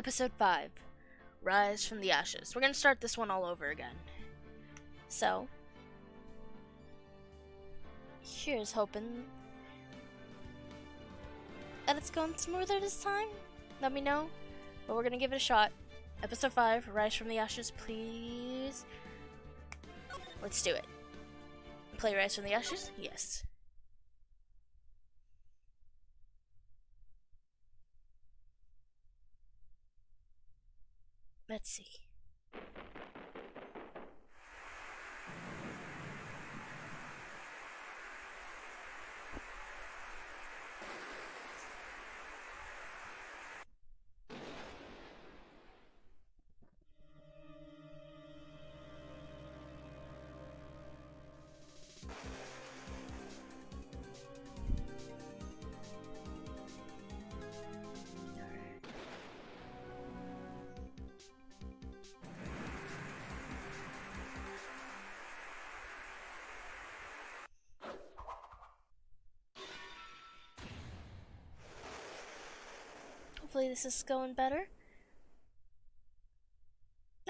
Episode 5, Rise from the Ashes. We're going to start this one all over again. So, here's hoping that it's going smoother this time. Let me know, but we're going to give it a shot. Episode 5, Rise from the Ashes, please. Let's do it. Play Rise from the Ashes? Yes. Let's see. Hopefully this is going better.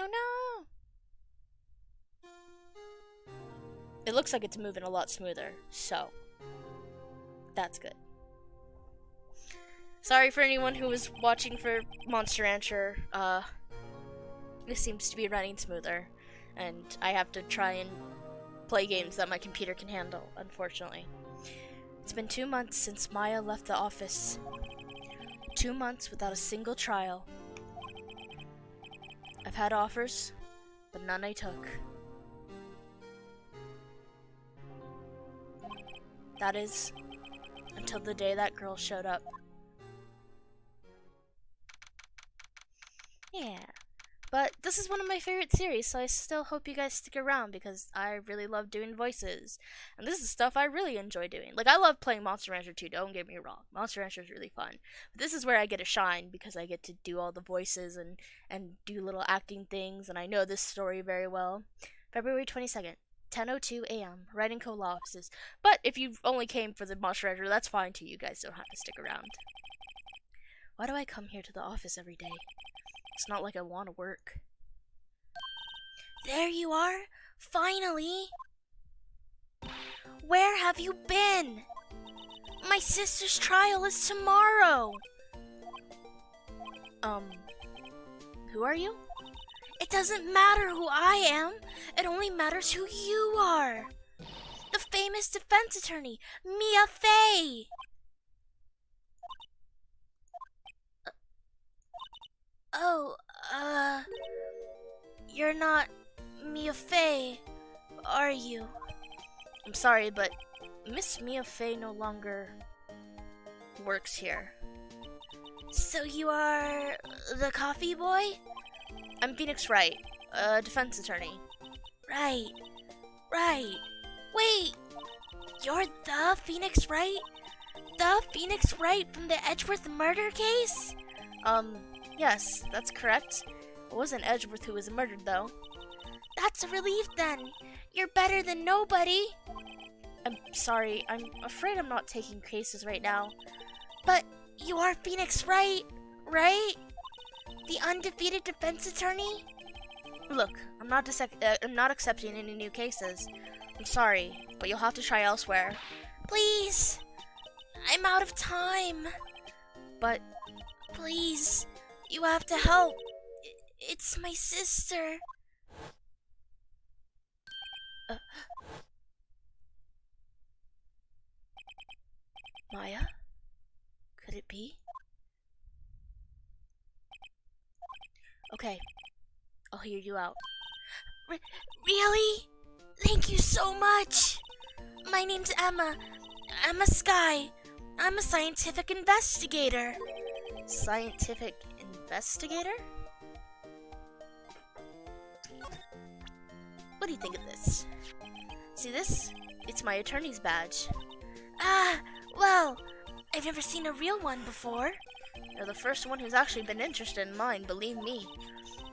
Oh no! It looks like it's moving a lot smoother, so that's good. Sorry for anyone who was watching for Monster Rancher. This seems to be running smoother, and I have to try and play games that my computer can handle, unfortunately. It's been 2 months since Maya left the office. 2 months without a single trial. I've had offers, but none I took. That is, until the day that girl showed up. Yeah. But this is one of my favorite series, so I still hope you guys stick around because I really love doing voices. And this is stuff I really enjoy doing. Like, I love playing Monster Rancher 2, don't get me wrong. Monster Rancher is really fun. But this is where I get to shine because I get to do all the voices and do little acting things, and I know this story very well. February 22nd, 10:02 a.m., Wright & Co. law offices. But if you only came for the Monster Rancher, that's fine too. You guys don't have to stick around. Why do I come here to the office every day? It's not like I want to work. There you are! Finally! Where have you been? My sister's trial is tomorrow! Who are you? It doesn't matter who I am. It only matters who you are. The famous defense attorney, Mia Fey! You're not Mia Fey, are you? I'm sorry, but Miss Mia Fey no longer works here. So you are the coffee boy? I'm Phoenix Wright, a defense attorney. Right. Wait, you're the Phoenix Wright? The Phoenix Wright from the Edgeworth murder case? Yes, that's correct. It wasn't Edgeworth who was murdered, though. That's a relief, then. You're better than nobody. I'm sorry. I'm afraid I'm not taking cases right now. But you are Phoenix Wright, right? The undefeated defense attorney? Look, I'm not accepting any new cases. I'm sorry, but you'll have to try elsewhere. Please. I'm out of time. But please, you have to help. It's my sister. Maya? Could it be? Okay, I'll hear you out. Really? Thank you so much. My name's Emma. Emma Sky. I'm a scientific investigator. Scientific investigator? What do you think of this? See this? It's my attorney's badge. Well, I've never seen a real one before. You're the first one who's actually been interested in mine, believe me.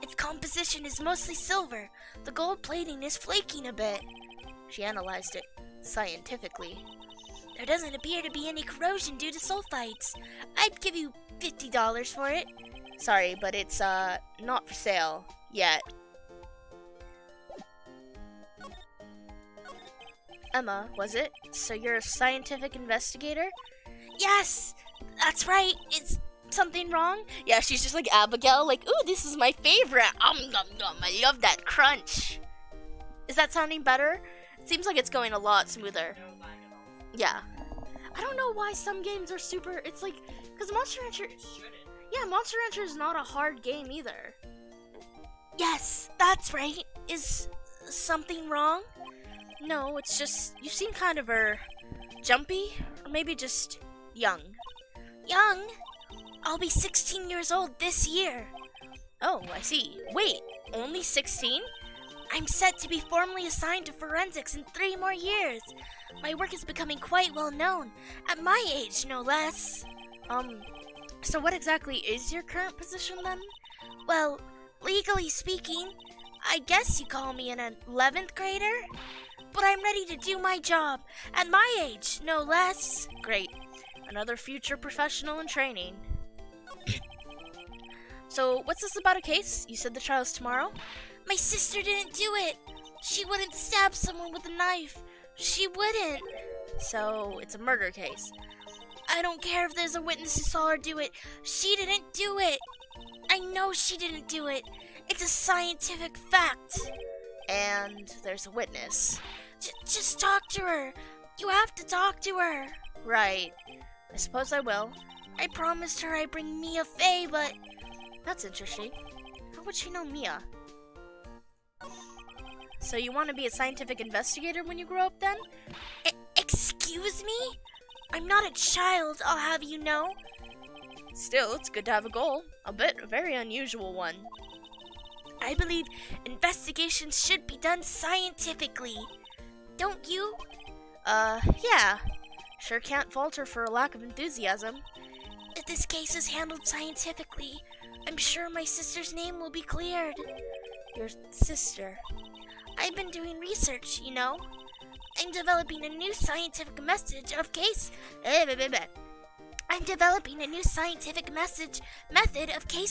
Its composition is mostly silver. The gold plating is flaking a bit. She analyzed it scientifically. There doesn't appear to be any corrosion due to sulfites. I'd give you $50 for it. Sorry, but it's, not for sale yet. Emma, was it? So you're a scientific investigator? Yes! That's right! Is something wrong? Yeah, she's just like Abigail, like, ooh, this is my favorite! Nom nom, I love that crunch! Is that sounding better? It seems like it's going a lot smoother. Yeah. I don't know why some games are super, it's like, because Monster Rancher, yeah, Monster Rancher is not a hard game either. Yes, that's right. Is something wrong? No, it's just, you seem kind of, jumpy, or maybe just young. Young? I'll be 16 years old this year. Oh, I see. Wait, only 16? I'm set to be formally assigned to forensics in 3 more years. My work is becoming quite well known, at my age, no less. So what exactly is your current position then? Well, legally speaking, I guess you call me an 11th grader? But I'm ready to do my job, at my age, no less. Great. Another future professional in training. So, what's this about a case? You said the trial's tomorrow? My sister didn't do it. She wouldn't stab someone with a knife. She wouldn't. So, it's a murder case. I don't care if there's a witness who saw her do it. She didn't do it. I know she didn't do it. It's a scientific fact. And there's a witness. Just talk to her. You have to talk to her. Right. I suppose I will. I promised her I'd bring Mia Fey, but... That's interesting. How would she know Mia? So you want to be a scientific investigator when you grow up then? Excuse me? I'm not a child, I'll have you know. Still, it's good to have a goal. A very unusual one. I believe investigations should be done scientifically. Don't you? Yeah. Sure can't fault her for a lack of enthusiasm. If this case is handled scientifically, I'm sure my sister's name will be cleared. Your sister? I've been doing research, you know. I'm developing a new scientific method of case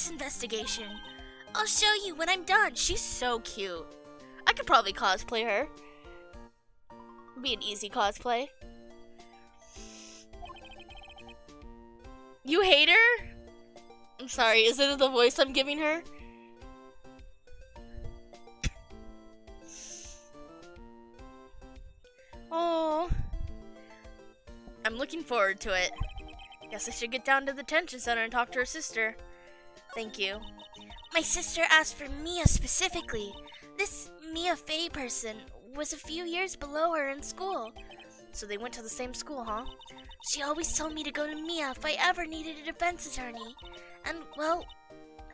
investigation. I'll show you when I'm done. She's so cute. I could probably cosplay her. Be an easy cosplay. You hate her? I'm sorry, is it the voice I'm giving her? Oh, I'm looking forward to it. Guess I should get down to the detention center and talk to her sister. Thank you. My sister asked for Mia specifically. This Mia Fey person was a few years below her in school. So they went to the same school, huh? She always told me to go to Mia if I ever needed a defense attorney. And, well,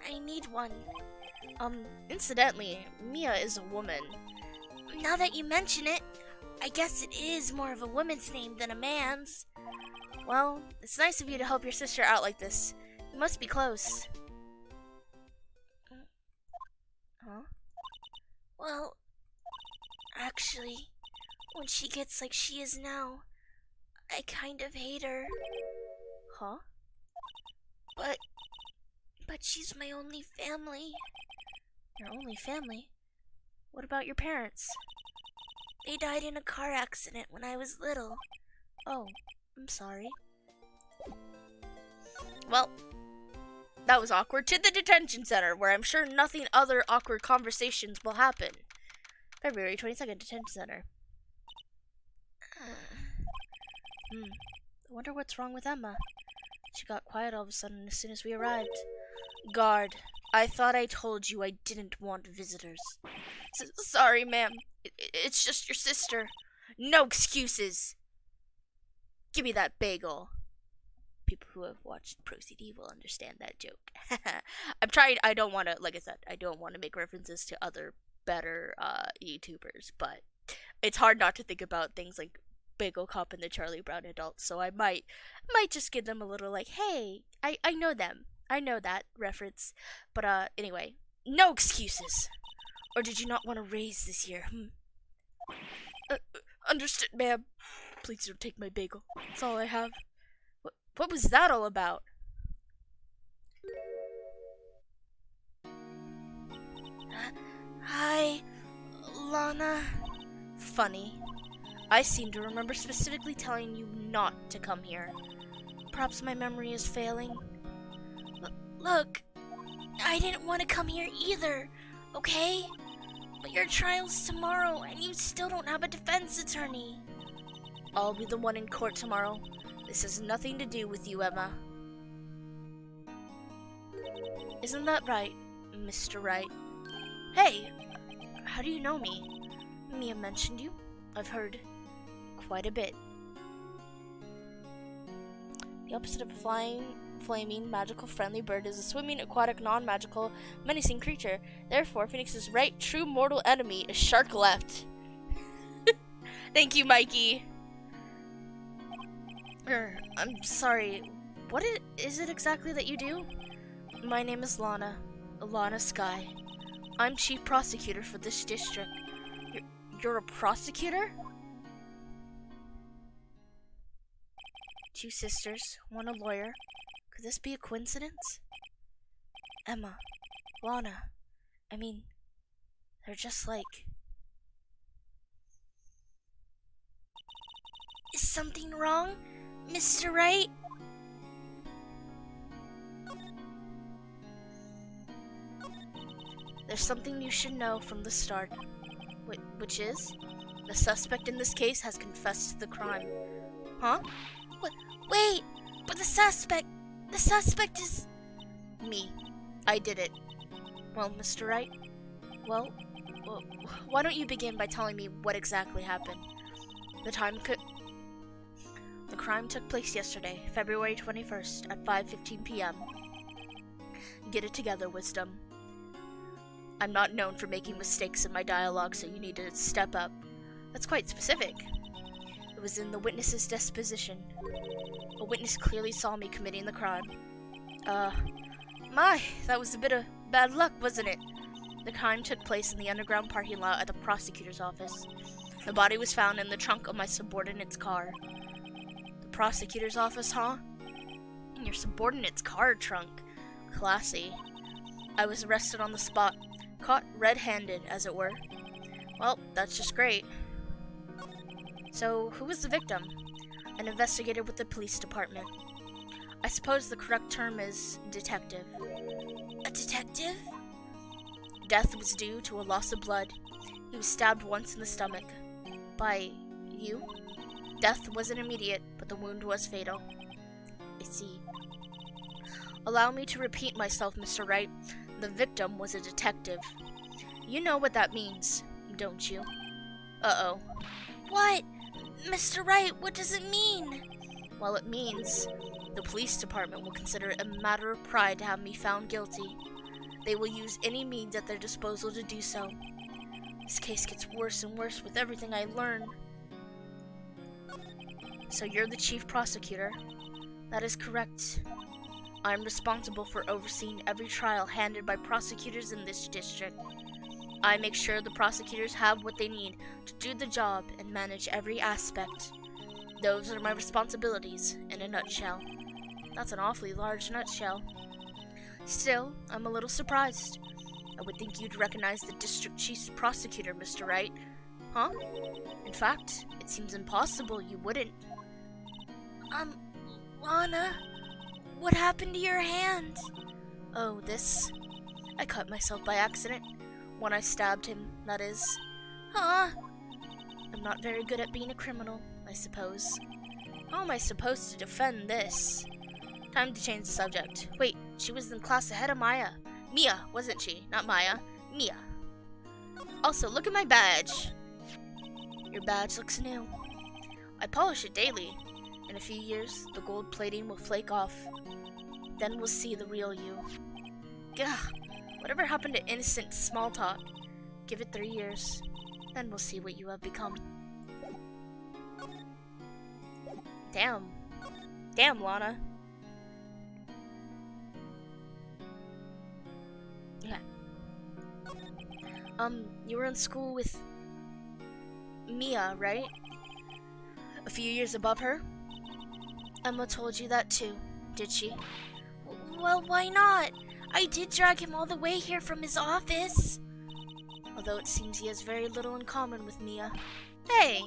I need one. Incidentally, Mia is a woman. Now that you mention it, I guess it is more of a woman's name than a man's. Well, it's nice of you to help your sister out like this. You must be close. Huh? Well, actually, when she gets like she is now, I kind of hate her. Huh? But she's my only family. Your only family? What about your parents? They died in a car accident when I was little. Oh, I'm sorry. Well, that was awkward. To the detention center, where I'm sure nothing other awkward conversations will happen. February 22nd, detention center. I wonder what's wrong with Emma. She got quiet all of a sudden as soon as we arrived. Guard, I thought I told you I didn't want visitors. Sorry, ma'am. It's just your sister. No excuses. Give me that bagel. People who have watched Pro CD will understand that joke. I don't want to, like I said, I don't want to make references to other better YouTubers, but it's hard not to think about things like Bagel Cop and the Charlie Brown adults, so I might just give them a little like, hey, I know them. I know that reference. But anyway, no excuses. Or did you not want to raise this year? Understood, ma'am. Please don't take my bagel. That's all I have. What was that all about? Lana. Funny. I seem to remember specifically telling you not to come here. Perhaps my memory is failing. Look, I didn't want to come here either, okay? But your trial's tomorrow, and you still don't have a defense attorney. I'll be the one in court tomorrow. This has nothing to do with you, Emma. Isn't that right, Mr. Wright? Hey, how do you know me? Mia mentioned you. I've heard quite a bit. The opposite of a flying, flaming, magical, friendly bird is a swimming, aquatic, non-magical, menacing creature. Therefore, Phoenix's right true mortal enemy is shark left. Thank you, Mikey. I'm sorry. What is it exactly that you do? My name is Lana. Lana Sky. I'm chief prosecutor for this district. You're a prosecutor? Two sisters, one a lawyer. Could this be a coincidence? Emma, Lana, I mean, they're just like... Is something wrong, Mr. Wright? There's something you should know from the start, which is, the suspect in this case has confessed to the crime. Huh? Wait, but the suspect is... Me. I did it. Well, Mr. Wright, well, why don't you begin by telling me what exactly happened? The crime took place yesterday, February 21st at 5:15 p.m. Get it together, Wisdom. I'm not known for making mistakes in my dialogue, so you need to step up. That's quite specific. It was in the witness's disposition. A witness clearly saw me committing the crime. That was a bit of bad luck, wasn't it? The crime took place in the underground parking lot at the prosecutor's office. The body was found in the trunk of my subordinate's car. The prosecutor's office, huh? In your subordinate's car trunk. Classy. I was arrested on the spot. Caught red-handed, as it were. Well, that's just great. So, who was the victim? An investigator with the police department. I suppose the correct term is detective. A detective? Death was due to a loss of blood. He was stabbed once in the stomach. By you? Death wasn't immediate, but the wound was fatal. I see. Allow me to repeat myself, Mr. Wright. The victim was a detective. You know what that means, don't you? Uh-oh. What? Mr. Wright, what does it mean? Well, it means the police department will consider it a matter of pride to have me found guilty. They will use any means at their disposal to do so. This case gets worse and worse with everything I learn. So you're the chief prosecutor? That is correct. I'm responsible for overseeing every trial handled by prosecutors in this district. I make sure the prosecutors have what they need to do the job and manage every aspect. Those are my responsibilities, in a nutshell. That's an awfully large nutshell. Still, I'm a little surprised. I would think you'd recognize the district chief prosecutor, Mr. Wright. Huh? In fact, it seems impossible you wouldn't. Lana, what happened to your hand? Oh, this. I cut myself by accident. When I stabbed him, that is. Huh? I'm not very good at being a criminal, I suppose. How am I supposed to defend this? Time to change the subject. Wait, she was in class ahead of Maya. Mia, wasn't she? Not Maya. Mia. Also, look at my badge. Your badge looks new. I polish it daily. In a few years, the gold plating will flake off. Then we'll see the real you. Gah, whatever happened to innocent small talk? Give it 3 years. Then we'll see what you have become. Damn. Damn, Lana. Okay. You were in school with Mia, right? A few years above her? Emma told you that too, did she? Well, why not? I did drag him all the way here from his office. although it seems he has very little in common with Mia. Hey!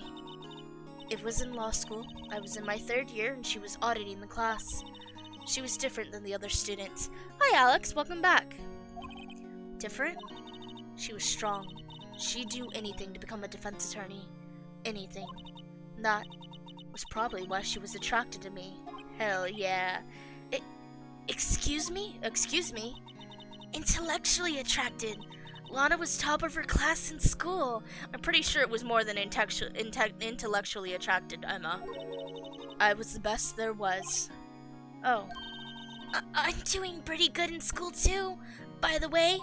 It was in law school. I was in my 3rd year and she was auditing the class. She was different than the other students. Hi Alex, welcome back. Different? She was strong. She'd do anything to become a defense attorney. Anything. That was probably why she was attracted to me. Hell yeah. Excuse me? Excuse me? Intellectually attracted. Lana was top of her class in school. I'm pretty sure it was more than intellectually attracted, Emma. I was the best there was. Oh. I'm doing pretty good in school too, by the way.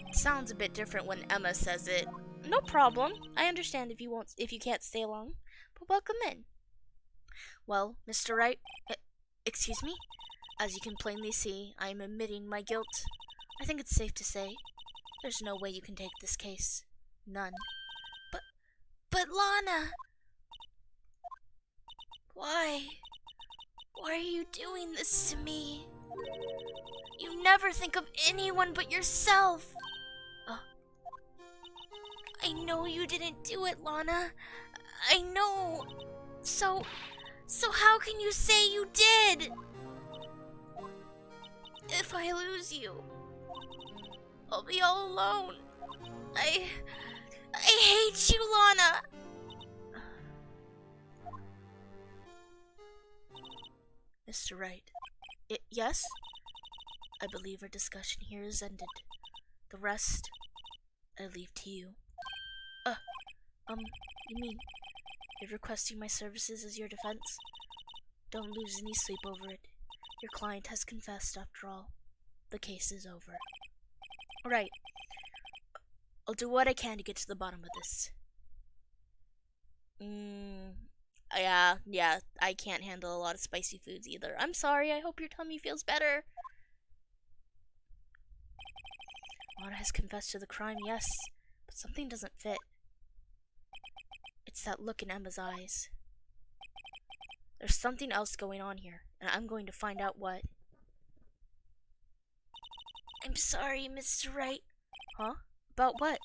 It sounds a bit different when Emma says it. No problem. I understand if you can't stay long, but welcome in. Well, Mr. Wright, excuse me? As you can plainly see, I am admitting my guilt. I think it's safe to say there's no way you can take this case. None. But Lana! Why? Why are you doing this to me? You never think of anyone but yourself. I know you didn't do it, Lana. I know. So how can you say you did? If I lose you, I'll be all alone. I hate you, Lana. Mr. Wright. Yes? I believe our discussion here is ended. The rest, I leave to you. You mean you're requesting my services as your defense? Don't lose any sleep over it. Your client has confessed after all. The case is over. Alright. I'll do what I can to get to the bottom of this. Yeah, I can't handle a lot of spicy foods either. I'm sorry, I hope your tummy feels better. Lana has confessed to the crime, yes, but something doesn't fit. It's that look in Emma's eyes. There's something else going on here, and I'm going to find out what. I'm sorry, Mr. Wright. Huh? About what?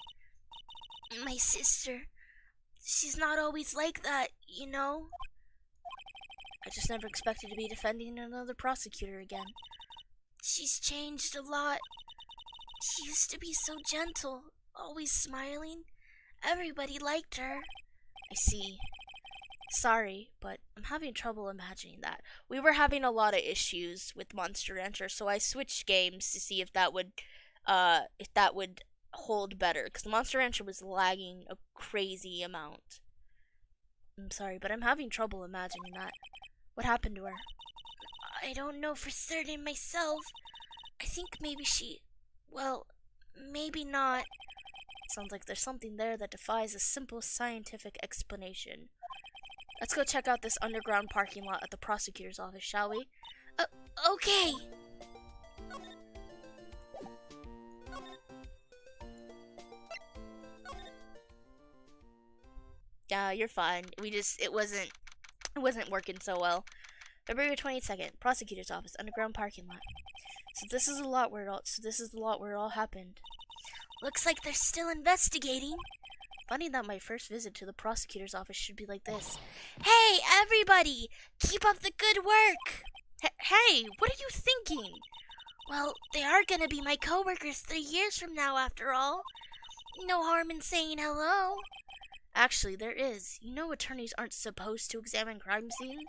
My sister. She's not always like that, you know? I just never expected to be defending another prosecutor again. She's changed a lot. She used to be so gentle, always smiling. Everybody liked her. I see. Sorry, but I'm having trouble imagining that. We were having a lot of issues with Monster Rancher, so I switched games to see if that would hold better, because Monster Rancher was lagging a crazy amount. I'm sorry, but I'm having trouble imagining that. What happened to her? I don't know for certain myself. I think maybe well, maybe not. Sounds like there's something there that defies a simple scientific explanation. Let's go check out this underground parking lot at the prosecutor's office, shall we? Okay! Yeah, you're fine. It wasn't working so well. February 22nd, prosecutor's office, underground parking lot. So this is the lot where it all happened. Looks like they're still investigating. Funny that my first visit to the prosecutor's office should be like this. Hey, everybody! Keep up the good work! Hey, what are you thinking? Well, they are gonna be my coworkers 3 years from now, after all. No harm in saying hello. Actually, there is. You know attorneys aren't supposed to examine crime scenes?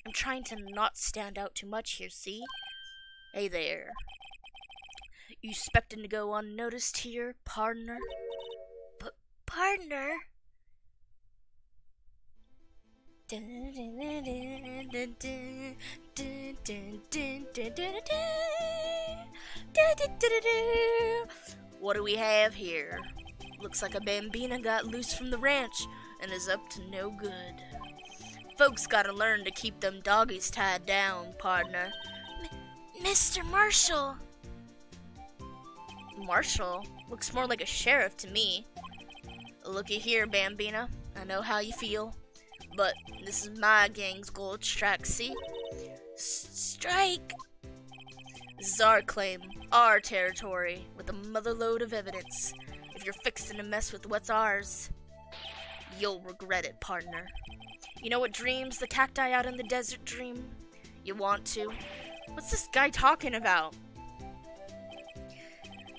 I'm trying to not stand out too much here, see? Hey there. You expecting to go unnoticed here, partner? Partner? What do we have here? Looks like a bambina got loose from the ranch and is up to no good. Folks gotta learn to keep them doggies tied down, partner. Mr. Marshall. Marshall? Looks more like a sheriff to me. Looky here, Bambina. I know how you feel, but this is my gang's gold strike, see? Strike? This is our claim, our territory, with a motherload of evidence. If you're fixing to mess with what's ours, you'll regret it, partner. You know what dreams the cacti out in the desert dream? You want to? What's this guy talking about?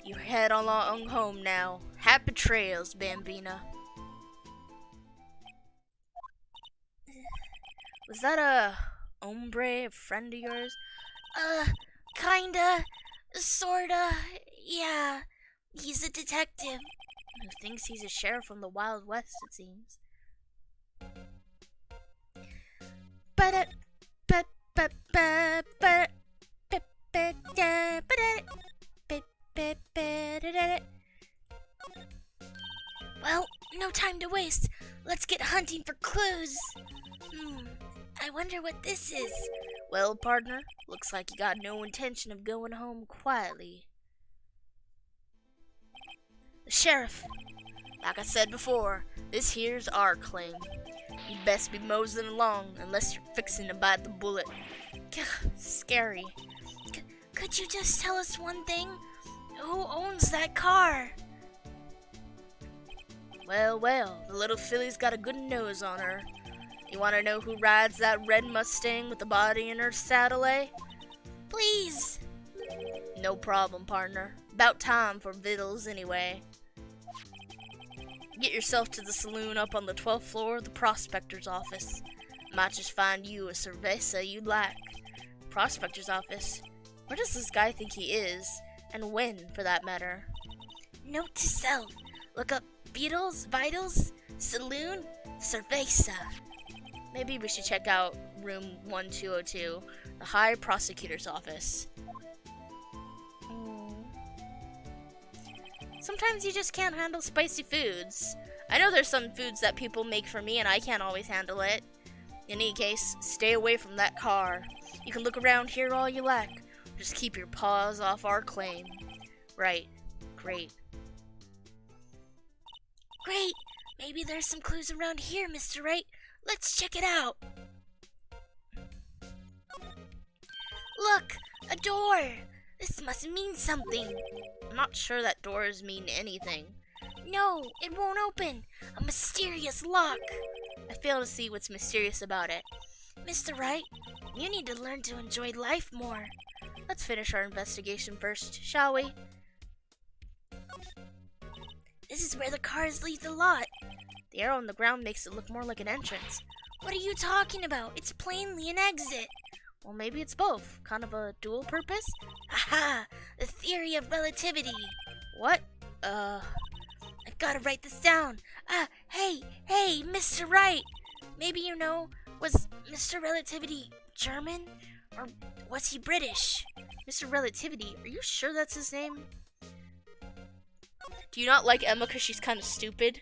You head along home now. Happy trails, Bambina. Was that a hombre, a friend of yours? Kinda, sorta, yeah. He's a detective. Who thinks he's a sheriff from the Wild West, it seems. Well, no time to waste. Let's get hunting for clues. I wonder what this is. Well, partner, looks like you got no intention of going home quietly. The sheriff. Like I said before, this here's our claim. You best be moseying along unless you're fixing to bite the bullet. Gah, scary. Could you just tell us one thing? Who owns that car? Well, the little filly's got a good nose on her. You want to know who rides that red Mustang with the body in her saddle, eh? Please. No problem, partner. About time for victuals anyway. Get yourself to the saloon up on the 12th floor of the prospector's office. Might just find you a cerveza you'd like. Prospector's office? Where does this guy think he is? And when, for that matter? Note to self. Look up Beatles, Vitals, Saloon, Cerveza. Maybe we should check out room 1202, the High Prosecutor's office. Sometimes you just can't handle spicy foods. I know there's some foods that people make for me and I can't always handle it. In any case, stay away from that car. You can look around here all you like. Just keep your paws off our claim. Right. Great. Great! Maybe there's some clues around here, Mr. Wright. Let's check it out. Look! A door! This must mean something. I'm not sure that doors mean anything. No, it won't open. A mysterious lock. I fail to see what's mysterious about it. Mr. Wright, you need to learn to enjoy life more. Let's finish our investigation first, shall we? This is where the cars leave the lot. The arrow on the ground makes it look more like an entrance. What are you talking about? It's plainly an exit. Well, maybe it's both. Kind of a dual purpose? Aha! The theory of relativity. What? I've got to write this down. Hey, Mr. Wright. Maybe you know, was Mr. Relativity German? Or was he British? Mr. Relativity? Are you sure that's his name? Do you not like Emma because she's kind of stupid?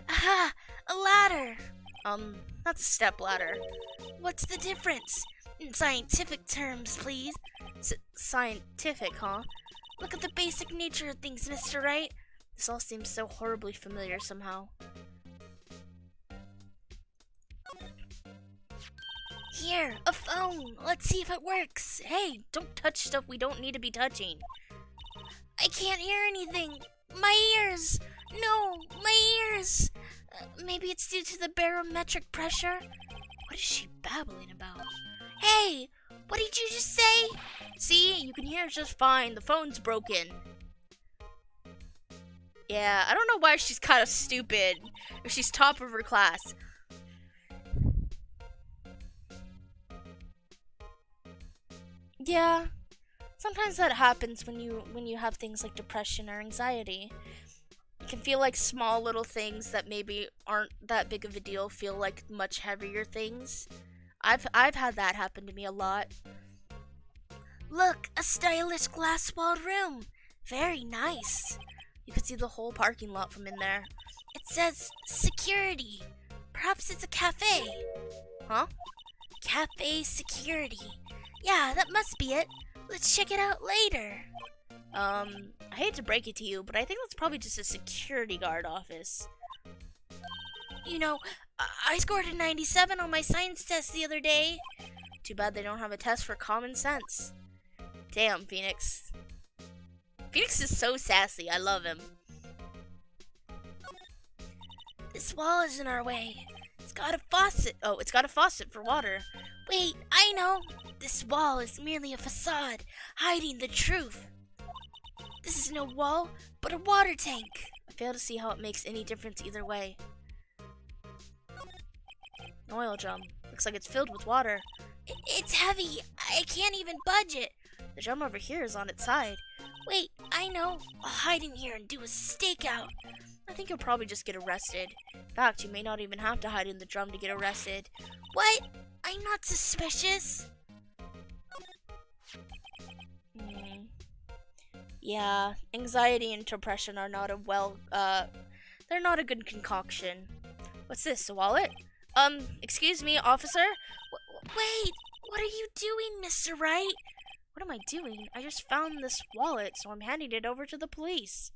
Aha! A ladder. That's a step ladder. What's the difference? In scientific terms, please. Scientific, huh? Look at the basic nature of things, Mr. Wright. This all seems so horribly familiar somehow. Here, a phone. Let's see if it works. Hey, don't touch stuff we don't need to be touching. I can't hear anything. My ears. No, my ears. Maybe it's due to the barometric pressure. What is she babbling about? Hey, what did you just say? See, you can hear just fine. The phone's broken. Yeah, I don't know why she's kind of stupid. If she's top of her class. Yeah, sometimes that happens when you have things like depression or anxiety. You can feel like small little things that maybe aren't that big of a deal feel like much heavier things. I've had that happen to me a lot. Look, a stylish glass-walled room. Very nice. You can see the whole parking lot from in there. It says security. Perhaps it's a cafe. Huh? Cafe security. Yeah, that must be it. Let's check it out later. I hate to break it to you, but I think that's probably just a security guard office. You know, I scored a 97 on my science test the other day. Too bad they don't have a test for common sense. Damn, Phoenix. Phoenix is so sassy. I love him. This wall is in our way. It's got a faucet. Oh, it's got a faucet for water. Wait, I know. This wall is merely a facade, hiding the truth. This is no wall, but a water tank. I fail to see how it makes any difference either way. An oil drum. Looks like it's filled with water. It's heavy. I can't even budge it. The drum over here is on its side. Wait, I know. I'll hide in here and do a stakeout. I think you'll probably just get arrested. In fact, you may not even have to hide in the drum to get arrested. What? I'm not suspicious. Yeah, anxiety and depression are not they're not a good concoction. What's this, a wallet? Excuse me, officer? Wait, what are you doing, Mr. Wright? What am I doing? I just found this wallet, so I'm handing it over to the police.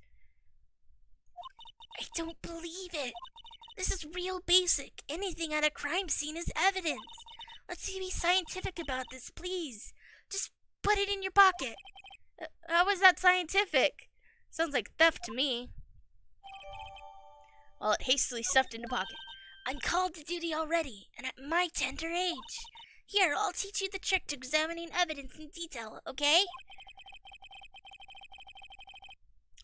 I don't believe it. This is real basic. Anything at a crime scene is evidence. Let's be scientific about this, please. Just put it in your pocket. How is that scientific? Sounds like theft to me. Wallet hastily stuffed into pocket. I'm called to duty already, and at my tender age. Here, I'll teach you the trick to examining evidence in detail, okay?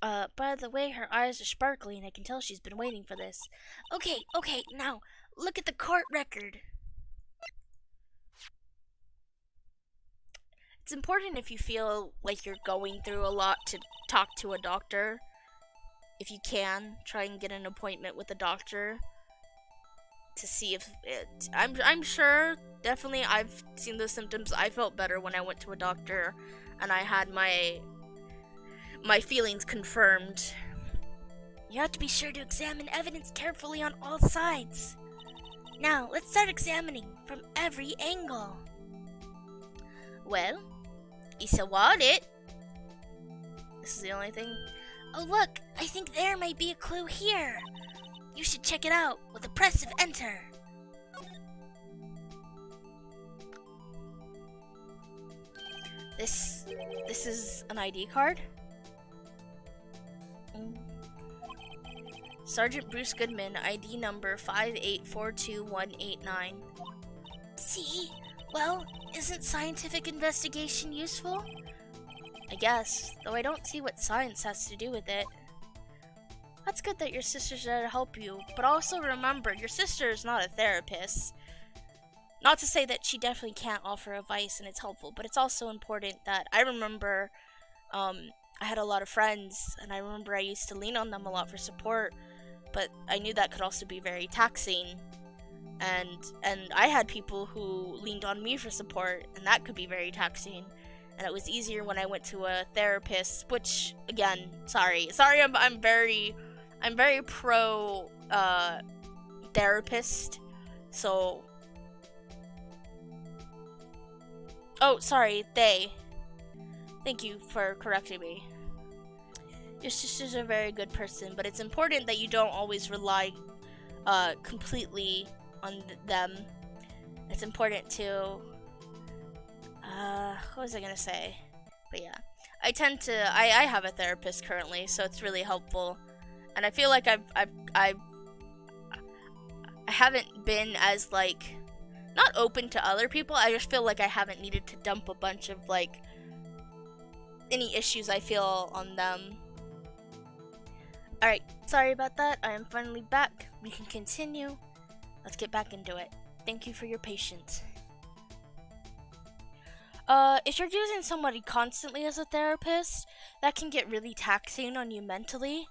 By the way, her eyes are sparkling. I can tell she's been waiting for this. Okay, now, look at the court record. It's important if you feel like you're going through a lot to talk to a doctor. If you can, try and get an appointment with a doctor to see if I'm sure, definitely, I've seen those symptoms. I felt better when I went to a doctor and I had my feelings confirmed. You have to be sure to examine evidence carefully on all sides. Now, let's start examining from every angle. Well, it's a wallet. This is the only thing. Oh look, I think there might be a clue here. You should check it out with a press of enter. This is an ID card. Sergeant Bruce Goodman, ID number 5842189. See? Well, isn't scientific investigation useful? I guess, though I don't see what science has to do with it. That's good that your sister's there to help you, but also remember, your sister is not a therapist. Not to say that she definitely can't offer advice and it's helpful, but it's also important that I remember I had a lot of friends, and I remember I used to lean on them a lot for support, but I knew that could also be very taxing. And I had people who leaned on me for support, and that could be very taxing. And it was easier when I went to a therapist, which, again, sorry, I'm very pro therapist. So, oh, sorry, they. Thank you for correcting me. Your sister's a very good person, but it's important that you don't always rely completely on them. It's important to what was I gonna say? But yeah, I have a therapist currently, so it's really helpful, and I feel like I haven't been as, like, not open to other people. I just feel like I haven't needed to dump a bunch of, like, any issues I feel on them. Alright, sorry about that. I am finally back. We can continue. Let's get back into it. Thank you for your patience. If you're using somebody constantly as a therapist, that can get really taxing on you mentally.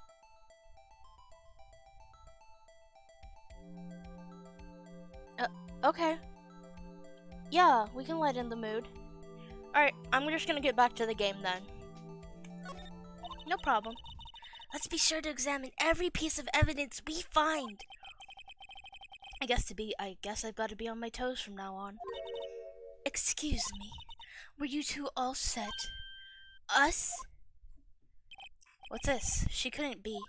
Okay. Yeah, we can lighten the mood. Alright, I'm just gonna get back to the game then. No problem. Let's be sure to examine every piece of evidence we find. I guess I've got to be on my toes from now on. Excuse me. Were you two all set? Us? What's this? She couldn't be.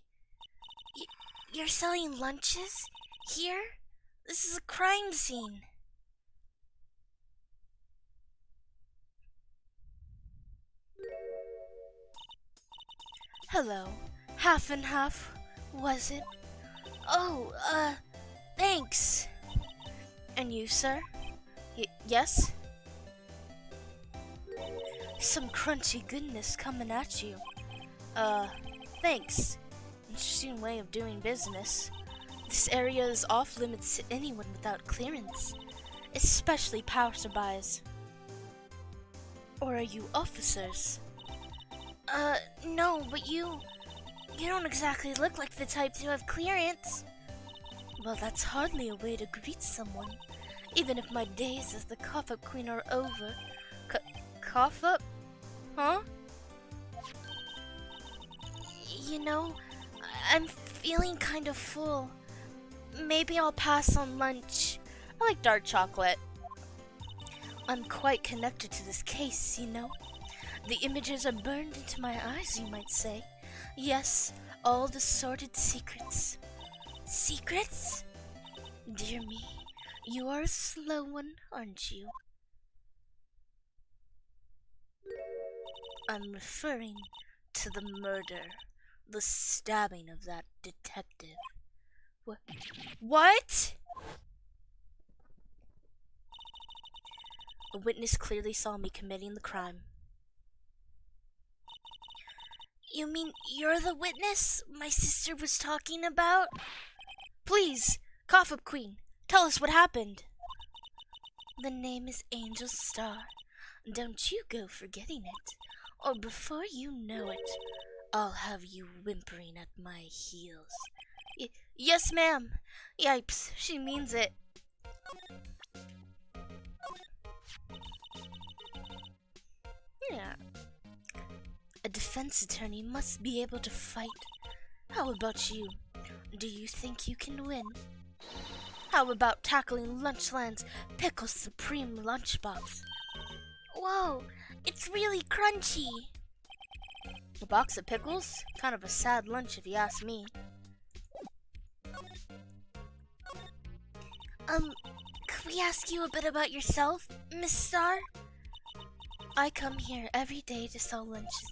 You're selling lunches? Here? This is a crime scene. Hello. Half and half, was it? Oh, thanks. And you, sir? Yes? Some crunchy goodness coming at you. Thanks. Interesting way of doing business. This area is off limits to anyone without clearance, especially passerbys. Or are you officers? No, but you don't exactly look like the type to have clearance. Well, that's hardly a way to greet someone, even if my days as the cough-up queen are over. Cough up? Huh? You know, I'm feeling kind of full. Maybe I'll pass on lunch. I like dark chocolate. I'm quite connected to this case, you know. The images are burned into my eyes, you might say. Yes, all the sordid secrets. Secrets? Dear me, you are a slow one, aren't you? I'm referring to the murder, the stabbing of that detective. What? A witness clearly saw me committing the crime. You mean you're the witness my sister was talking about? Please, cough-up queen, tell us what happened. The name is Angel Star. Don't you go forgetting it, or before you know it, I'll have you whimpering at my heels. Yes, ma'am. Yipes, she means it. Yeah. A defense attorney must be able to fight. How about you? Do you think you can win? How about tackling Lunchland's Pickle Supreme lunchbox? Whoa, it's really crunchy. A box of pickles? Kind of a sad lunch if you ask me. Could we ask you a bit about yourself, Miss Star? I come here every day to sell lunches.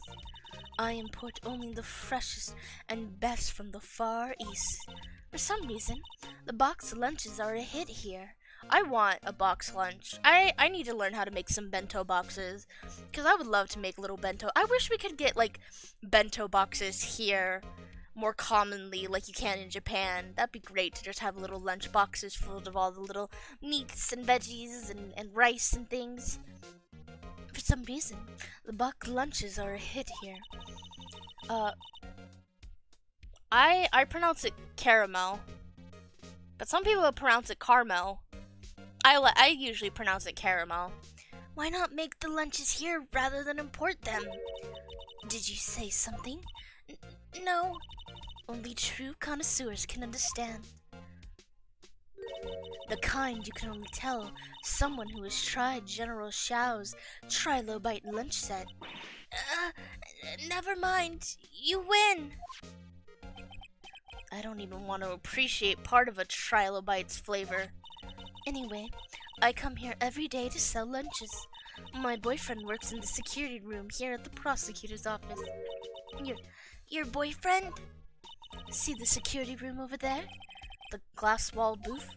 I import only the freshest and best from the Far East. For some reason, the box lunches are a hit here. I want a box lunch. I need to learn how to make some bento boxes, because I would love to make little bento. I wish we could get, like, bento boxes here more commonly, like you can in Japan. That'd be great to just have little lunch boxes full of all the little meats and veggies and rice and things. For some reason, the box lunches are a hit here. I pronounce it caramel, but some people pronounce it caramel. I usually pronounce it caramel. Why not make the lunches here rather than import them? Did you say something? No. Only true connoisseurs can understand. The kind you can only tell someone who has tried General Xiao's trilobite lunch set. Never mind. You win. I don't even want to appreciate part of a trilobite's flavor. Anyway, I come here every day to sell lunches. My boyfriend works in the security room here at the prosecutor's office. Your boyfriend? See the security room over there? The glass wall booth?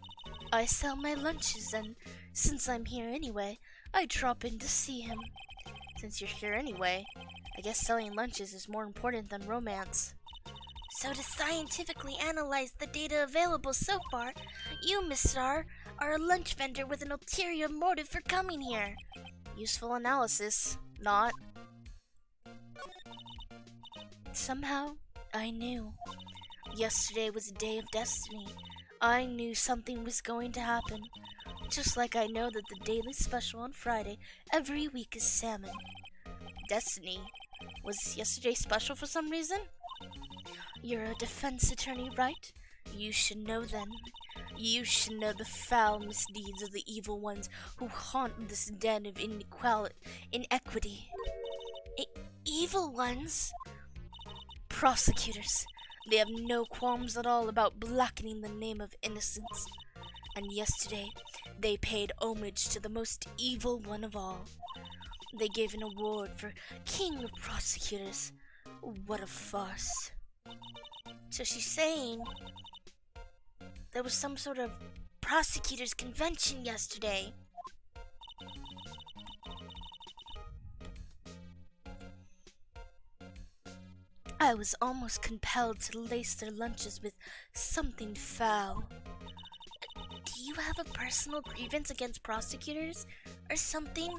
I sell my lunches, and since I'm here anyway, I drop in to see him. Since you're here anyway, I guess selling lunches is more important than romance. So to scientifically analyze the data available so far, you, Miss Star, are a lunch vendor with an ulterior motive for coming here. Useful analysis, not. Somehow, I knew. Yesterday was a day of destiny. I knew something was going to happen. Just like I know that the daily special on Friday every week is salmon. Destiny. Was yesterday special for some reason? You're a defense attorney, right? You should know then. You should know the foul misdeeds of the evil ones who haunt this den of inequity. Evil ones? Prosecutors. They have no qualms at all about blackening the name of innocence. And yesterday, they paid homage to the most evil one of all. They gave an award for King of Prosecutors. What a farce. So she's saying there was some sort of prosecutor's convention yesterday. I was almost compelled to lace their lunches with something foul. Do you have a personal grievance against prosecutors or something?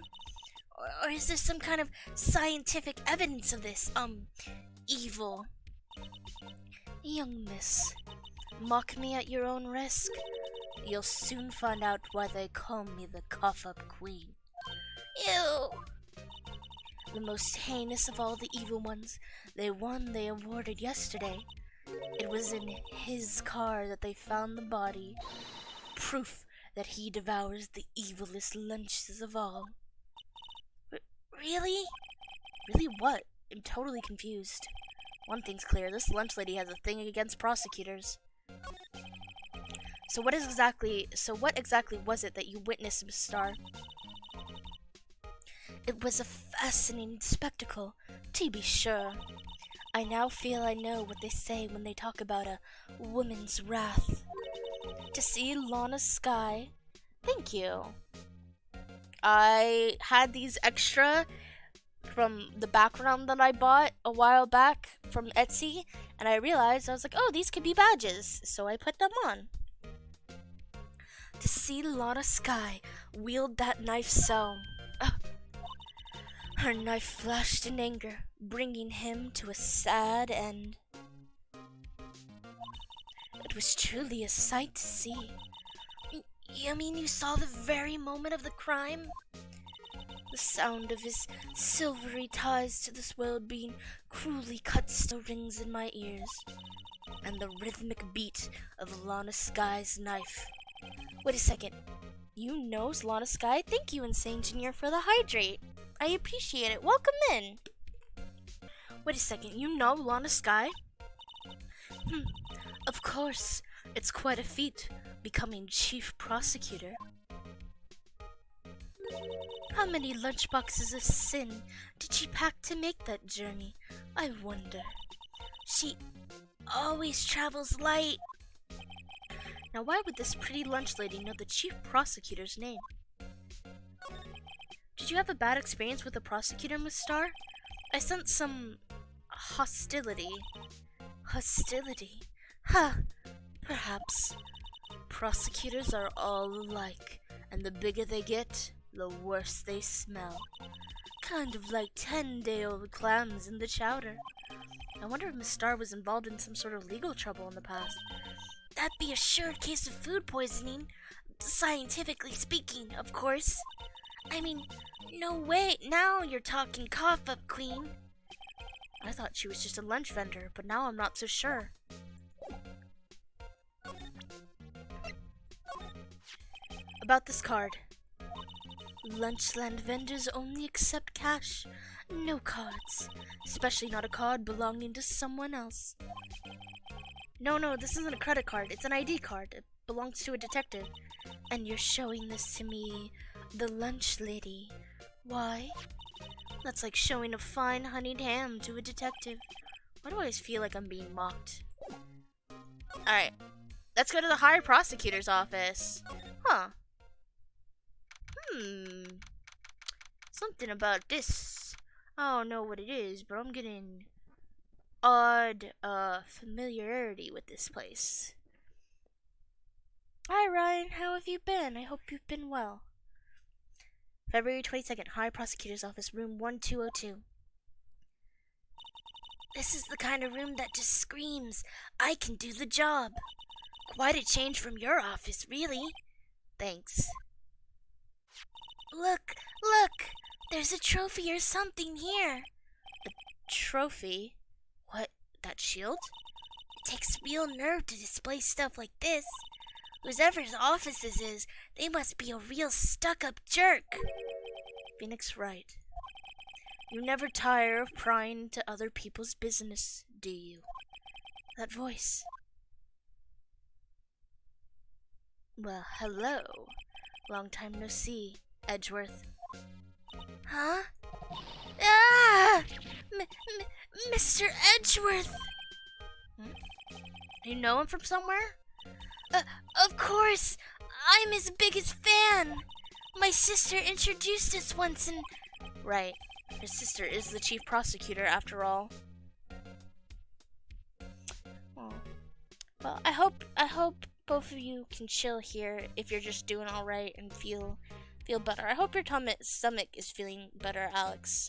Or is there some kind of scientific evidence of this, evil? Young miss, mock me at your own risk. You'll soon find out why they call me the cough-up queen. Ew! The most heinous of all the evil ones, they awarded yesterday. It was in his car that they found the body. Proof that he devours the evilest lunches of all. Really? Really what? I'm totally confused. One thing's clear, this lunch lady has a thing against prosecutors. So what exactly was it that you witnessed, Miss Star? It was a fascinating spectacle, to be sure. I now feel I know what they say when they talk about a woman's wrath. To see Lana Sky, thank you. I had these extra from the background that I bought a while back from Etsy, and I realized, I was like, oh, these could be badges, so I put them on. To see Lana Sky wield that knife so... Her knife flashed in anger, bringing him to a sad end. It was truly a sight to see. You mean you saw the very moment of the crime? The sound of his silvery ties to this world being cruelly cut still rings in my ears, and the rhythmic beat of Lana Sky's knife. Wait a second. You know Lana Sky? Thank you, Insane Engineer, for the hydrate. I appreciate it. Welcome in. Wait a second. You know Lana Sky? Of course. It's quite a feat, becoming chief prosecutor. How many lunchboxes of sin did she pack to make that journey? I wonder. She always travels light. Now why would this pretty lunch lady know the chief prosecutor's name? Did you have a bad experience with the prosecutor, Miss Star? I sense some hostility. Hostility? Huh. Perhaps. Prosecutors are all alike, and the bigger they get, the worse they smell. Kind of like 10-day-old clams in the chowder. I wonder if Miss Star was involved in some sort of legal trouble in the past. That'd be a sure case of food poisoning. Scientifically speaking, of course. I mean, no way, now you're talking cough-up queen. I thought she was just a lunch vendor, but now I'm not so sure. About this card. Lunchland vendors only accept cash, no cards. Especially not a card belonging to someone else. No, this isn't a credit card. It's an ID card. It belongs to a detective. And you're showing this to me, the lunch lady. Why? That's like showing a fine honeyed ham to a detective. Why do I always feel like I'm being mocked? Alright. Let's go to the high prosecutor's office. Huh. Something about this. I don't know what it is, but I'm getting odd familiarity with this place. Hi Ryan, how have you been? I hope you've been well. February 22nd, High Prosecutor's Office, room 1202. This is the kind of room that just screams, I can do the job. Quite a change from your office, really. Thanks. Look! There's a trophy or something here. A trophy? What, that shield? It takes real nerve to display stuff like this. Whoever's office this is, they must be a real stuck-up jerk. Phoenix Wright. You never tire of prying into other people's business, do you? That voice. Well, hello. Long time no see, Edgeworth. Huh? Ah! Mr. Edgeworth! You know him from somewhere? Of course! I'm his biggest fan! My sister introduced us once and... Right. His sister is the chief prosecutor, after all. Oh. Well, I hope both of you can chill here if you're just doing all right and feel better. I hope your stomach is feeling better, Alex.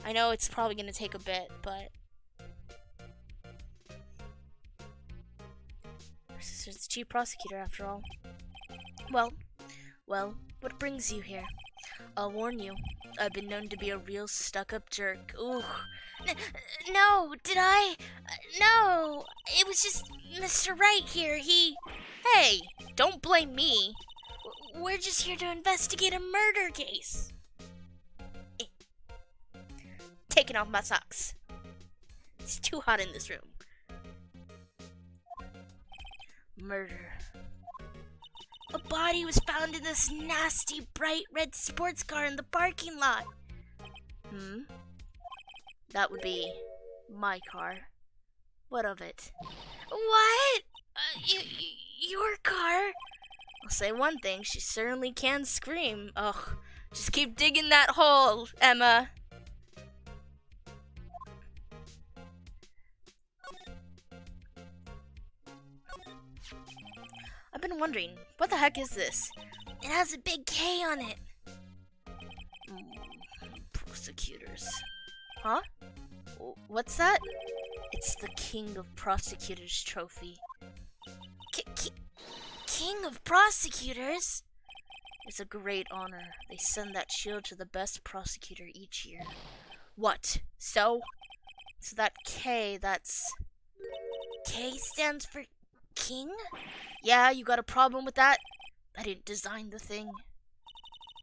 I know it's probably gonna take a bit, but your sister's the chief prosecutor, after all. Well, what brings you here? I'll warn you, I've been known to be a real stuck-up jerk. Ooh. No, did I? No, it was just Mr. Wright here. Hey, don't blame me. We're just here to investigate a murder case. Taking off my socks. It's too hot in this room. Murder. A body was found in this nasty bright red sports car in the parking lot. That would be my car. What of it? What? Your car? I'll say one thing, she certainly can scream. Ugh, just keep digging that hole, Emma. I've been wondering, what the heck is this? It has a big K on it. Prosecutors. Huh? What's that? It's the King of Prosecutors trophy. King of Prosecutors? It's a great honor. They send that shield to the best prosecutor each year. What? So that K, that's... K stands for King? Yeah, you got a problem with that? I didn't design the thing.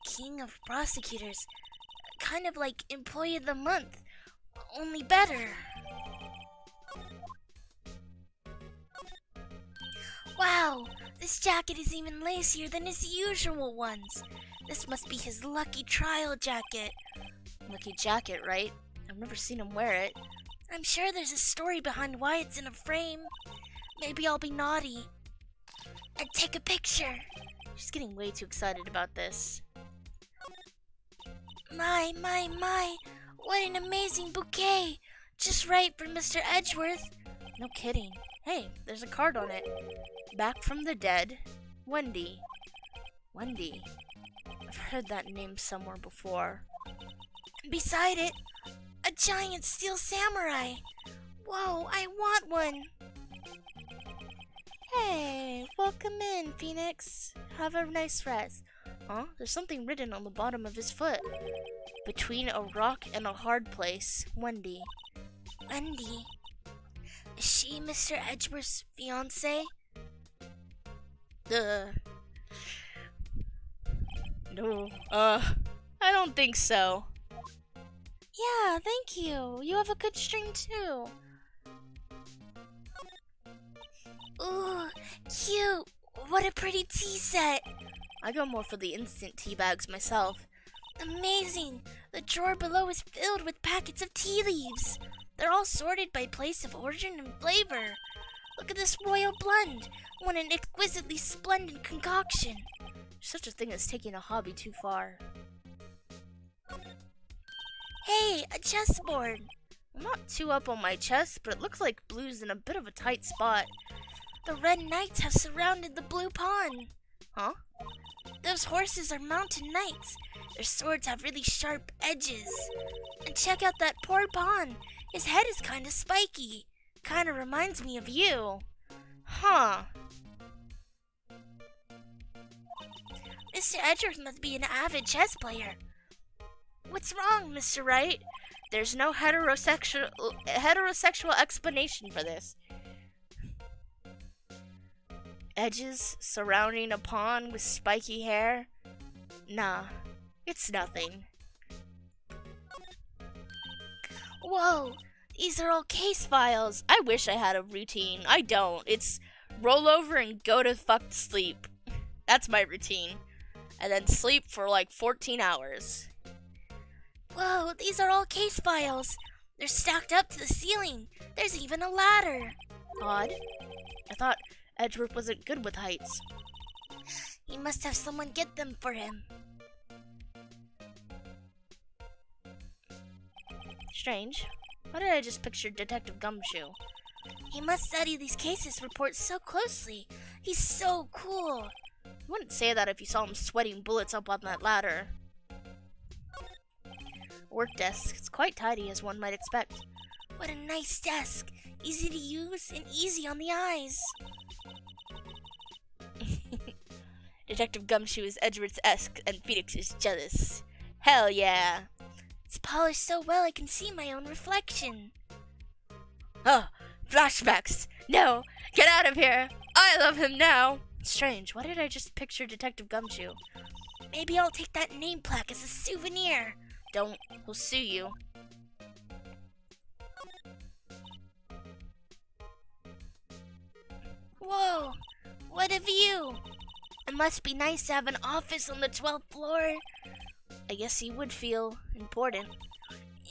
King of Prosecutors. Kind of like Employee of the Month, only better. Wow, this jacket is even lacier than his usual ones. This must be his lucky trial jacket. Lucky jacket, right? I've never seen him wear it. I'm sure there's a story behind why it's in a frame. Maybe I'll be naughty and take a picture. She's getting way too excited about this. My, what an amazing bouquet. Just right for Mr. Edgeworth. No kidding. Hey, there's a card on it. Back from the dead, Wendy. Wendy. I've heard that name somewhere before. Beside it, a giant steel samurai. Whoa, I want one. Hey, welcome in, Phoenix. Have a nice rest. Huh? There's something written on the bottom of his foot. Between a rock and a hard place, Wendy. Wendy? Is she Mr. Edgeworth's fiancée? No, I don't think so. Yeah, thank you. You have a good string too. Ooh, cute. What a pretty tea set. I go more for the instant tea bags myself. Amazing. The drawer below is filled with packets of tea leaves. They're all sorted by place of origin and flavor. Look at this royal blend. What an exquisitely splendid concoction. There's such a thing as taking a hobby too far. Hey, a chessboard. I'm not too up on my chess, but it looks like blue's in a bit of a tight spot. The red knights have surrounded the blue pawn. Huh? Those horses are mountain knights. Their swords have really sharp edges. And check out that poor pawn. His head is kinda spiky. Kinda reminds me of you. Huh. Mr. Edgeworth must be an avid chess player. What's wrong, Mr. Wright? There's no heterosexual explanation for this. Edges surrounding a pawn with spiky hair? Nah, it's nothing. Whoa, these are all case files. I wish I had a routine. I don't. It's roll over and go to fuck sleep. That's my routine. And then sleep for like 14 hours. Whoa, these are all case files. They're stacked up to the ceiling. There's even a ladder. Odd. I thought Edgeworth wasn't good with heights. He must have someone get them for him. Strange. Why did I just picture Detective Gumshoe? He must study these cases reports so closely. He's so cool. You wouldn't say that if you saw him sweating bullets up on that ladder. Work desk. It's quite tidy, as one might expect. What a nice desk. Easy to use and easy on the eyes. Detective Gumshoe is Edgeworth's-esque, and Phoenix is jealous. Hell yeah! It's polished so well I can see my own reflection. Oh, flashbacks! No! Get out of here! I love him now! Strange, why did I just picture Detective Gumshoe? Maybe I'll take that name plaque as a souvenir. Don't. He'll sue you. Whoa! What a view! It must be nice to have an office on the 12th floor. I guess he would feel important.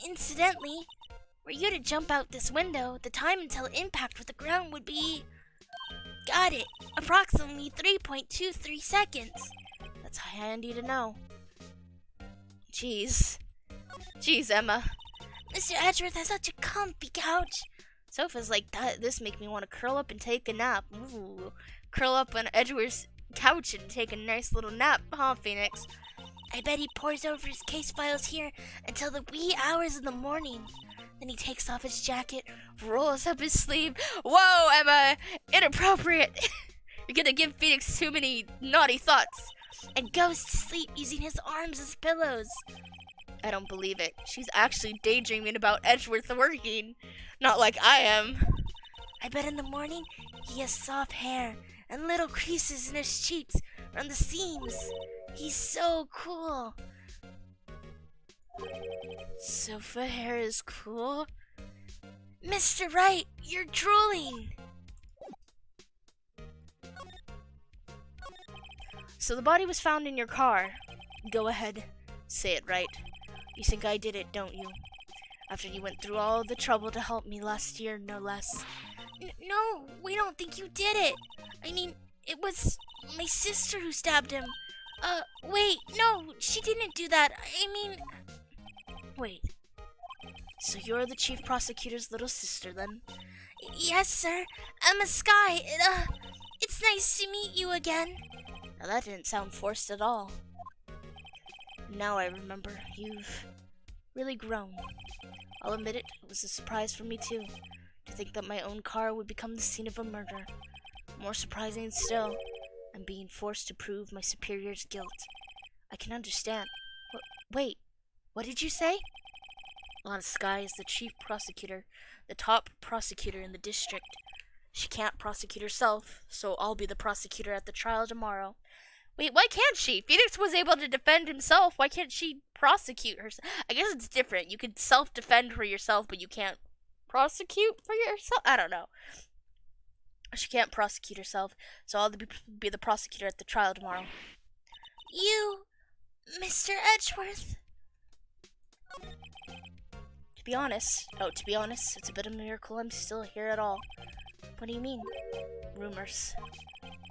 Incidentally, were you to jump out this window, the time until impact with the ground would be... Got it! Approximately 3.23 seconds. That's handy to know. Jeez, Emma. Mr. Edgeworth has such a comfy couch. Sofas like that, this make me want to curl up and take a nap. Ooh, curl up on Edgeworth's couch and take a nice little nap, huh, Phoenix? I bet he pores over his case files here until the wee hours of the morning. Then he takes off his jacket, rolls up his sleeve. Whoa, Emma! Inappropriate! You're gonna give Phoenix too many naughty thoughts. And goes to sleep using his arms as pillows. I don't believe it. She's actually daydreaming about Edgeworth working. Not like I am. I bet in the morning he has soft hair and little creases in his cheeks around the seams. He's so cool. Sofa hair is cool? Mr. Wright, you're drooling. So the body was found in your car. Go ahead. Say it right. You think I did it, don't you? After you went through all the trouble to help me last year, no less. No, we don't think you did it. I mean, it was my sister who stabbed him. Wait, no, she didn't do that. I mean... Wait. So you're the chief prosecutor's little sister, then? Yes, sir. Emma Sky. It's nice to meet you again. Now that didn't sound forced at all. Now I remember. You've really grown. I'll admit it was a surprise for me too, to think that my own car would become the scene of a murder. More surprising still, I'm being forced to prove my superior's guilt. I can understand. Wait, what did you say? Aunt Sky is the chief prosecutor, the top prosecutor in the district. She can't prosecute herself, so I'll be the prosecutor at the trial tomorrow. Wait, why can't she? Phoenix was able to defend himself. Why can't she prosecute herself? I guess it's different. You could self-defend for yourself, but you can't prosecute for yourself? I don't know. She can't prosecute herself, so I'll be the prosecutor at the trial tomorrow. You, Mr. Edgeworth? To be honest, it's a bit of a miracle I'm still here at all. What do you mean? Rumors.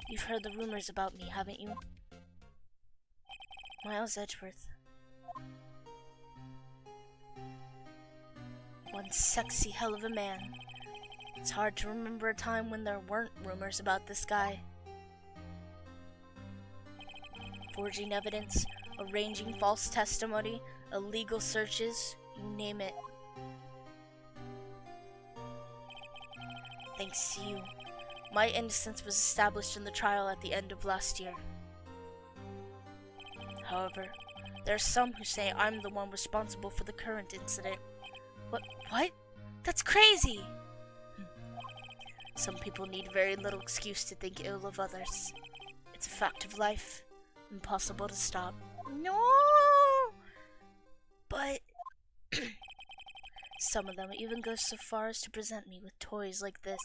You've heard the rumors about me, haven't you? Miles Edgeworth. One sexy hell of a man. It's hard to remember a time when there weren't rumors about this guy. Forging evidence, arranging false testimony, illegal searches, you name it. Thanks to you, my innocence was established in the trial at the end of last year. However, there are some who say I'm the one responsible for the current incident. What? That's crazy! Some people need very little excuse to think ill of others. It's a fact of life, impossible to stop. No! But some of them even go so far as to present me with toys like this.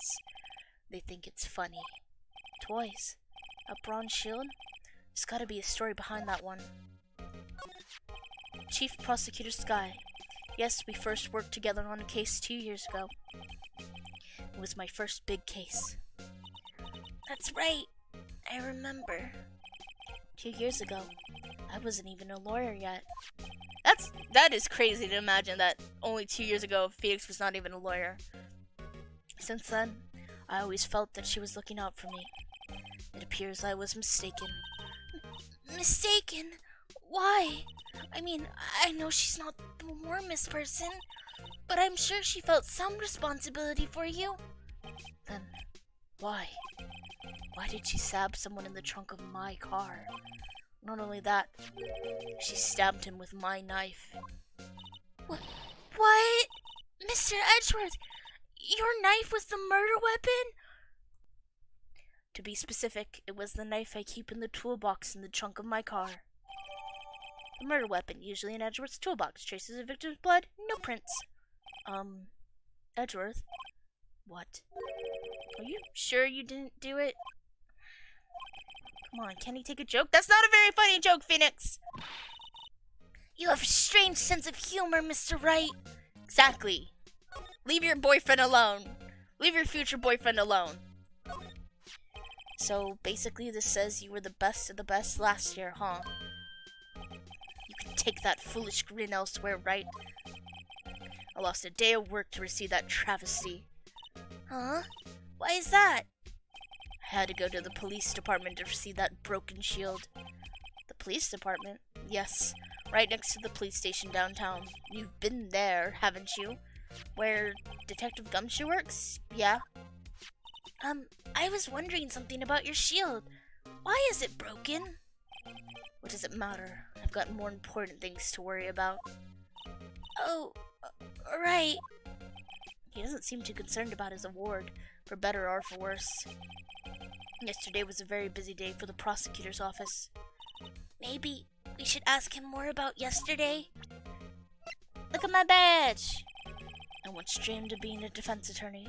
They think it's funny. Toys? A bronze shield? There's gotta be a story behind that one. Chief Prosecutor Sky, Yes, we first worked together on a case 2 years ago. It was my first big case. That's right. I remember. 2 years ago, I wasn't even a lawyer yet. That is crazy to imagine that only 2 years ago Phoenix was not even a lawyer. Since then, I always felt that she was looking out for me. It appears I was mistaken. Mistaken? Why? I mean, I know she's not the warmest person, but I'm sure she felt some responsibility for you. Then, why? Why did she stab someone in the trunk of my car? Not only that, she stabbed him with my knife. What? Mr. Edgeworth, your knife was the murder weapon? To be specific, it was the knife I keep in the toolbox in the trunk of my car. The murder weapon, usually in Edgeworth's toolbox, traces of victim's blood, no prints. Edgeworth? What? Are you sure you didn't do it? Come on, can he take a joke? That's not a very funny joke, Phoenix! You have a strange sense of humor, Mr. Wright. Exactly. Leave your boyfriend alone. Leave your future boyfriend alone. So, basically this says you were the best of the best last year, huh? You can take that foolish grin elsewhere, right? I lost a day of work to receive that travesty. Huh? Why is that? I had to go to the police department to receive that broken shield. The police department? Yes, right next to the police station downtown. You've been there, haven't you? Where Detective Gumshoe works? Yeah? I was wondering something about your shield. Why is it broken? What does it matter? I've got more important things to worry about. Oh, right. He doesn't seem too concerned about his award, for better or for worse. Yesterday was a very busy day for the prosecutor's office. Maybe we should ask him more about yesterday? Look at my badge! I once dreamed of being a defense attorney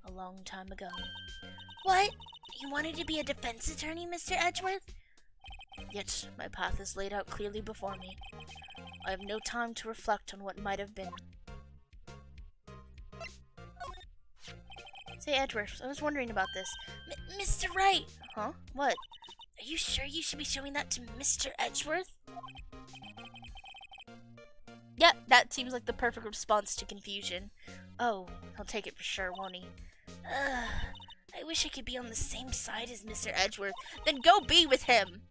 a long time ago. What? You wanted to be a defense attorney, Mr. Edgeworth? Yet my path is laid out clearly before me. I have no time to reflect on what might have been. Say, Edgeworth, I was wondering about this. Mr. Wright! Huh? What? Are you sure you should be showing that to Mr. Edgeworth? Yep, that seems like the perfect response to confusion. Oh, he'll take it for sure, won't he? I wish I could be on the same side as Mr. Edgeworth. Then go be with him!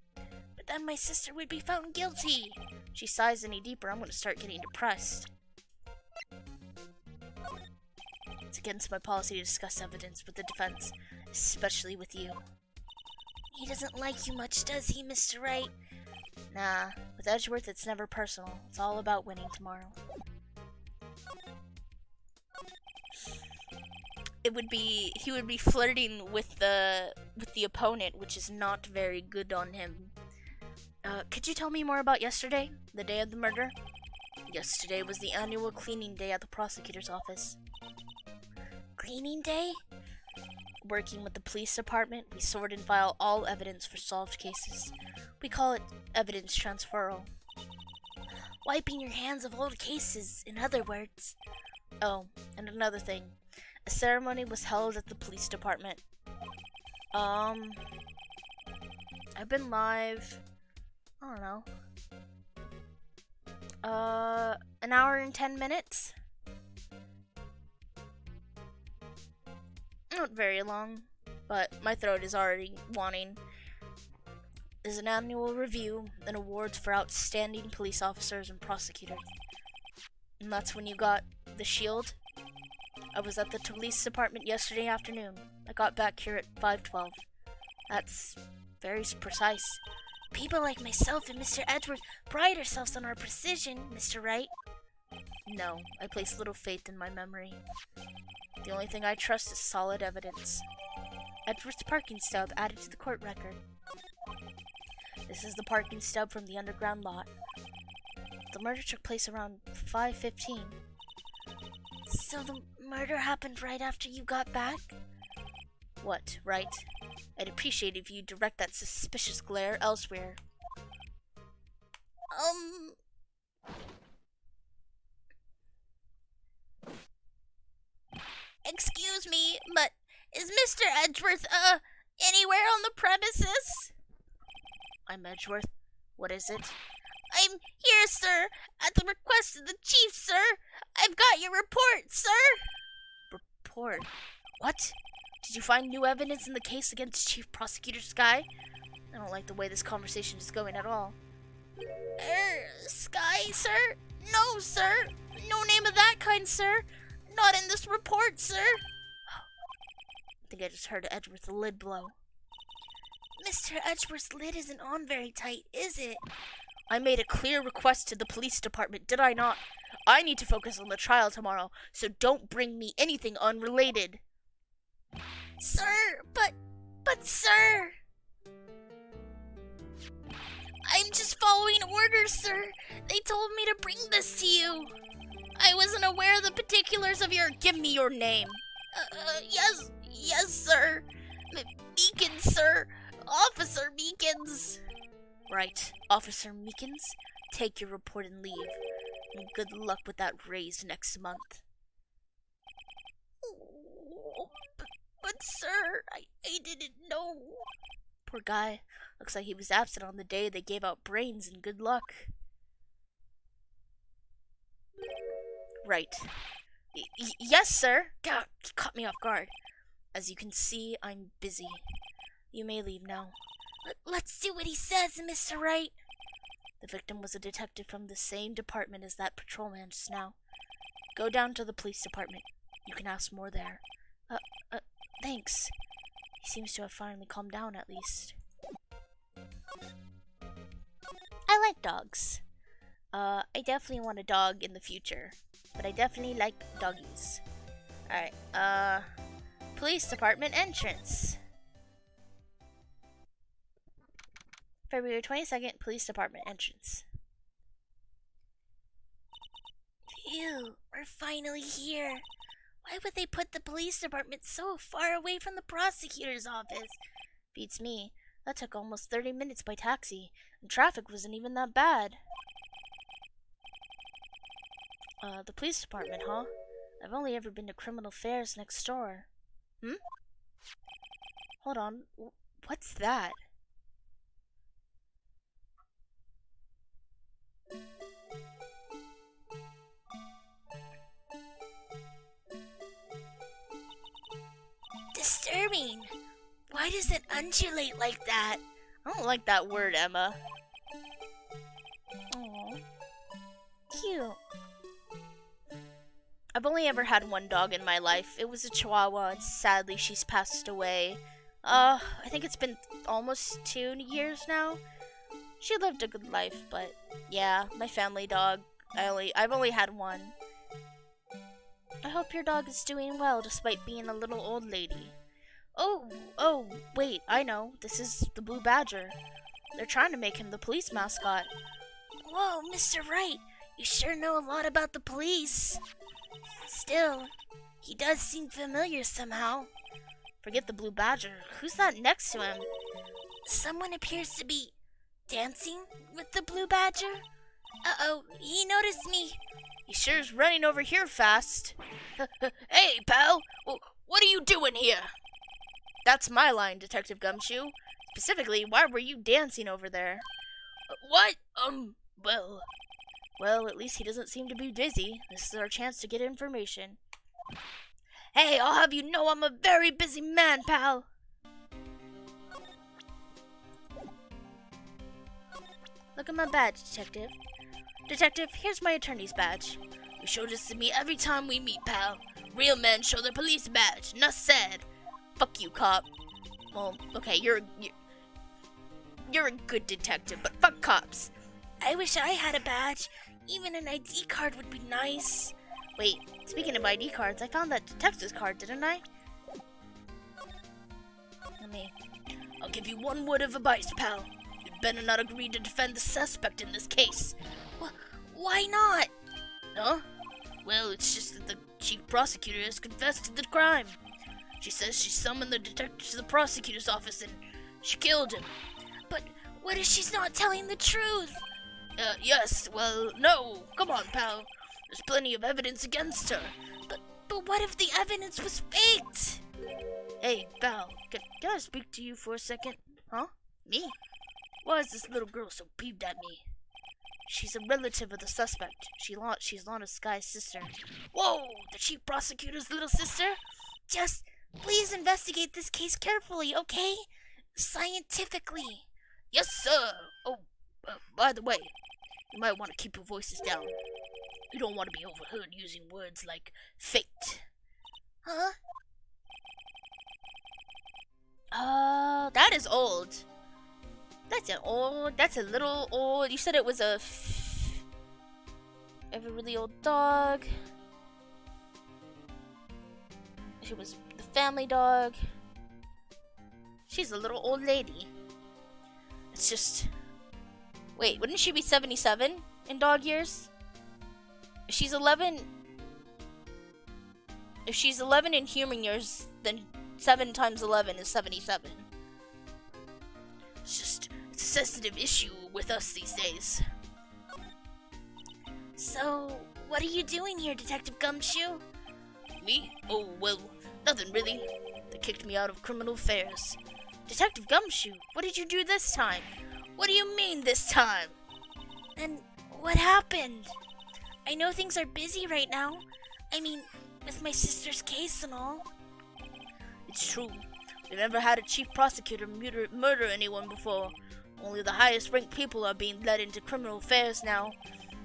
But then my sister would be found guilty. If she sighs any deeper, I'm gonna start getting depressed. It's against my policy to discuss evidence with the defense, especially with you. He doesn't like you much, does he, Mr. Wright? Nah, with Edgeworth it's never personal. It's all about winning tomorrow. He would be flirting with the opponent, which is not very good on him. Could you tell me more about yesterday, the day of the murder? Yesterday was the annual cleaning day at the prosecutor's office. Cleaning day? Working with the police department, we sort and file all evidence for solved cases. We call it evidence transferal. Wiping your hands of old cases, in other words. Oh, and another thing. A ceremony was held at the police department. I've been live, I don't know, an hour and 10 minutes? Not very long, but my throat is already wanting. There's an annual review and awards for outstanding police officers and prosecutors. And that's when you got the shield. I was at the police department yesterday afternoon. I got back here at 5:12. That's very precise. People like myself and Mr. Edgeworth pride ourselves on our precision, Mr. Wright. No, I place little faith in my memory. The only thing I trust is solid evidence. Edgeworth's parking stub added to the court record. This is the parking stub from the underground lot. The murder took place around 5:15. So the murder happened right after you got back? What, right? I'd appreciate if you direct that suspicious glare elsewhere. Mr. Edgeworth, anywhere on the premises? I'm Edgeworth. What is it? I'm here, sir, at the request of the chief, sir. I've got your report, sir. Report? What? Did you find new evidence in the case against Chief Prosecutor Sky? I don't like the way this conversation is going at all. Sky, sir? No, sir. No name of that kind, sir. Not in this report, sir. I think I just heard Edgeworth's lid blow. Mr. Edgeworth's lid isn't on very tight, is it? I made a clear request to the police department, did I not? I need to focus on the trial tomorrow, so don't bring me anything unrelated. Sir, but sir. I'm just following orders, sir. They told me to bring this to you. I wasn't aware of the particulars of your... Give me your name. Yes, sir. Meekins, sir. Officer Meekins. Right, Officer Meekins. Take your report and leave. And good luck with that raise next month. But sir, I didn't know. Poor guy. Looks like he was absent on the day they gave out brains, and good luck. Right. Yes, sir. God, you caught me off guard. As you can see, I'm busy. You may leave now. Let's do what he says, Mr. Wright. The victim was a detective from the same department as that patrolman just now. Go down to the police department. You can ask more there. Thanks. He seems to have finally calmed down, at least. I like dogs. I definitely want a dog in the future. But I definitely like doggies. Alright, police department entrance. February 22nd, police department entrance. Phew, we're finally here. Why would they put the police department so far away from the prosecutor's office? Beats me. That took almost 30 minutes by taxi, and traffic wasn't even that bad. The police department, huh? I've only ever been to criminal affairs next door. Hold on, what's that? Disturbing. Why does it undulate like that? I don't like that word, Emma. Aww. Cute. I've only ever had one dog in my life. It was a Chihuahua, and sadly she's passed away. I think it's been almost 2 years now. She lived a good life, but yeah, my family dog. I've only had one. I hope your dog is doing well despite being a little old lady. Oh, wait, I know. This is the Blue Badger. They're trying to make him the police mascot. Whoa, Mr. Wright, you sure know a lot about the police. Still, he does seem familiar somehow. Forget the Blue Badger. Who's that next to him? Someone appears to be dancing with the Blue Badger. Uh-oh, he noticed me. He sure is running over here fast. Hey, pal, what are you doing here? That's my line, Detective Gumshoe. Specifically, why were you dancing over there? What? Well, at least he doesn't seem to be busy. This is our chance to get information. Hey, I'll have you know I'm a very busy man, pal. Look at my badge, Detective. Detective, here's my attorney's badge. You show this to me every time we meet, pal. Real men show their police badge, nuss said. Fuck you, cop. Well, okay, you're a good detective, but fuck cops. I wish I had a badge. Even an ID card would be nice. Wait, speaking of ID cards, I found that detective's card, didn't I? I'll give you one word of advice, pal. You'd better not agree to defend the suspect in this case. Why not? Huh? Well, it's just that the chief prosecutor has confessed to the crime. She says she summoned the detective to the prosecutor's office and she killed him. But what if she's not telling the truth? Yes, well, no. Come on, pal. There's plenty of evidence against her. But what if the evidence was faked? Hey, Val, can I speak to you for a second? Huh? Me? Why is this little girl so peeved at me? She's a relative of the suspect. She's Lana Sky's sister. Whoa! The chief prosecutor's little sister? Just please investigate this case carefully, okay? Scientifically. Yes, sir! Oh, by the way, you might want to keep your voices down. You don't want to be overheard using words like fate. Huh? That is old. That's a little old. You said it was a really old dog. She was the family dog. She's a little old lady. It's just... Wait, wouldn't she be 77 in dog years? If she's 11 in human years, then 7 times 11 is 77. It's a sensitive issue with us these days. So, what are you doing here, Detective Gumshoe? Me? Oh, well, nothing really. They kicked me out of criminal affairs. Detective Gumshoe, what did you do this time? What do you mean this time? And what happened? I know things are busy right now. I mean, with my sister's case and all. It's true. We've never had a chief prosecutor murder anyone before. Only the highest ranked people are being led into criminal affairs now.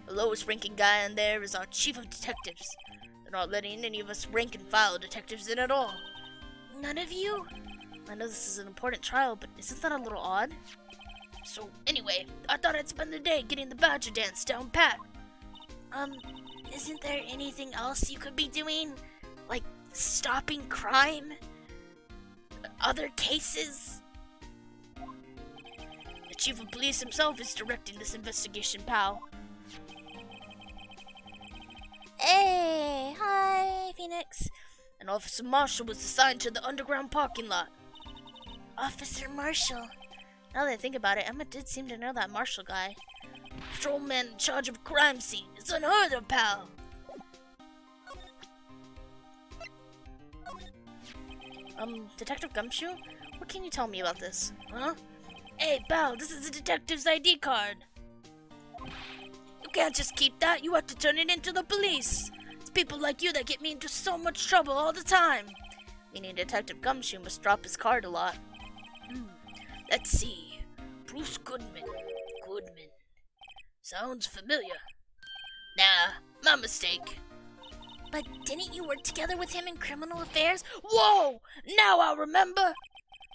The lowest ranking guy in there is our chief of detectives. They're not letting any of us rank and file detectives in at all. None of you? I know this is an important trial, but isn't that a little odd? So anyway, I thought I'd spend the day getting the Badger dance down pat. Isn't there anything else you could be doing? Like stopping crime? Other cases? The chief of police himself is directing this investigation, pal. Hey, hi, Phoenix. And Officer Marshall was assigned to the underground parking lot. Officer Marshall. Now that I think about it, Emma did seem to know that Marshall guy. Patrolman in charge of a crime scene. It's unheard of, pal. Detective Gumshoe? What can you tell me about this? Huh? Hey, pal, this is a detective's ID card. You can't just keep that. You have to turn it into the police. It's people like you that get me into so much trouble all the time. Meaning Detective Gumshoe must drop his card a lot. Let's see. Bruce Goodman. Sounds familiar. Nah, my mistake. But didn't you work together with him in criminal affairs? Whoa! Now I remember!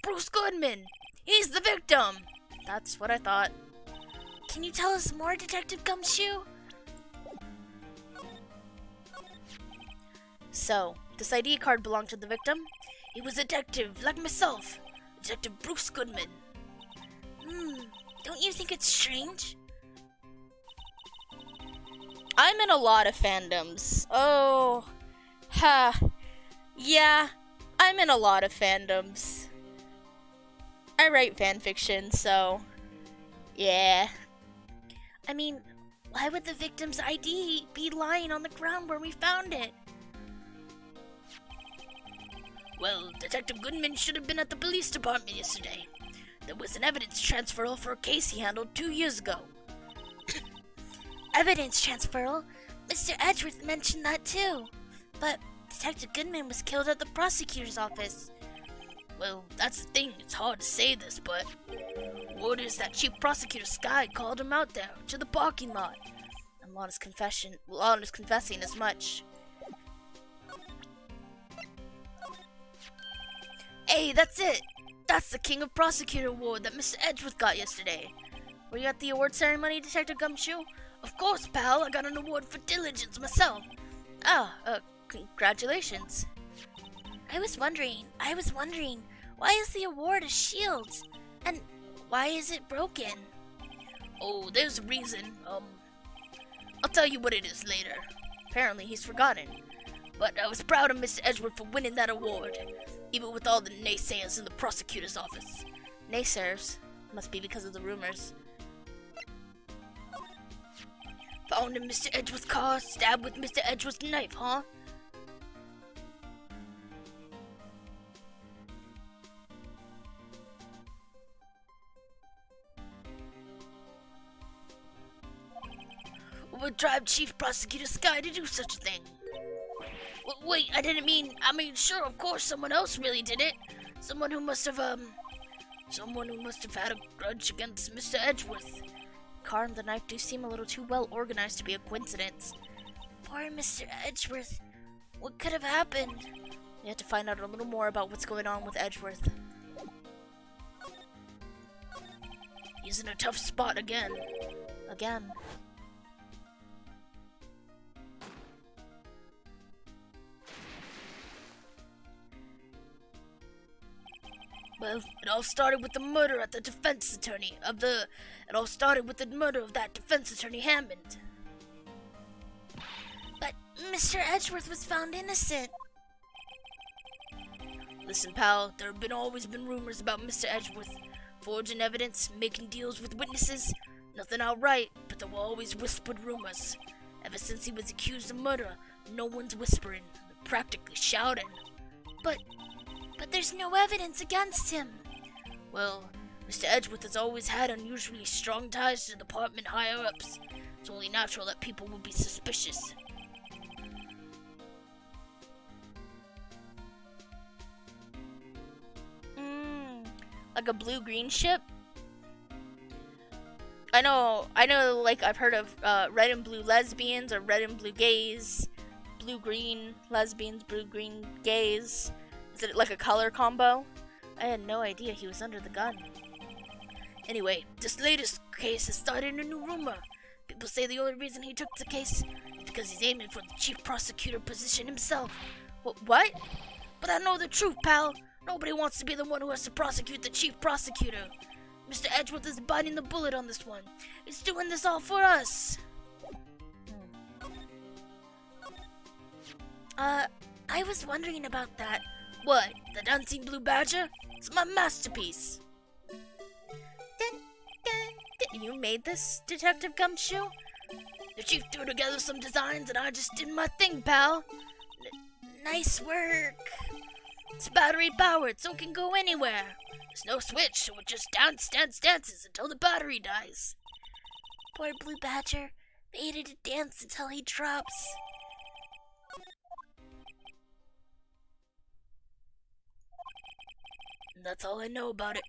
Bruce Goodman! He's the victim! That's what I thought. Can you tell us more, Detective Gumshoe? So, this ID card belonged to the victim? He was a detective, like myself. Detective Bruce Goodman. Don't you think it's strange? I'm in a lot of fandoms. Oh, yeah, I'm in a lot of fandoms. I write fanfiction, so, yeah. I mean, why would the victim's ID be lying on the ground where we found it? Well, Detective Goodman should have been at the police department yesterday. There was an evidence transferal for a case he handled 2 years ago. Evidence transferal? Mr. Edgeworth mentioned that too. But Detective Goodman was killed at the prosecutor's office. Well, that's the thing. It's hard to say this, but word is that Chief Prosecutor Sky called him out there to the parking lot. And Lana's confessing as much. Hey, that's it! That's the King of Prosecutor award that Mr. Edgeworth got yesterday. Were you at the award ceremony, Detective Gumshoe? Of course, pal. I got an award for diligence myself. Congratulations. I was wondering, why is the award a shield? And why is it broken? Oh, there's a reason. I'll tell you what it is later. Apparently he's forgotten. But I was proud of Mr. Edgeworth for winning that award, even with all the naysayers in the prosecutor's office. Naysayers? Must be because of the rumors. Found in Mr. Edgeworth's car, stabbed with Mr. Edgeworth's knife, huh? would drive Chief Prosecutor Sky to do such a thing? Wait, I mean, sure, of course, someone else really did it. Someone who must have had a grudge against Mr. Edgeworth. Car and the knife do seem a little too well organized to be a coincidence. Poor Mr. Edgeworth. What could have happened? You have to find out a little more about what's going on with Edgeworth. He's in a tough spot again. Well, it all started with the murder of that defense attorney Hammond. But Mr. Edgeworth was found innocent. Listen, pal, there have always been rumors about Mr. Edgeworth. Forging evidence, making deals with witnesses. Nothing outright, but there were always whispered rumors. Ever since he was accused of murder, no one's whispering. They're practically shouting. But there's no evidence against him. Well, Mr. Edgeworth has always had unusually strong ties to department higher-ups. It's only natural that people would be suspicious. Like a blue-green ship? I know, like, I've heard of red and blue lesbians, or red and blue gays, blue-green lesbians, blue-green gays. Is it like a color combo? I had no idea he was under the gun. Anyway, this latest case has started a new rumor. People say the only reason he took the case is because he's aiming for the chief prosecutor position himself. What? But I know the truth, pal. Nobody wants to be the one who has to prosecute the chief prosecutor. Mr. Edgeworth is biting the bullet on this one. He's doing this all for us. I was wondering about that. What? The dancing blue badger? It's my masterpiece. You made this, Detective Gumshoe? The chief threw together some designs and I just did my thing, pal. Nice work. It's battery powered, so it can go anywhere. There's no switch, so it just dances until the battery dies. Poor Blue Badger. Waited to dance until he drops. And that's all I know about it.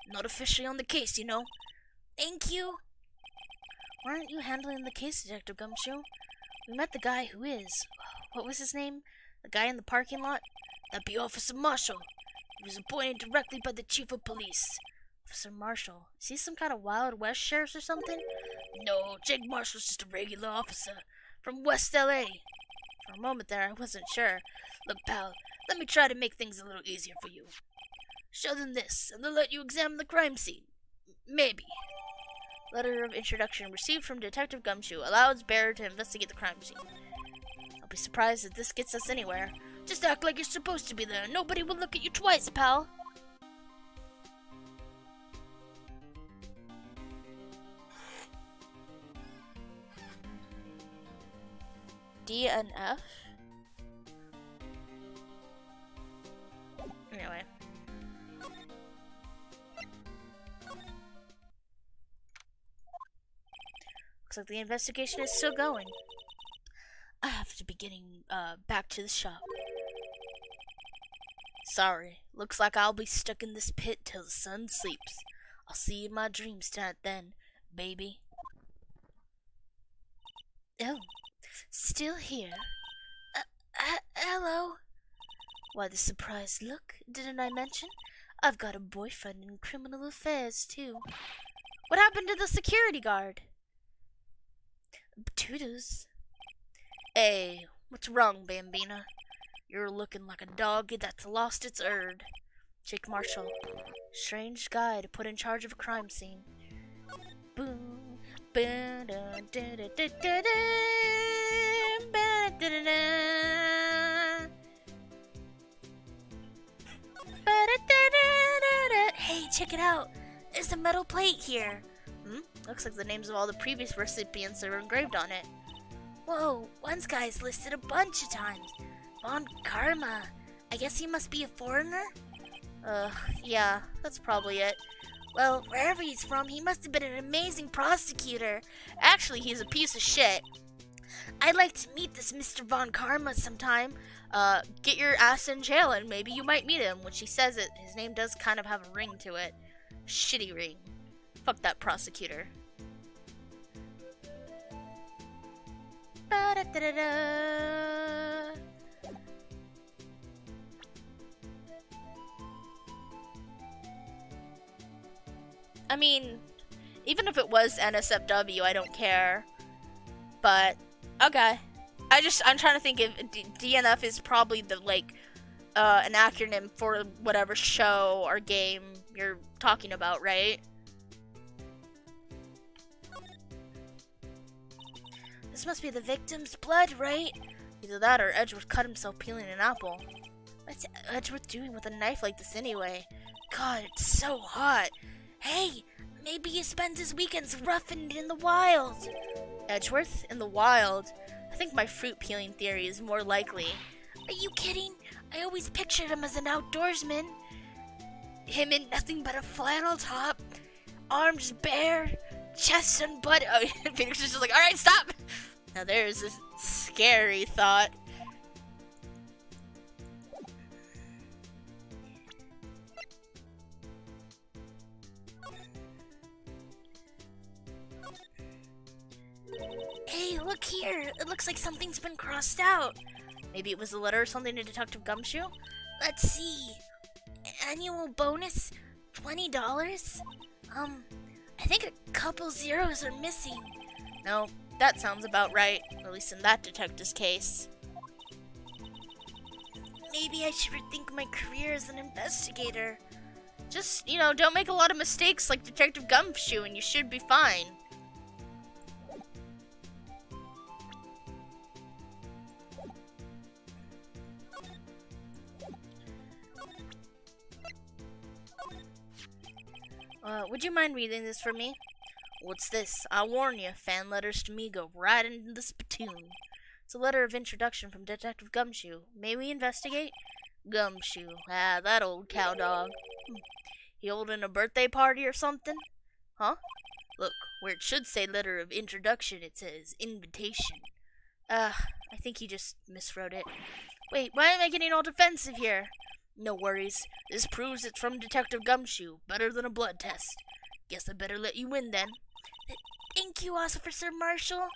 I'm not officially on the case, you know. Thank you. Why aren't you handling the case, Detective Gumshoe? We met the guy who is. What was his name? The guy in the parking lot? That'd be Officer Marshall. He was appointed directly by the chief of police. Officer Marshall? Is he some kind of Wild West sheriff or something? No, Jake Marshall's just a regular officer from West L.A. For a moment there, I wasn't sure. Look, pal, let me try to make things a little easier for you. Show them this, and they'll let you examine the crime scene. Maybe. Letter of introduction received from Detective Gumshoe allows bearer to investigate the crime scene. I'll be surprised if this gets us anywhere. Just act like you're supposed to be there. Nobody will look at you twice, pal. D and F? Anyway. Looks like the investigation is still going. I have to be getting back to the shop. Sorry, looks like I'll be stuck in this pit till the sun sleeps. I'll see you in my dreams tonight then, baby. Oh, still here? Hello? Why the surprised look? Didn't I mention? I've got a boyfriend in criminal affairs, too. What happened to the security guard? Toodles. Hey, what's wrong, Bambina? You're looking like a dog that's lost its herd. Jake Marshall. Strange guy to put in charge of a crime scene. Boom. Hey, check it out. There's a metal plate here. Looks like the names of all the previous recipients are engraved on it. Whoa, one guy's listed a bunch of times. Von Karma. I guess he must be a foreigner? Yeah, that's probably it. Well, wherever he's from, he must have been an amazing prosecutor. Actually, he's a piece of shit. I'd like to meet this Mr. Von Karma sometime. Get your ass in jail and maybe you might meet him. When she says it, his name does kind of have a ring to it. Shitty ring. Fuck that prosecutor. Ba-da-da-da-da. I mean, even if it was NSFW, I don't care. But, okay. I'm trying to think if DNF is probably the, like, an acronym for whatever show or game you're talking about, right? This must be the victim's blood, right? Either that or Edgeworth cut himself peeling an apple. What's Edgeworth doing with a knife like this anyway? God, it's so hot. Hey, maybe he spends his weekends roughing it in the wild. Edgeworth? In the wild? I think my fruit peeling theory is more likely. Are you kidding? I always pictured him as an outdoorsman. Him in nothing but a flannel top, arms bare, chest and butt. Oh, Phoenix is just like, alright, stop! Now there's a scary thought. Hey, look here! It looks like something's been crossed out. Maybe it was a letter or something to Detective Gumshoe? Let's see. Annual bonus, $20? I think a couple zeros are missing. No, that sounds about right. At least in that detective's case. Maybe I should rethink my career as an investigator. Just, don't make a lot of mistakes like Detective Gumshoe and you should be fine. Would you mind reading this for me? What's this? I warn you, fan letters to me go right into the spittoon. It's a letter of introduction from Detective Gumshoe. May we investigate? Gumshoe. Ah, that old cow dog. He holding a birthday party or something? Huh? Look, where it should say letter of introduction, it says invitation. I think he just miswrote it. Wait, why am I getting all defensive here? No worries. This proves it's from Detective Gumshoe. Better than a blood test. Guess I better let you in then. Thank you, Officer Marshall.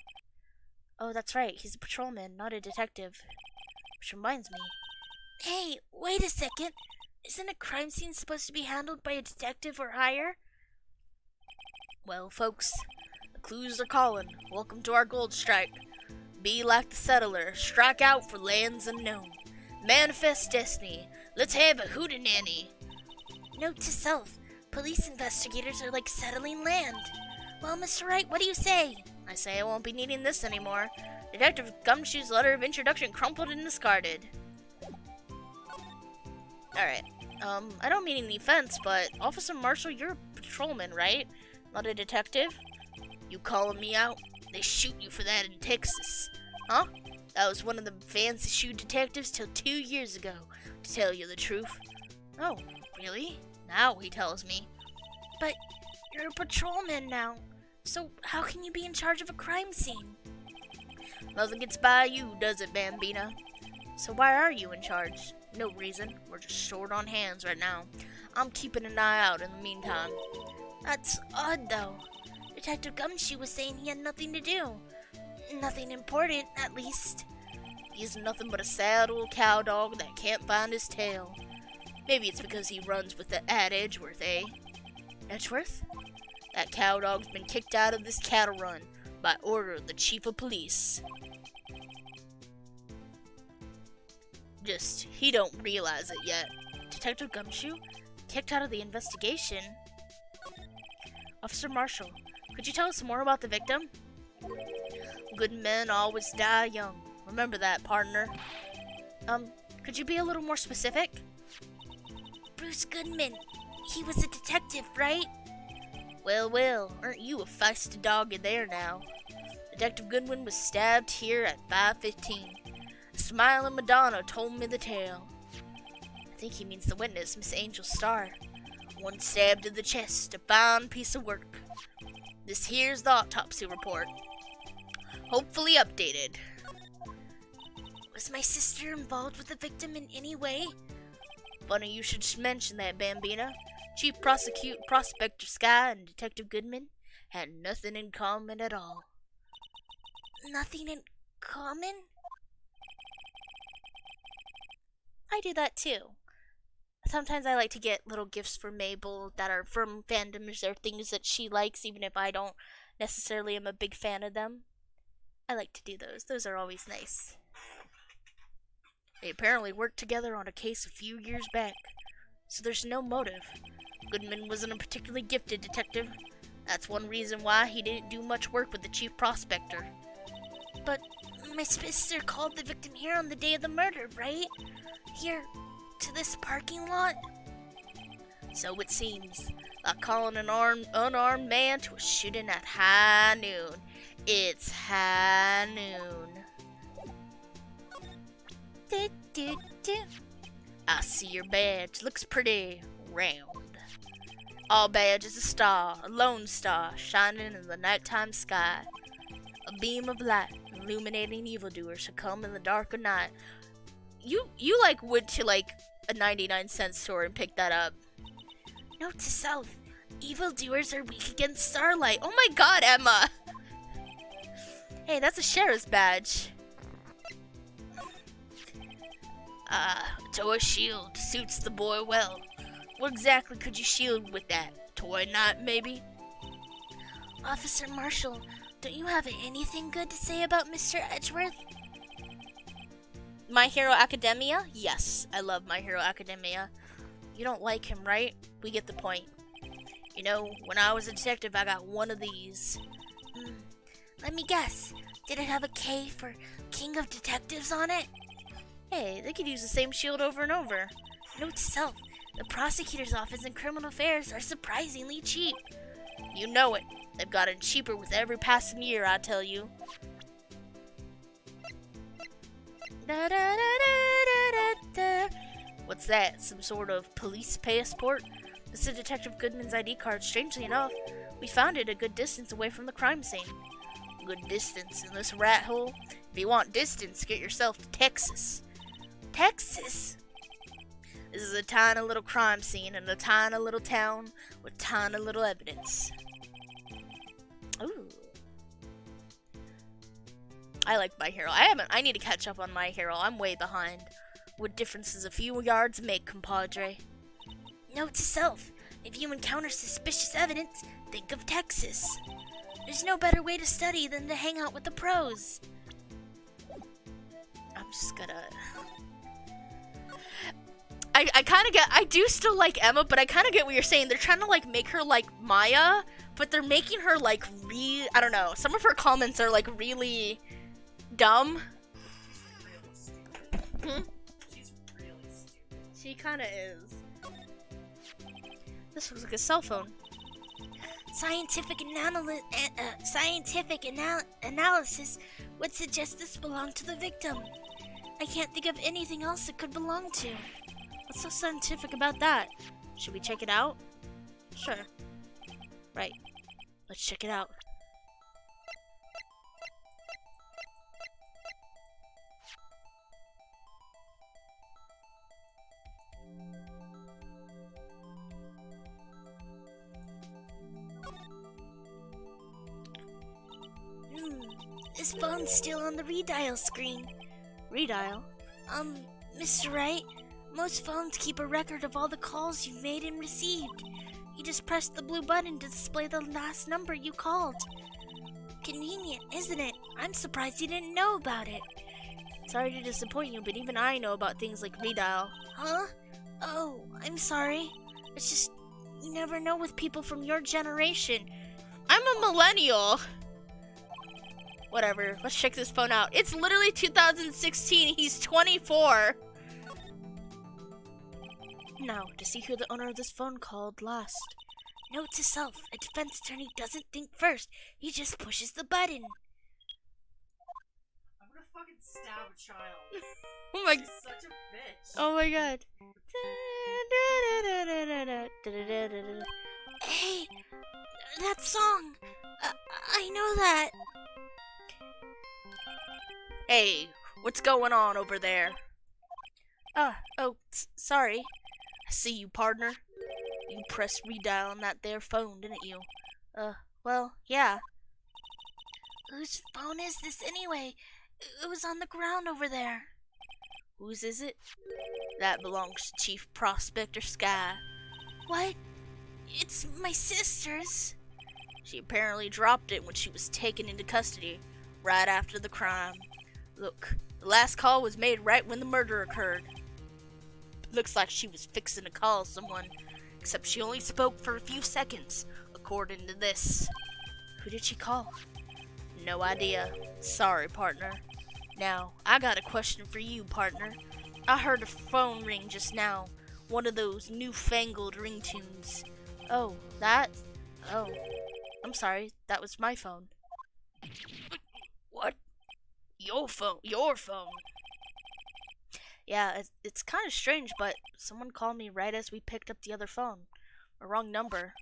Oh, that's right. He's a patrolman, not a detective. Which reminds me. Hey, wait a second. Isn't a crime scene supposed to be handled by a detective or higher? Well, folks, the clues are calling. Welcome to our gold strike. Be like the settler. Strike out for lands unknown. Manifest destiny. Let's have a hootenanny. Note to self. Police investigators are like settling land. Well, Mr. Wright, what do you say? I say I won't be needing this anymore. Detective Gumshoe's letter of introduction crumpled and discarded. Alright. I don't mean any offense, but Officer Marshall, you're a patrolman, right? Not a detective? You calling me out? They shoot you for that in Texas. Huh? I was one of the fancy shoe detectives till 2 years ago, to tell you the truth. Oh, really? Now he tells me. But you're a patrolman now, so how can you be in charge of a crime scene? Nothing gets by you, does it, Bambina? So why are you in charge? No reason. We're just short on hands right now. I'm keeping an eye out in the meantime. That's odd, though. Detective Gumshoe was saying he had nothing to do. Nothing important, at least. He's nothing but a sad old cow dog that can't find his tail. Maybe it's because he runs with the Edgeworth, eh? Edgeworth? That cow dog's been kicked out of this cattle run by order of the chief of police. Just, he don't realize it yet. Detective Gumshoe? Kicked out of the investigation? Officer Marshall, could you tell us more about the victim? Good men always die young. Remember that, partner. Could you be a little more specific? Bruce Goodman. He was a detective, right? Well, aren't you a feisty dog in there now? Detective Goodwin was stabbed here at 5:15. A smiling Madonna told me the tale. I think he means the witness, Miss Angel Starr. One stab to the chest, a fine piece of work. This here's the autopsy report. Hopefully updated. Was my sister involved with the victim in any way? Funny you should mention that, Bambina. Chief Prospector Sky and Detective Goodman had nothing in common at all. Nothing in common? I do that too. Sometimes I like to get little gifts for Mabel that are from fandoms or things that she likes, even if I don't necessarily am a big fan of them. I like to do those. Those are always nice. They apparently worked together on a case a few years back, so there's no motive. Goodman wasn't a particularly gifted detective. That's one reason why he didn't do much work with the chief prospector. But my sister called the victim here on the day of the murder, right? Here, to this parking lot? So it seems. Like calling an unarmed man to a shooting at high noon. It's high noon. I see your badge. Looks pretty round. Our badge is a star, a lone star, shining in the nighttime sky. A beam of light, illuminating evildoers who come in the dark of night. You like went to like a 99-cent store and picked that up. Note to self, evildoers are weak against starlight. Oh my god, Emma! Hey, that's a sheriff's badge. Toy shield suits the boy well. What exactly could you shield with that? Toy knot, maybe? Officer Marshall, don't you have anything good to say about Mr. Edgeworth? My Hero Academia? Yes, I love My Hero Academia. You don't like him, right? We get the point. You know, when I was a detective, I got one of these. Let me guess. Did it have a K for King of Detectives on it? Hey, they could use the same shield over and over. Note to self, the prosecutor's office in criminal affairs are surprisingly cheap. You know it. They've gotten cheaper with every passing year, I tell you. What's that? Some sort of police passport? This is Detective Goodman's ID card. Strangely enough, we found it a good distance away from the crime scene. Good distance in this rat hole? If you want distance, get yourself to Texas. Texas? This is a tiny little crime scene in a tiny little town with tiny little evidence. Ooh. I like My Hero. I need to catch up on My Hero. I'm way behind. What differences a few yards make, compadre? Note to self, if you encounter suspicious evidence, think of Texas. There's no better way to study than to hang out with the pros. I'm just gonna... I kind of get... I do still like Emma, but I kind of get what you're saying. They're trying to, like, make her like Maya, but they're making her, like, I don't know. Some of her comments are, like, really dumb. She's really stupid. She kind of is. This looks like a cell phone. Scientific analysis would suggest this belonged to the victim. I can't think of anything else it could belong to. What's so scientific about that? Should we check it out? Sure. Right. Let's check it out. This phone's still on the redial screen. Redial? Mr. Wright, most phones keep a record of all the calls you've made and received. You just press the blue button to display the last number you called. Convenient, isn't it? I'm surprised you didn't know about it. Sorry to disappoint you, but even I know about things like redial. Huh? Oh, I'm sorry. It's just, you never know with people from your generation. I'm a millennial. Whatever, let's check this phone out. It's literally 2016, he's 24. Now, to see who the owner of this phone called last. Note to self, a defense attorney doesn't think first, he just pushes the button. I'm gonna fucking stab a child. Oh my. She's such a bitch. Oh my god. Hey, that song. I know that. Hey, what's going on over there? Sorry. I see you, partner. You pressed redial on that there phone, didn't you? Well, yeah. Whose phone is this anyway? It was on the ground over there. Whose is it? That belongs to Chief Prospector Sky. What? It's my sister's. She apparently dropped it when she was taken into custody, right after the crime. Look, the last call was made right when the murder occurred. Looks like she was fixing to call someone, except she only spoke for a few seconds, according to this. Who did she call? No idea. Sorry, partner. Now, I got a question for you, partner. I heard a phone ring just now. One of those newfangled ringtones. Oh, that? Oh. I'm sorry, that was my phone. What? Your phone? Your phone? Yeah, it's kind of strange, but someone called me right as we picked up the other phone. A wrong number.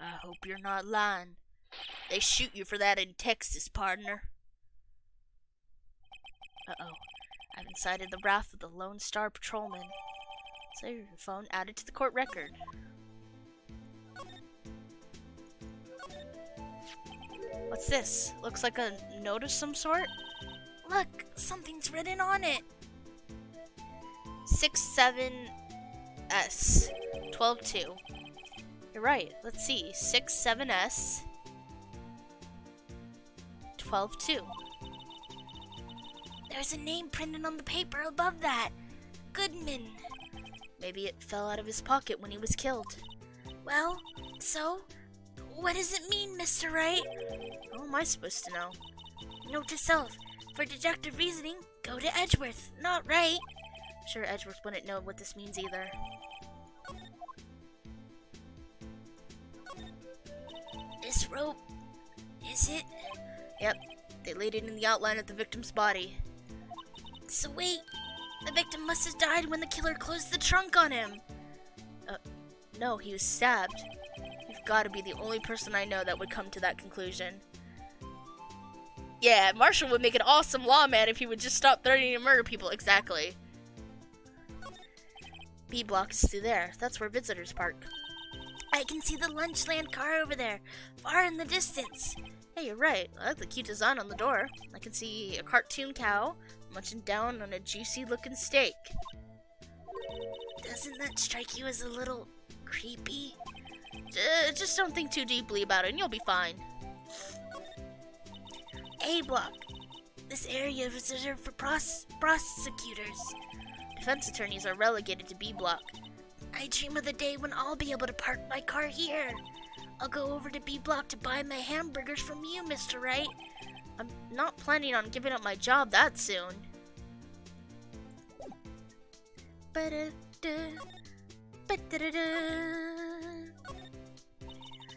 I hope you're not lying. They shoot you for that in Texas, partner. Uh-oh. I've incited the wrath of the Lone Star Patrolman. So your phone added to the court record. What's this? Looks like a note of some sort? Look, something's written on it. 67S 122. You're right. Let's see. 67S 122. There's a name printed on the paper above that. Goodman. Maybe it fell out of his pocket when he was killed. Well, so? What does it mean, Mr. Wright? How am I supposed to know? Note to self. For deductive reasoning, go to Edgeworth, not Wright. I'm sure Edgeworth wouldn't know what this means either. This rope, is it? Yep, they laid it in the outline of the victim's body. So wait, the victim must have died when the killer closed the trunk on him. No, he was stabbed. You've got to be the only person I know that would come to that conclusion. Yeah, Marshall would make an awesome lawman if he would just stop threatening to murder people. Exactly. B block is through there. That's where visitors park. I can see the Lunchland car over there, far in the distance. Hey, you're right. I like the cute design on the door. I can see a cartoon cow munching down on a juicy-looking steak. Doesn't that strike you as a little creepy? Just don't think too deeply about it and you'll be fine. A block. This area is reserved for prosecutors. Defense attorneys are relegated to B block. I dream of the day when I'll be able to park my car here. I'll go over to B block to buy my hamburgers from you, Mr. Wright. I'm not planning on giving up my job that soon.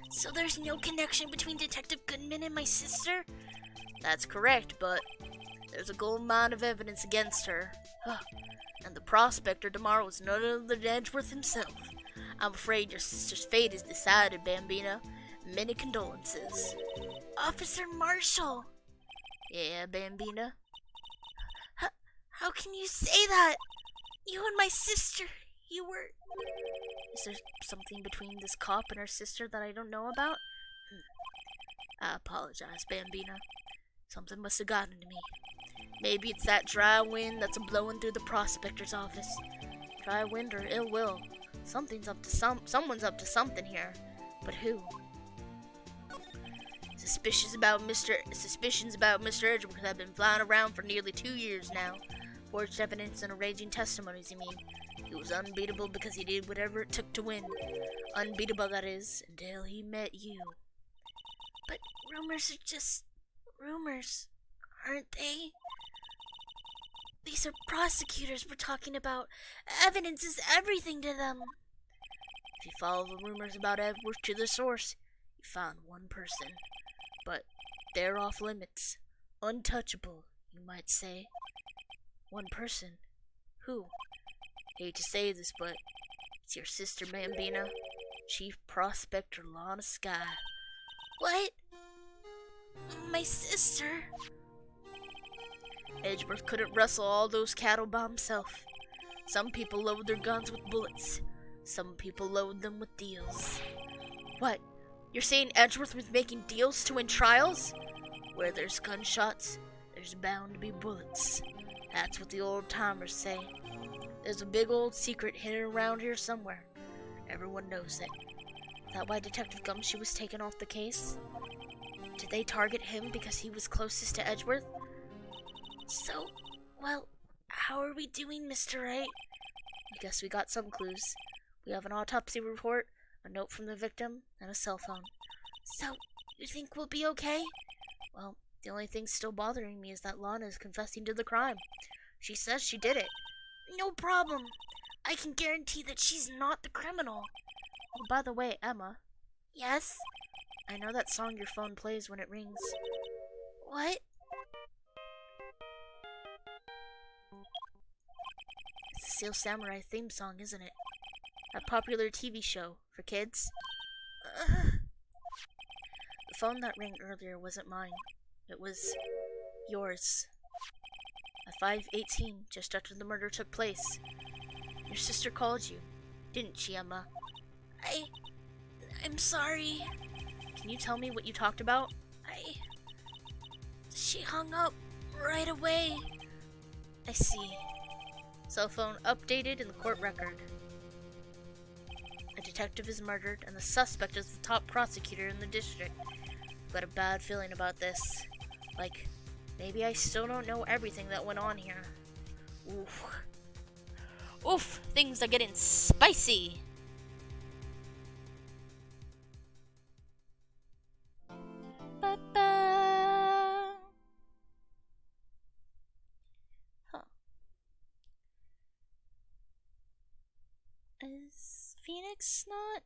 So there's no connection between Detective Goodman and my sister? That's correct, but there's a gold mine of evidence against her. And the prospector tomorrow is none other than Edgeworth himself. I'm afraid your sister's fate is decided, Bambina. Many condolences. Officer Marshall! Yeah, Bambina? How can you say that? You and my sister, you were... Is there something between this cop and her sister that I don't know about? I apologize, Bambina. Something must have gotten to me. Maybe it's that dry wind that's blowing through the prospector's office. Dry wind or ill will. Someone's up to something here. But who? Suspicions about Mr. Edgeworth have been flying around for nearly 2 years now. Forged evidence and arranging testimonies, you mean. He was unbeatable because he did whatever it took to win. Unbeatable, that is, until he met you. But rumors are just rumors, aren't they? These are prosecutors we're talking about. Evidence is everything to them. If you follow the rumors about Edgeworth to the source, you found one person. But they're off limits. Untouchable. you might say. One person. Who? Hate to say this, but it's your sister Bambina, Chief Prospector Lana Sky. What? My sister? Edgeworth couldn't wrestle all those cattle by himself. Some people load their guns with bullets. Some people load them with deals. What? You're saying Edgeworth was making deals to win trials? Where there's gunshots, there's bound to be bullets. That's what the old timers say. There's a big old secret hidden around here somewhere. Everyone knows it. Is that why Detective Gumshoe was taken off the case? Did they target him because he was closest to Edgeworth? So, well, how are we doing, Mr. Wright? I guess we got some clues. We have an autopsy report, a note from the victim, and a cell phone. So, you think we'll be okay? Well, the only thing still bothering me is that Lana is confessing to the crime. She says she did it. No problem. I can guarantee that she's not the criminal. Oh, by the way, Emma. Yes? I know that song your phone plays when it rings. What? It's the Seal Samurai theme song, isn't it? A popular TV show for kids. The phone that rang earlier wasn't mine. It was yours. At 5:18, just after the murder took place. Your sister called you, didn't she, Emma? I'm sorry. Can you tell me what you talked about? She hung up right away. I see. Cell phone updated in the court record. A detective is murdered, and the suspect is the top prosecutor in the district. I've got a bad feeling about this. Like, maybe I still don't know everything that went on here. Oof. Oof! Things are getting spicy! Ba-ba. Huh. Is Phoenix not?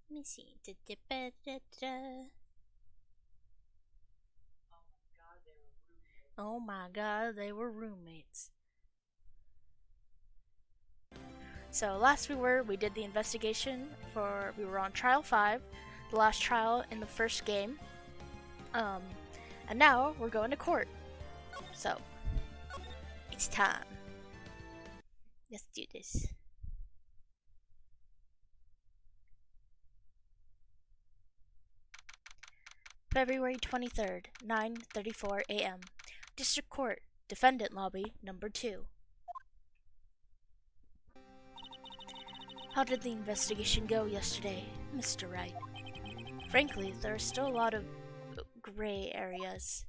Let me see. Oh my god, they were roommates. So last we did the investigation we were on trial 5, the last trial in the first game. And now we're going to court. So, it's time. Let's do this. February 23rd, 9:34 a.m. District Court, Defendant Lobby, number 2. How did the investigation go yesterday, Mr. Wright? Frankly, there are still a lot of gray areas.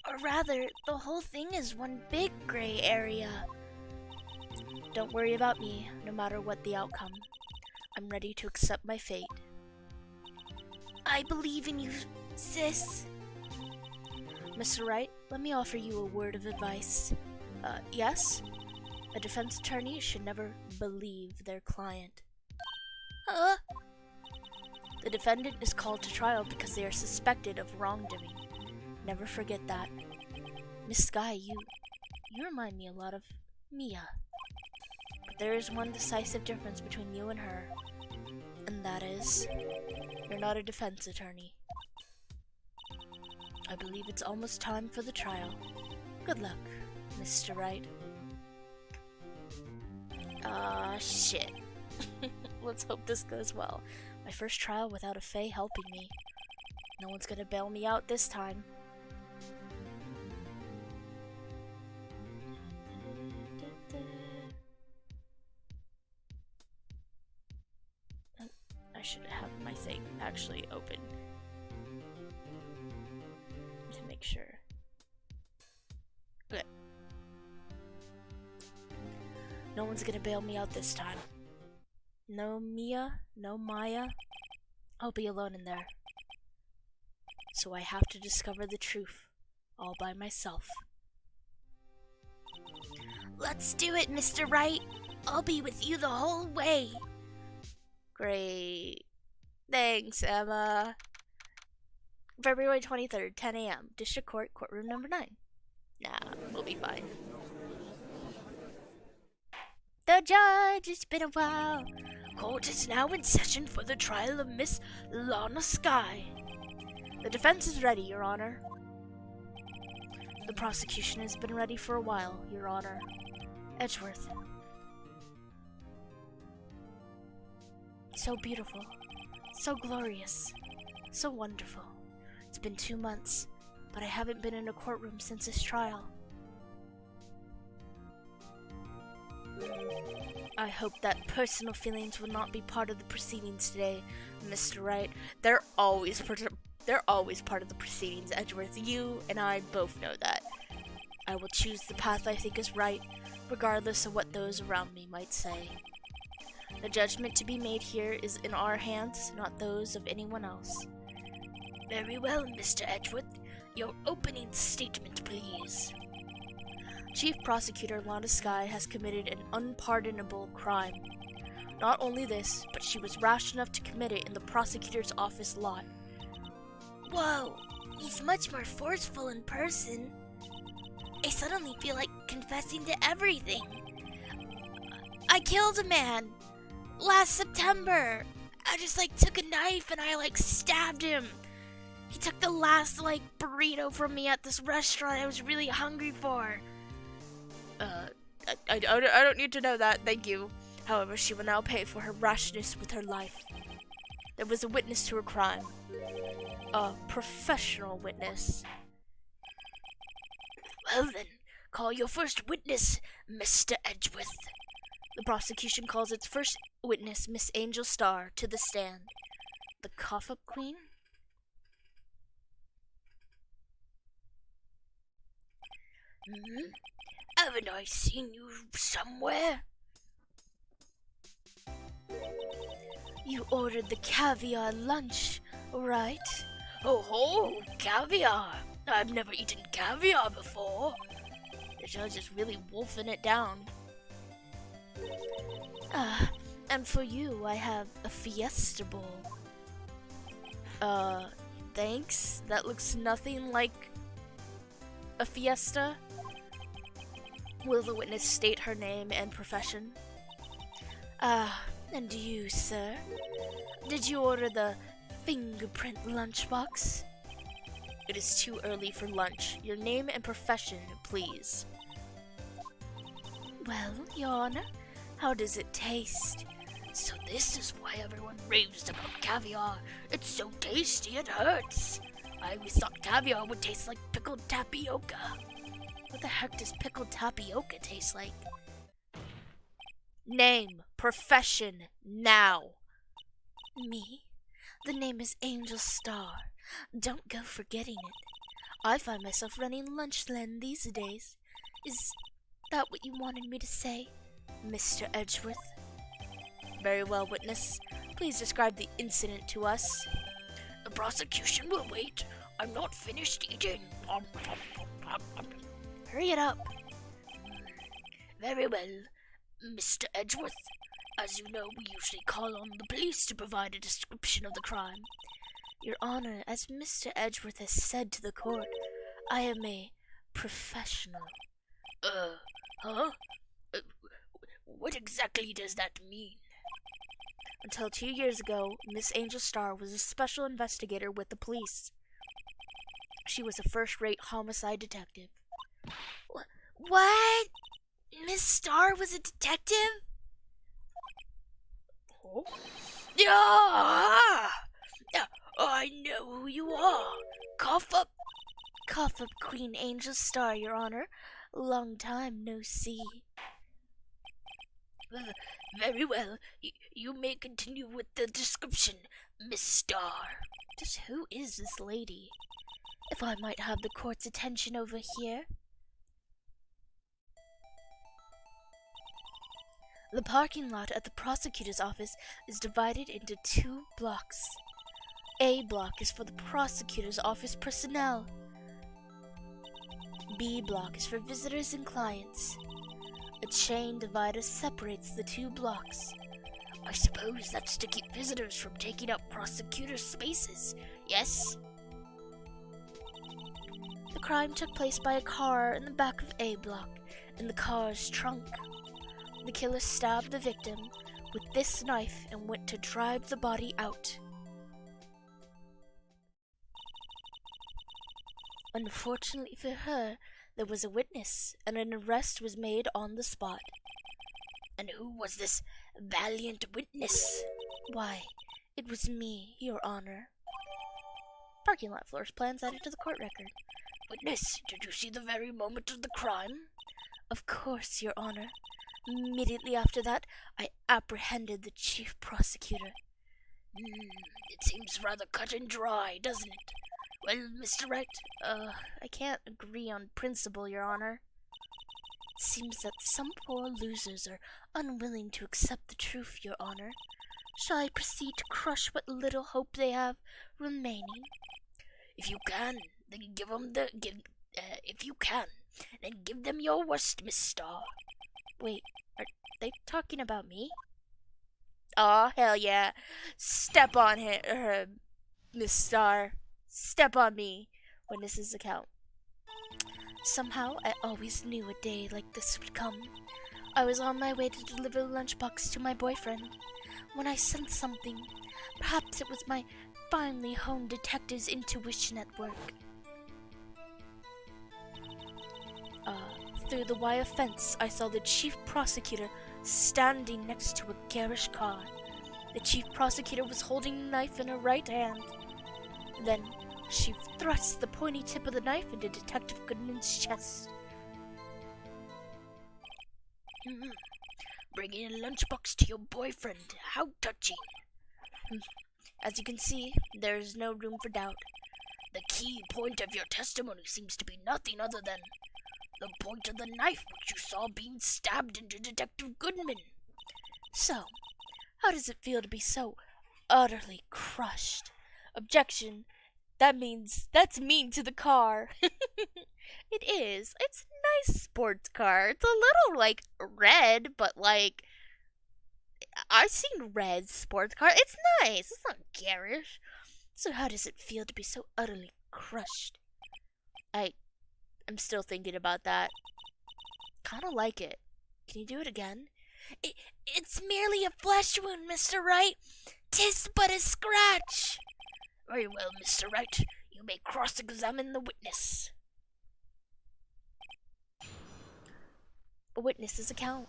Or rather, the whole thing is one big gray area. Don't worry about me, no matter what the outcome. I'm ready to accept my fate. I believe in you, sis. Mr. Wright, let me offer you a word of advice. Yes? A defense attorney should never believe their client. Huh? The defendant is called to trial because they are suspected of wrongdoing. Never forget that. Miss Sky, you remind me a lot of Mia. But there is one decisive difference between you and her. And that is, you're not a defense attorney. I believe it's almost time for the trial. Good luck, Mr. Wright. Shit. Let's hope this goes well. My first trial without a Fae helping me. No one's gonna bail me out this time. I should have my thing actually open to make sure. Okay. No one's gonna bail me out this time. No Mia, no Maya. I'll be alone in there. So I have to discover the truth, all by myself. Let's do it, Mr. Wright. I'll be with you the whole way. Great. Thanks, Emma. February 23rd, 10 a.m. District Court, courtroom number 9. Nah, we'll be fine. The judge, it's been a while. Court is now in session for the trial of Miss Lana Skye. The defense is ready, Your Honor. The prosecution has been ready for a while, Your Honor. Edgeworth. So beautiful. So glorious. So wonderful. It's been 2 months, but I haven't been in a courtroom since this trial. I hope that personal feelings will not be part of the proceedings today, Mr. Wright. They're always part of the proceedings, Edgeworth. You and I both know that. I will choose the path I think is right, regardless of what those around me might say. The judgment to be made here is in our hands, not those of anyone else. Very well, Mr. Edgeworth. Your opening statement, please. Chief Prosecutor Lana Skye has committed an unpardonable crime. Not only this, but she was rash enough to commit it in the prosecutor's office lot. Whoa, he's much more forceful in person. I suddenly feel like confessing to everything. I killed a man last September. I just took a knife and I stabbed him. He took the last burrito from me at this restaurant I was really hungry for. I don't need to know that, thank you. However, she will now pay for her rashness with her life. There was a witness to her crime. A professional witness. Well then, call your first witness, Mr. Edgeworth. The prosecution calls its first witness, Miss Angel Starr, to the stand. The cough-up queen? Haven't I seen you somewhere? You ordered the caviar lunch, right? Oh, caviar. I've never eaten caviar before. The judge is really wolfing it down. And for you, I have a fiesta bowl. Thanks. That looks nothing like a fiesta. Will the witness state her name and profession? And you, sir? Did you order the fingerprint lunchbox? It is too early for lunch. Your name and profession, please. Well, Your Honor, how does it taste? So this is why everyone raves about caviar. It's so tasty it hurts. I always thought caviar would taste like pickled tapioca. What the heck does pickled tapioca taste like? Name, profession, now. Me? The name is Angel Starr. Don't go forgetting it. I find myself running Lunchland these days. Is that what you wanted me to say, Mr. Edgeworth? Very well, witness. Please describe the incident to us. The prosecution will wait. I'm not finished eating. Hurry it up. Very well, Mr. Edgeworth. As you know, we usually call on the police to provide a description of the crime. Your Honor, as Mr. Edgeworth has said to the court, I am a professional. Huh? What exactly does that mean? Until 2 years ago, Miss Angel Starr was a special investigator with the police. She was a first-rate homicide detective. What? Miss Starr was a detective? Oh? Yeah! I know who you are. Cough up. Cough up, Queen Angel Starr, Your Honor. Long time no see. Very well. You may continue with the description, Miss Starr. Just who is this lady? If I might have the court's attention over here. The parking lot at the prosecutor's office is divided into 2 blocks. A block is for the prosecutor's office personnel. B block is for visitors and clients. A chain divider separates the 2 blocks. I suppose that's to keep visitors from taking up prosecutors' spaces, yes? The crime took place by a car in the back of A block, in the car's trunk. The killer stabbed the victim with this knife and went to drive the body out. Unfortunately for her, there was a witness, and an arrest was made on the spot. And who was this valiant witness? Why, it was me, Your Honor. Parking lot floor plans added to the court record. Witness, did you see the very moment of the crime? Of course, Your Honor. Immediately after that, I apprehended the chief prosecutor. It seems rather cut and dry, doesn't it? Well, Mr. Wright, I can't agree on principle, Your Honor. It seems that some poor losers are unwilling to accept the truth, Your Honor. Shall I proceed to crush what little hope they have remaining? If you can, then give them your worst, Miss Starr. Wait, are they talking about me? Aw, hell yeah. Step on her, Miss Starr. Step on me. Witness's account. Somehow, I always knew a day like this would come. I was on my way to deliver the lunchbox to my boyfriend when I sensed something. Perhaps it was my finely honed detective's intuition at work. Through the wire fence, I saw the chief prosecutor standing next to a garish car. The chief prosecutor was holding a knife in her right hand. Then, she thrust the pointy tip of the knife into Detective Goodman's chest. Bringing a lunchbox to your boyfriend. How touching. As you can see, there is no room for doubt. The key point of your testimony seems to be nothing other than the point of the knife which you saw being stabbed into Detective Goodman. So, how does it feel to be so utterly crushed? Objection. That's mean to the car. It is. It's a nice sports car. It's a little, red, but, I've seen red sports car. It's nice. It's not garish. So how does it feel to be so utterly crushed? I'm still thinking about that. Kinda like it. Can you do it again? It's merely a flesh wound, Mr. Wright. 'Tis but a scratch. Very well, Mr. Wright. You may cross-examine the witness. A witness's account.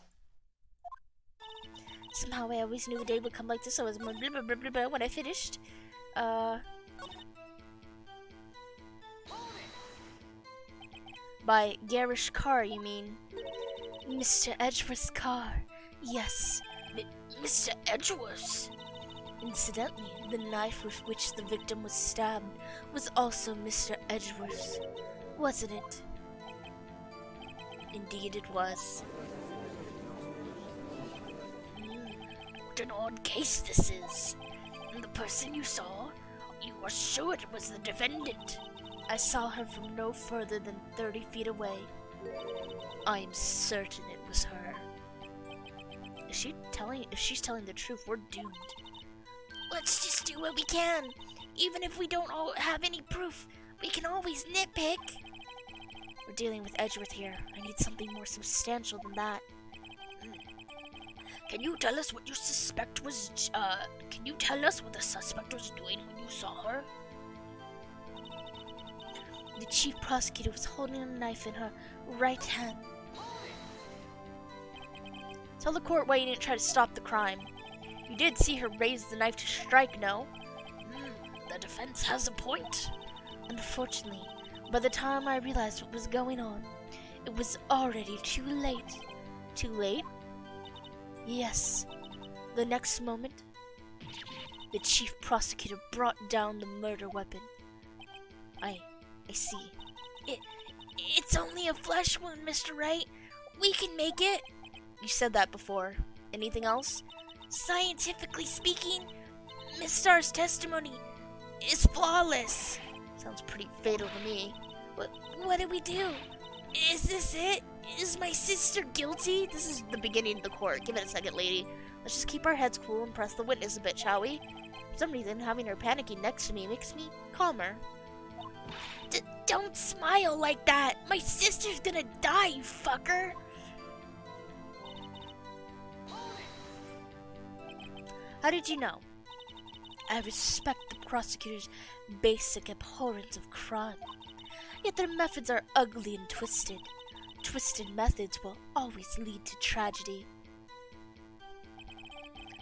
Somehow I always knew the day would come like this. I was blah, blah, blah, blah, blah, when I finished. By garish car, you mean? Mr. Edgeworth's car. Yes. Mr. Edgeworth? Incidentally, the knife with which the victim was stabbed was also Mr. Edgeworth's, wasn't it? Indeed it was. What an odd case this is. And the person you saw, you were sure it was the defendant. I saw her from no further than 30 feet away. I am certain it was her. If she's telling the truth, we're doomed. Let's just do what we can. Even if we don't have any proof, we can always nitpick. We're dealing with Edgeworth here. I need something more substantial than that. Can you tell us what you suspect was, can you tell us what the suspect was doing when you saw her? The chief prosecutor was holding a knife in her right hand. Tell the court why you didn't try to stop the crime. You did see her raise the knife to strike, no? The defense has a point. Unfortunately, by the time I realized what was going on, it was already too late. Too late? Yes. The next moment, the chief prosecutor brought down the murder weapon. I see. It's only a flesh wound, Mr. Wright. We can make it. You said that before. Anything else? Scientifically speaking, Miss Starr's testimony is flawless. Sounds pretty fatal to me. What do we do? Is this it? Is my sister guilty? This is the beginning of the court. Give it a second, lady. Let's just keep our heads cool and press the witness a bit, shall we? For some reason, having her panicking next to me makes me calmer. Don't smile like that. My sister's gonna die, you fucker. How did you know? I respect the prosecutor's basic abhorrence of crime. Yet their methods are ugly and twisted. Twisted methods will always lead to tragedy.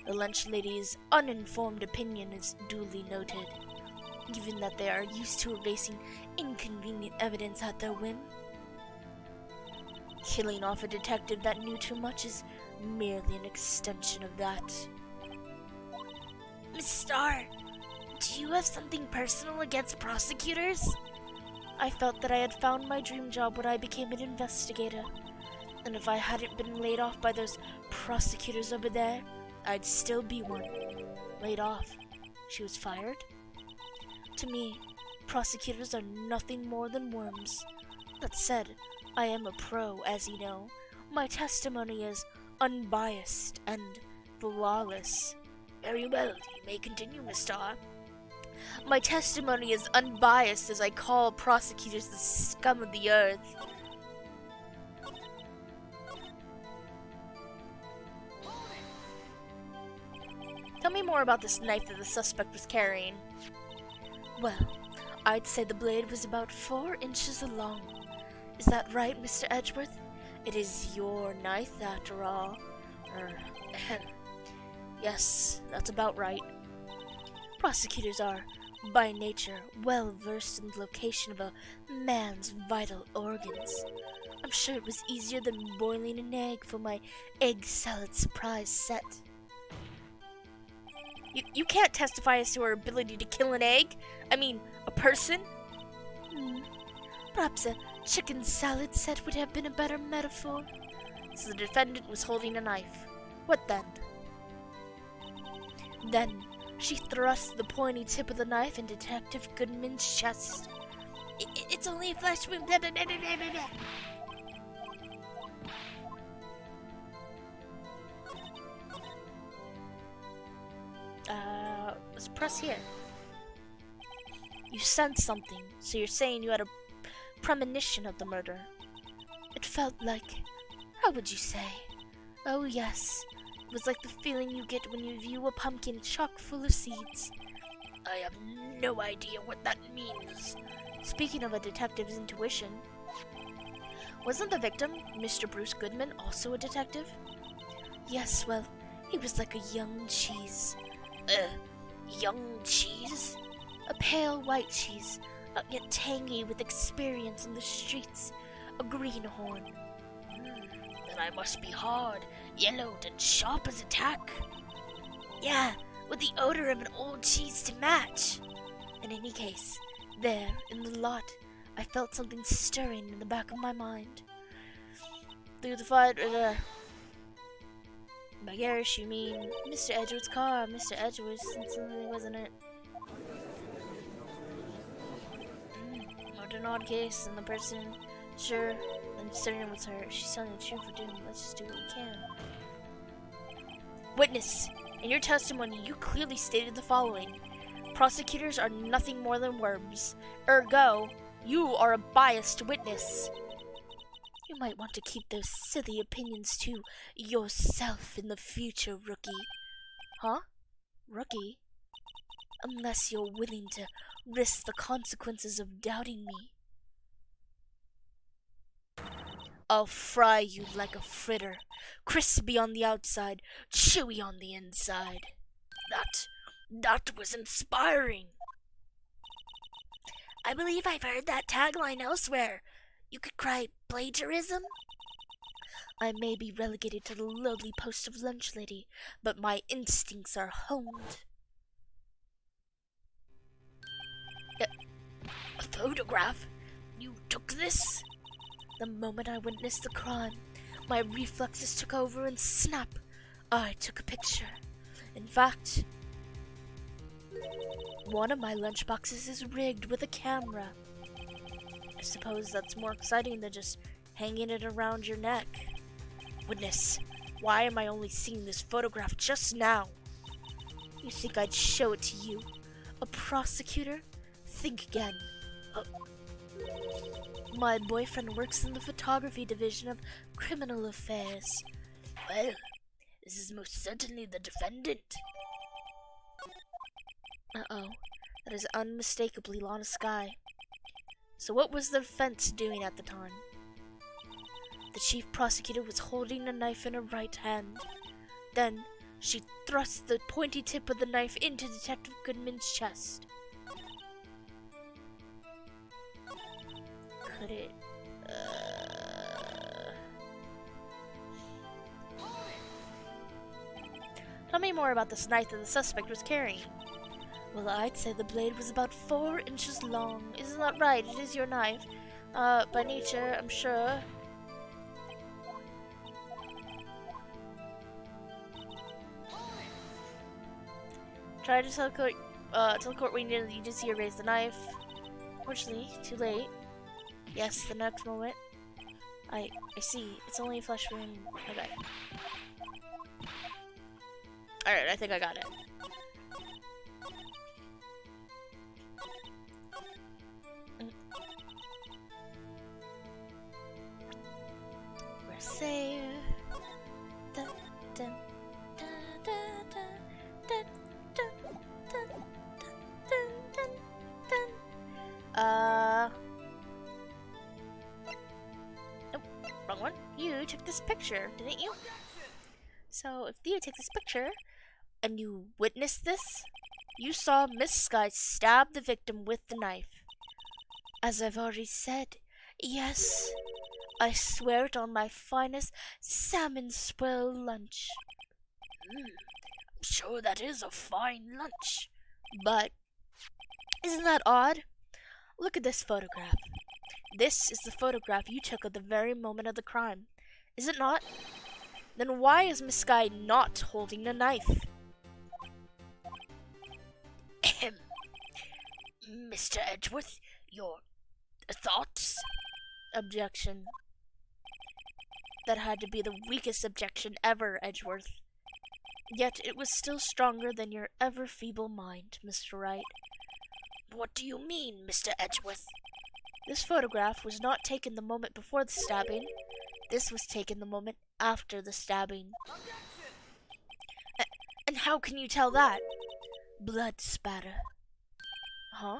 The lunch lady's uninformed opinion is duly noted, given that they are used to erasing inconvenient evidence at their whim. Killing off a detective that knew too much is merely an extension of that. Miss Starr, do you have something personal against prosecutors? I felt that I had found my dream job when I became an investigator, and if I hadn't been laid off by those prosecutors over there, I'd still be one. Laid off. She was fired? To me, prosecutors are nothing more than worms. That said, I am a pro, as you know. My testimony is unbiased and flawless. Very well, you may continue, Miss Starr. My testimony is unbiased as I call prosecutors the scum of the earth. Tell me more about this knife that the suspect was carrying. Well, I'd say the blade was about 4 inches long. Is that right, Mr. Edgeworth? It is your knife, after all. Yes, that's about right. Prosecutors are, by nature, well versed in the location of a man's vital organs. I'm sure it was easier than boiling an egg for my egg salad surprise set. You can't testify as to her ability to kill an egg? I mean, a person? Perhaps a chicken salad set would have been a better metaphor. So the defendant was holding a knife. What then? Then, she thrust the pointy tip of the knife in Detective Goodman's chest. It's only a flesh wound. Blah, blah, blah, blah, blah, blah. Let's press here. You sensed something, so you're saying you had a premonition of the murder. It felt like, how would you say? Oh yes, it was like the feeling you get when you view a pumpkin chock full of seeds. I have no idea what that means. Speaking of a detective's intuition, wasn't the victim, Mr. Bruce Goodman, also a detective? Yes, well, he was like a young cheese. Young cheese? A pale white cheese, not yet tangy with experience in the streets. A greenhorn. Then I must be hard, yellowed, and sharp as a tack. Yeah, with the odor of an old cheese to match. In any case, there, in the lot, I felt something stirring in the back of my mind. Through the fire, by Garish, you mean Mr. Edgeworth's car, Mr. Edgeworth, since wasn't it? Not an odd case, and the person, sure, I'm certain it was her. She's telling the truth for doing. Let's just do what we can. Witness, in your testimony, you clearly stated the following. Prosecutors are nothing more than worms. Ergo, you are a biased witness. You might want to keep those silly opinions to yourself in the future, rookie. Huh? Rookie? Unless you're willing to risk the consequences of doubting me. I'll fry you like a fritter, crispy on the outside, chewy on the inside. That was inspiring. I believe I've heard that tagline elsewhere. You could cry plagiarism? I may be relegated to the lowly post of lunch lady, but my instincts are honed. A photograph? You took this? The moment I witnessed the crime, my reflexes took over and snap, I took a picture. In fact, one of my lunchboxes is rigged with a camera. I suppose that's more exciting than just hanging it around your neck. Witness, why am I only seeing this photograph just now? You think I'd show it to you? A prosecutor? Think again. My boyfriend works in the photography division of criminal affairs. Well, this is most certainly the defendant. Uh-oh. That is unmistakably Lana Skye. So what was the defense doing at the time? The chief prosecutor was holding a knife in her right hand. Then, she thrust the pointy tip of the knife into Detective Goodman's chest. Could it... Tell me more about this knife that the suspect was carrying. Well, I'd say the blade was about 4 inches long. Isn't that right? It is your knife. By nature, I'm sure. Try to tell the court we needed you to see her raise the knife. Fortunately, too late. Yes, the next moment. I see. It's only a flesh wound. Okay. Alright, I think I got it. We're safe. Dun, dun, dun, dun, dun, dun, dun, dun, dun, dun. Nope, wrong one. You took this picture, didn't you? So, if you take this picture, and you witnessed this, you saw Miss Skye stab the victim with the knife. As I've already said, yes, I swear it on my finest salmon swirl lunch. I'm sure that is a fine lunch. But, isn't that odd? Look at this photograph. This is the photograph you took at the very moment of the crime. Is it not? Then why is Miss Skye not holding a knife? Mr. Edgeworth, your thoughts? Objection. That had to be the weakest objection ever, Edgeworth. Yet it was still stronger than your ever-feeble mind, Mr. Wright. What do you mean, Mr. Edgeworth? This photograph was not taken the moment before the stabbing. This was taken the moment after the stabbing. And how can you tell that? Blood spatter. Huh?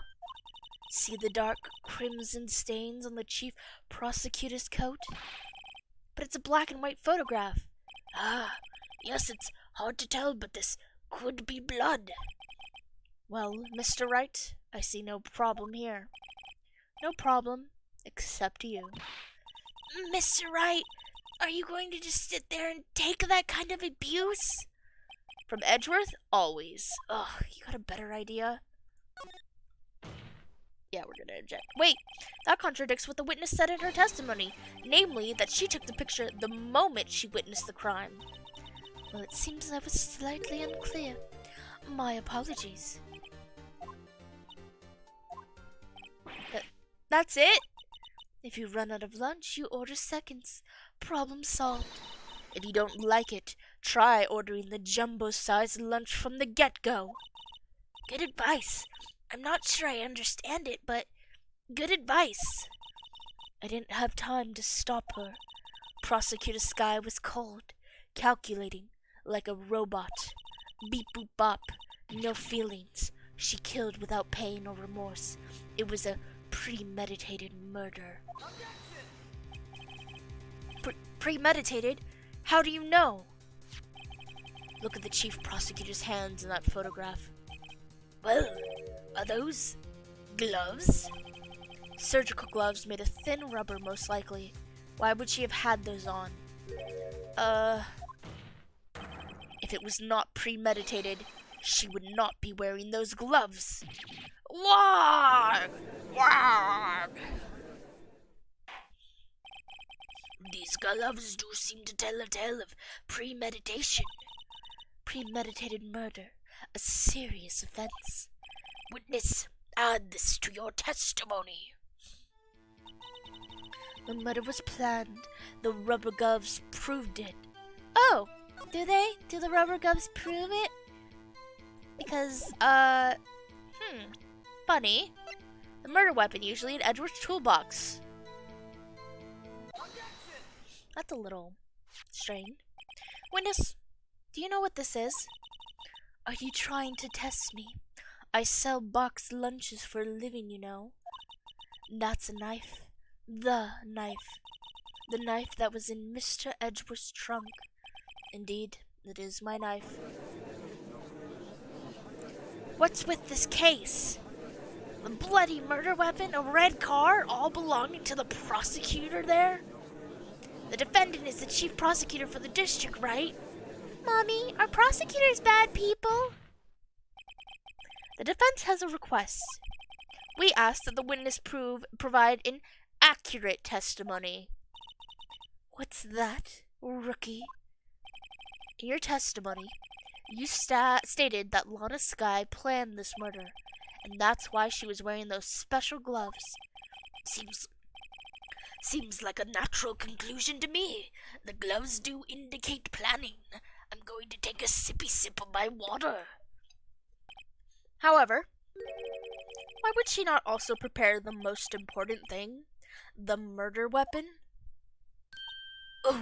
See the dark crimson stains on the chief prosecutor's coat? But it's a black and white photograph. Ah, yes, it's hard to tell, but this could be blood. Well, Mr. Wright, I see no problem here. No problem, except you. Mr. Wright, are you going to just sit there and take that kind of abuse? From Edgeworth? Always. Ugh, you got a better idea? Yeah, we're gonna object. Wait, that contradicts what the witness said in her testimony, namely that she took the picture the moment she witnessed the crime. Well, it seems I was slightly unclear. My apologies. That's it? If you run out of lunch, you order seconds. Problem solved. If you don't like it, try ordering the jumbo-sized lunch from the get-go. Good advice. I'm not sure I understand it, but good advice. I didn't have time to stop her. Prosecutor Skye was cold, calculating, like a robot. Beep boop bop, no feelings. She killed without pain or remorse. It was a premeditated murder. Premeditated? How do you know? Look at the chief prosecutor's hands in that photograph. Well, are those gloves? Surgical gloves made of thin rubber, most likely. Why would she have had those on? If it was not premeditated, she would not be wearing those gloves. Warg! Warg! These gloves do seem to tell a tale of premeditation. Premeditated murder, a serious offense. Witness, add this to your testimony. The murder was planned. The rubber gloves proved it. Oh, do they? Do the rubber gloves prove it? Because, funny. The murder weapon usually in Edward's toolbox. That's a little strange. Witness, do you know what this is? Are you trying to test me? I sell boxed lunches for a living, you know. That's a knife. The knife. The knife that was in Mr. Edgeworth's trunk. Indeed, it is my knife. What's with this case? A bloody murder weapon, a red car, all belonging to the prosecutor there? The defendant is the chief prosecutor for the district, right? Mommy, are prosecutors bad people? The defense has a request. We ask that the witness provide an accurate testimony. What's that, rookie? In your testimony, you stated that Lana Skye planned this murder, and that's why she was wearing those special gloves. Seems like a natural conclusion to me. The gloves do indicate planning. I'm going to take a sippy sip of my water. However, why would she not also prepare the most important thing? The murder weapon? Ooh.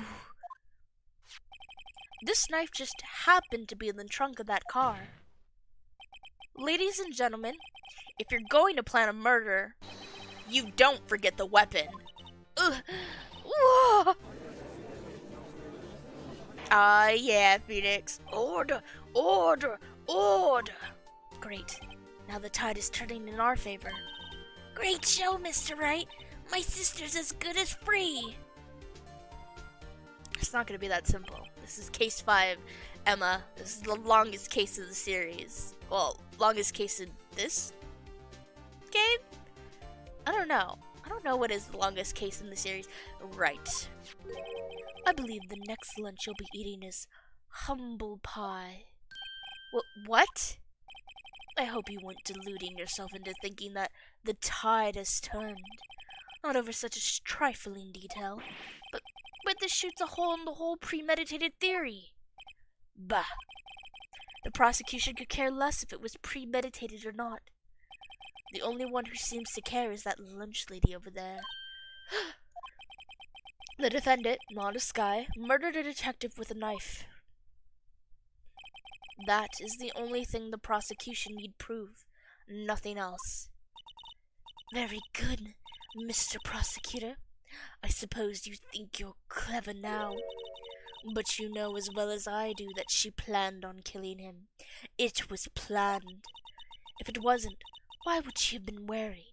This knife just happened to be in the trunk of that car. Ladies and gentlemen, if you're going to plan a murder, you don't forget the weapon. Ah, yeah, Phoenix. Order, order, order. Great. Now the tide is turning in our favor. Great show, Mr. Wright. My sister's as good as free. It's not going to be that simple. This is case 5, Emma. This is the longest case of the series. Well, longest case in this game? I don't know. I don't know what is the longest case in the series. Right. I believe the next lunch you'll be eating is humble pie. What? I hope you weren't deluding yourself into thinking that the tide has turned. Not over such a trifling detail, but this shoots a hole in the whole premeditated theory. Bah. The prosecution could care less if it was premeditated or not. The only one who seems to care is that lunch lady over there. The defendant, Lana Skye, murdered a detective with a knife. That is the only thing the prosecution need prove. Nothing else. Very good, Mr. Prosecutor. I suppose you think you're clever now. But you know as well as I do that she planned on killing him. It was planned. If it wasn't, why would she have been wearing?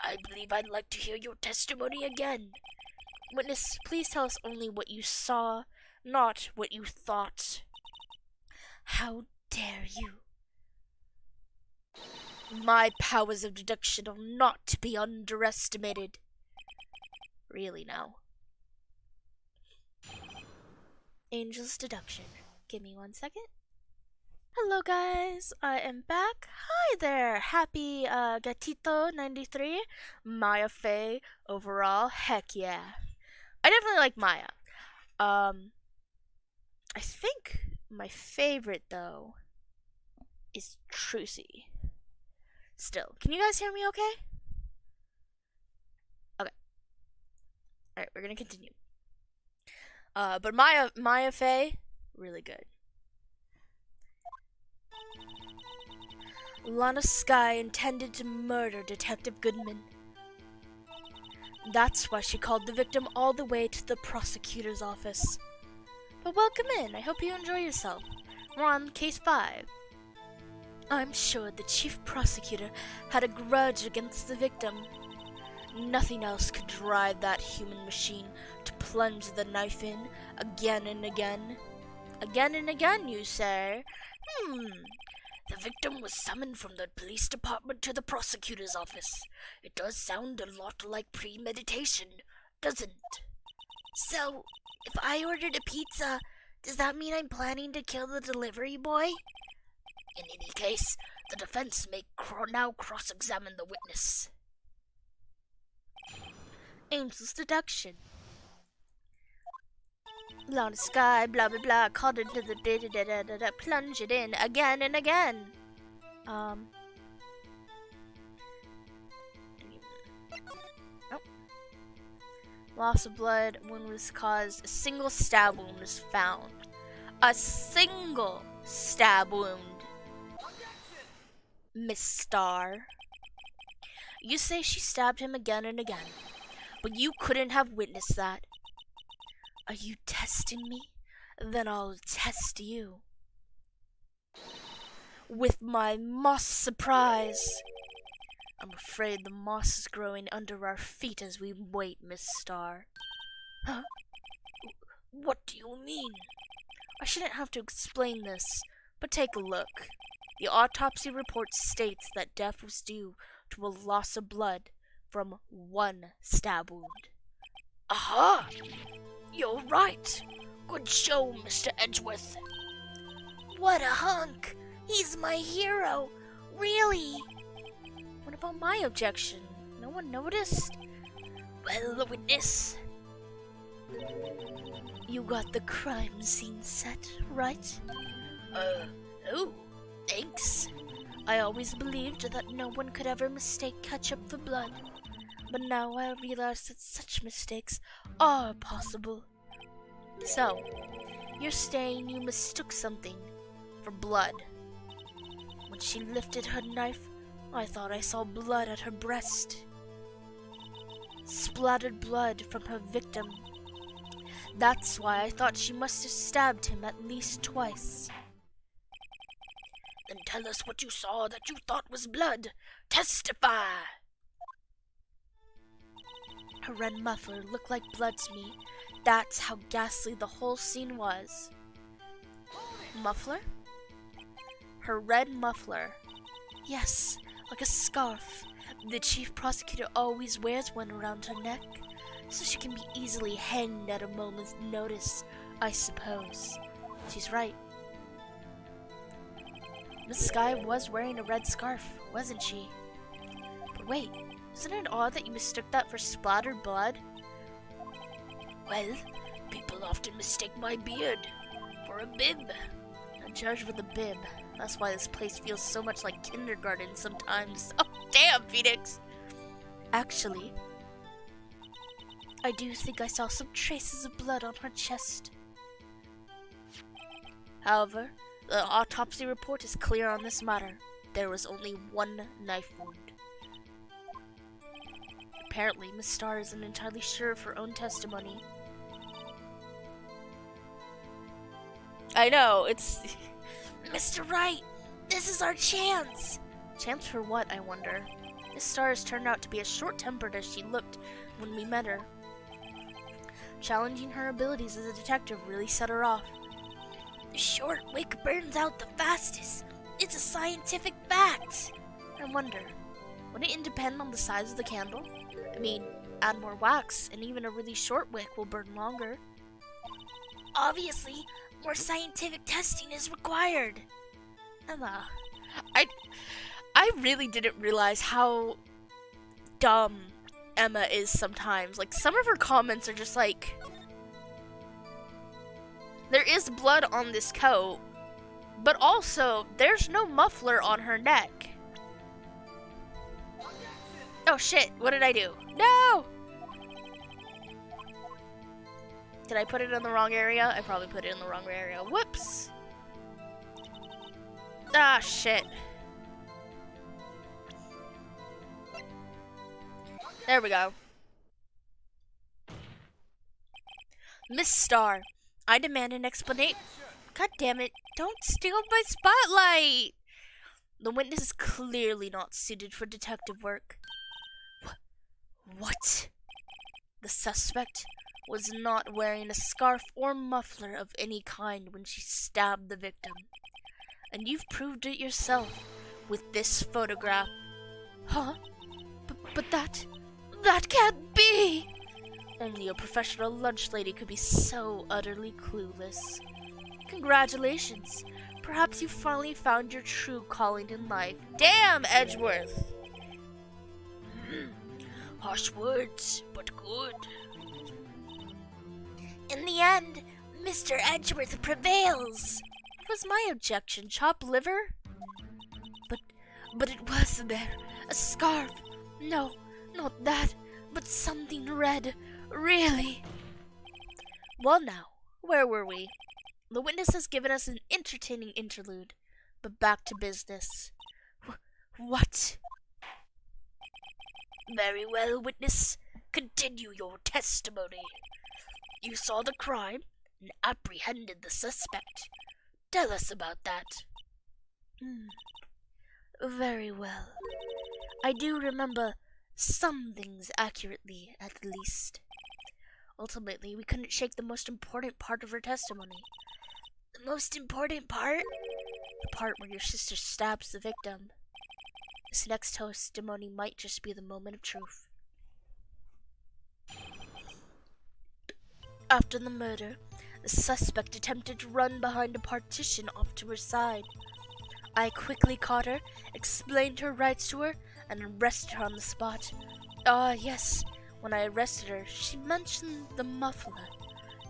I believe I'd like to hear your testimony again. Witness, please tell us only what you saw, not what you thought. How dare you? My powers of deduction are not to be underestimated. Really now. Angel's deduction. Give me 1 second. Hello guys, I am back. Hi there, happy Gatito 93, Maya Faye overall. Heck yeah. I definitely like Maya. I think my favorite though is Trucy. Still, can you guys hear me okay? Okay. Alright, we're gonna continue. But Maya Faye, really good. Lana Skye intended to murder Detective Goodman. That's why she called the victim all the way to the prosecutor's office. But welcome in. I hope you enjoy yourself. We're on case 5. I'm sure the chief prosecutor had a grudge against the victim. Nothing else could drive that human machine to plunge the knife in again and again. Again and again, you say? The victim was summoned from the police department to the prosecutor's office. It does sound a lot like premeditation, doesn't it? So, if I ordered a pizza, does that mean I'm planning to kill the delivery boy? In any case, the defense may now cross-examine the witness. Angel's deduction. Along the sky, blah blah blah, called into the da-da-da-da-da-da, plunge it in again and again. Oh. Loss of blood wound was caused. A single stab wound was found. A single stab wound. Miss Star. You say she stabbed him again and again, but you couldn't have witnessed that. Are you testing me? Then I'll test you. With my moss surprise. I'm afraid the moss is growing under our feet as we wait, Miss Star. Huh? What do you mean? I shouldn't have to explain this, but take a look. The autopsy report states that death was due to a loss of blood from one stab wound. Aha! You're right. Good show, Mr. Edgeworth. What a hunk! He's my hero! Really? What about my objection? No one noticed? Well, the witness. You got the crime scene set, right? Oh, thanks. I always believed that no one could ever mistake ketchup for blood. But now I realize that such mistakes are possible. So, you're saying you mistook something for blood. When she lifted her knife, I thought I saw blood at her breast. Splattered blood from her victim. That's why I thought she must have stabbed him at least twice. Then tell us what you saw that you thought was blood. Testify! Her red muffler looked like blood to me. That's how ghastly the whole scene was. Muffler? Her red muffler. Yes, like a scarf. The chief prosecutor always wears one around her neck, so she can be easily hanged at a moment's notice, I suppose. She's right. Miss Sky was wearing a red scarf, wasn't she? But wait, isn't it odd that you mistook that for splattered blood? Well, people often mistake my beard for a bib. A judge with a bib. That's why this place feels so much like kindergarten sometimes. Oh, damn, Phoenix! Actually, I do think I saw some traces of blood on her chest. However, the autopsy report is clear on this matter. There was only one knife wound. Apparently, Miss Star isn't entirely sure of her own testimony. I know, it's... Mr. Wright, this is our chance! Chance for what, I wonder? Miss Star has turned out to be as short-tempered as she looked when we met her. Challenging her abilities as a detective really set her off. The short wick burns out the fastest. It's a scientific fact. I wonder, would it depend on the size of the candle? I mean, add more wax, and even a really short wick will burn longer. Obviously, more scientific testing is required. Emma, I really didn't realize how dumb Emma is sometimes. Like, some of her comments are just like, there is blood on this coat, but also, there's no muffler on her neck. Oh shit, what did I do? No! Did I put it in the wrong area? I probably put it in the wrong area. Whoops! Ah, shit. There we go. Miss Star, I demand an explanation. God damn it, don't steal my spotlight! The witness is clearly not suited for detective work. What? The suspect was not wearing a scarf or muffler of any kind when she stabbed the victim. And you've proved it yourself with this photograph. Huh? But that can't be! Only a professional lunch lady could be so utterly clueless. Congratulations. Perhaps you finally found your true calling in life. Damn, Edgeworth! Harsh words, but good. In the end, Mr. Edgeworth prevails. What was my objection? Chopped liver? But it was there. A scarf. No, not that, but something red. Really. Well now, where were we? The witness has given us an entertaining interlude, but back to business. What? Very well, witness. Continue your testimony. You saw the crime and apprehended the suspect. Tell us about that. Very well. I do remember some things accurately, at least. Ultimately, we couldn't shake the most important part of her testimony. The most important part? The part where your sister stabs the victim. This next testimony might just be the moment of truth. After the murder, the suspect attempted to run behind a partition off to her side. I quickly caught her, explained her rights to her, and arrested her on the spot. Yes, when I arrested her, she mentioned the muffler.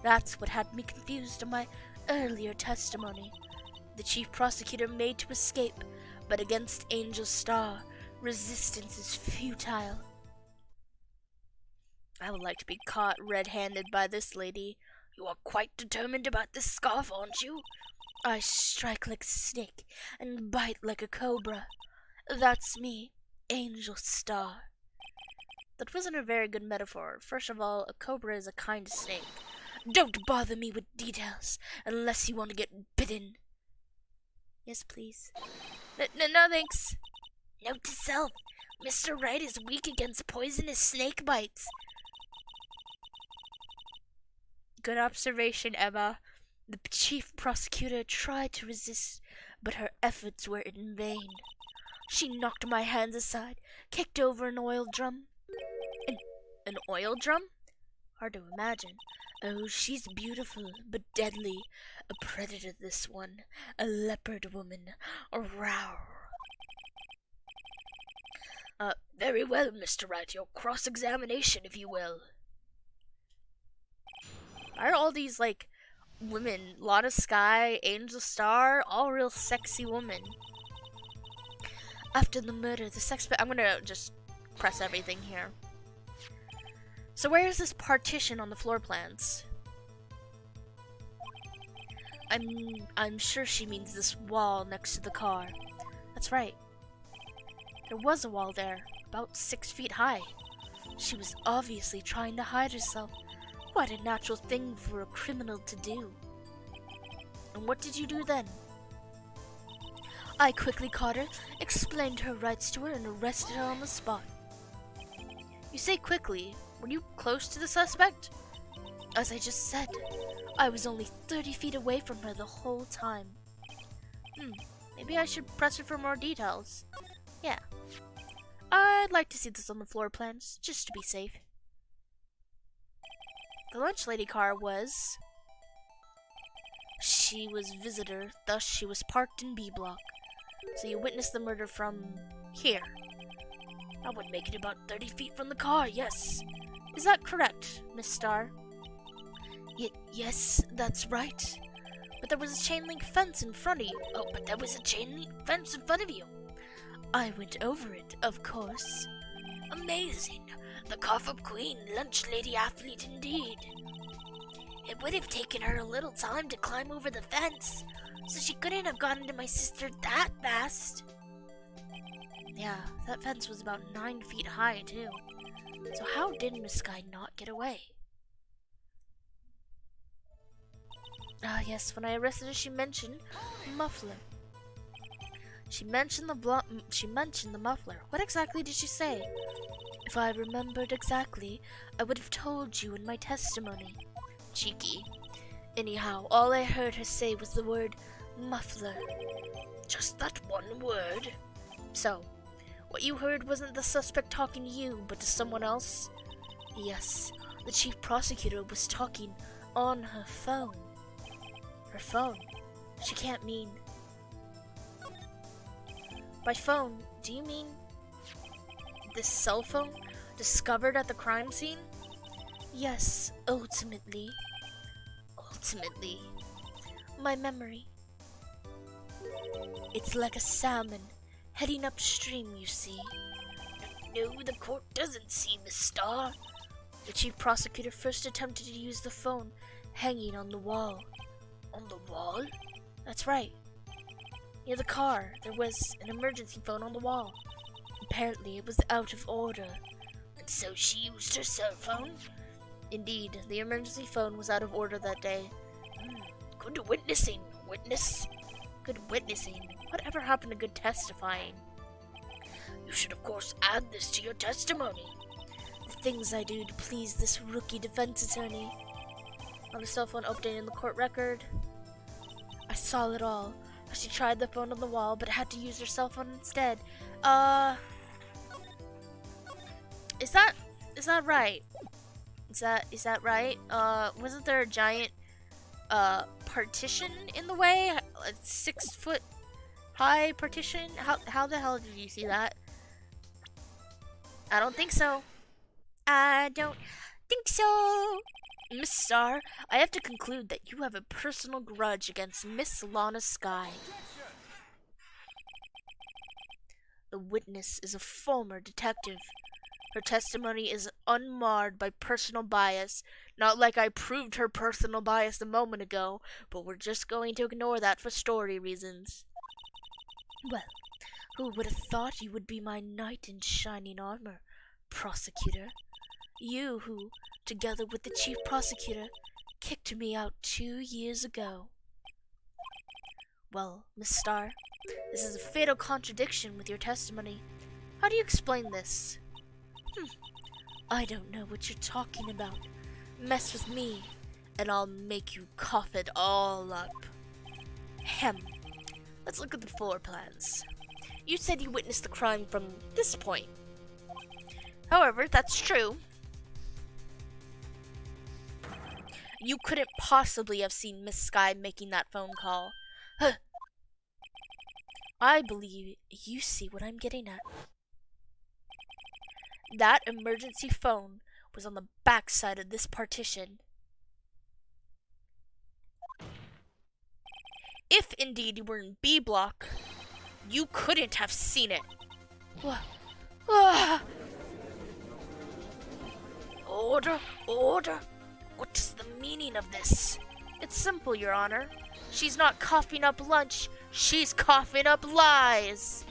That's what had me confused in my earlier testimony. The chief prosecutor made to escape, but against Angel Star, resistance is futile. I would like to be caught red-handed by this lady. You are quite determined about this scarf, aren't you? I strike like a snake and bite like a cobra. That's me, Angel Star. That wasn't a very good metaphor. First of all, a cobra is a kind of snake. Don't bother me with details unless you want to get bitten. Yes, please. No, thanks. Note to self, Mr. Wright is weak against poisonous snake bites. Good observation, Emma. The chief prosecutor tried to resist, but her efforts were in vain. She knocked my hands aside, kicked over an oil drum. An oil drum? Hard to imagine. Oh, she's beautiful, but deadly. A predator, this one. A leopard woman. A row. Very well, Mr. Wright. Your cross-examination, if you will. Are all these, like, women? Lotta Sky, Angel Star, all real sexy women. After the murder, the I'm gonna just press everything here. So where is this partition on the floor plans? I'm sure she means this wall next to the car. That's right. There was a wall there, about 6 feet high. She was obviously trying to hide herself. Quite a natural thing for a criminal to do. And what did you do then? I quickly caught her, explained her rights to her, and arrested her on the spot. You say quickly. Were you close to the suspect? As I just said, I was only 30 feet away from her the whole time. Maybe I should press her for more details. Yeah. I'd like to see this on the floor plans, just to be safe. The lunch lady car was... She was visitor, thus she was parked in B block. So you witnessed the murder from here. That would make it about 30 feet from the car, yes. Is that correct, Miss Star? Yes, that's right. But there was a chain link fence in front of you. Oh, but there was a chain link fence in front of you. I went over it, of course. Amazing. The cough-up queen, lunch lady athlete indeed. It would have taken her a little time to climb over the fence, so she couldn't have gotten to my sister that fast. Yeah, that fence was about 9 feet high, too. So how did Miss Sky not get away? Yes, when I arrested her, she mentioned muffler. She mentioned the muffler. What exactly did she say? If I remembered exactly, I would have told you in my testimony. Cheeky. Anyhow, all I heard her say was the word muffler. Just that one word? So, what you heard wasn't the suspect talking to you, but to someone else? Yes, the chief prosecutor was talking on her phone. Her phone? She can't mean... By phone, do you mean this cell phone? Discovered at the crime scene? Yes, ultimately. Ultimately. My memory. It's like a salmon heading upstream, you see. No, the court doesn't see, Miss Starr. The chief prosecutor first attempted to use the phone hanging on the wall. On the wall? That's right. Near the car, there was an emergency phone on the wall. Apparently, it was out of order. And so she used her cell phone? Indeed, the emergency phone was out of order that day. Good witnessing, witness. Good witnessing? Whatever happened to good testifying? You should, of course, add this to your testimony. The things I do to please this rookie defense attorney. On the cell phone updating the court record, I saw it all. She tried the phone on the wall, but had to use her cell phone instead. Is that right? Is that right? Wasn't there a giant partition in the way? A 6 foot high partition? How the hell did you see that? I don't think so. I don't think so. Miss Starr, I have to conclude that you have a personal grudge against Miss Lana Skye. The witness is a former detective. Her testimony is unmarred by personal bias. Not like I proved her personal bias a moment ago, but we're just going to ignore that for story reasons. Well, who would have thought you would be my knight in shining armor, prosecutor? You who, together with the chief prosecutor, kicked me out 2 years ago. Well, Miss Starr, this is a fatal contradiction with your testimony. How do you explain this? I don't know what you're talking about. Mess with me, and I'll make you cough it all up. Hem. Let's look at the floor plans. You said you witnessed the crime from this point. However, that's true. You couldn't possibly have seen Miss Skye making that phone call. Huh. I believe you see what I'm getting at. That emergency phone was on the back side of this partition. If indeed you were in B block, you couldn't have seen it. Order, order. What is the meaning of this? It's simple, Your Honor. She's not coughing up lunch, she's coughing up lies.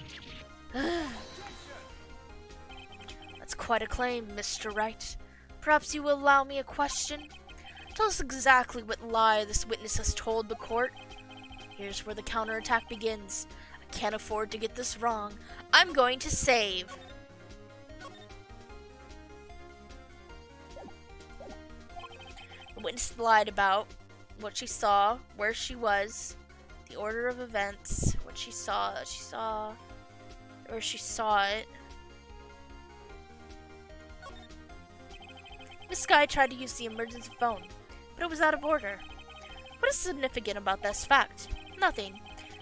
That's quite a claim, Mr. Wright. Perhaps you will allow me a question? Tell us exactly what lie this witness has told the court. Here's where the counterattack begins. I can't afford to get this wrong. I'm going to save. The witness lied about what she saw, where she was, the order of events, what she saw, where she saw it. Miss Skye tried to use the emergency phone, but it was out of order. What is significant about this fact? Nothing.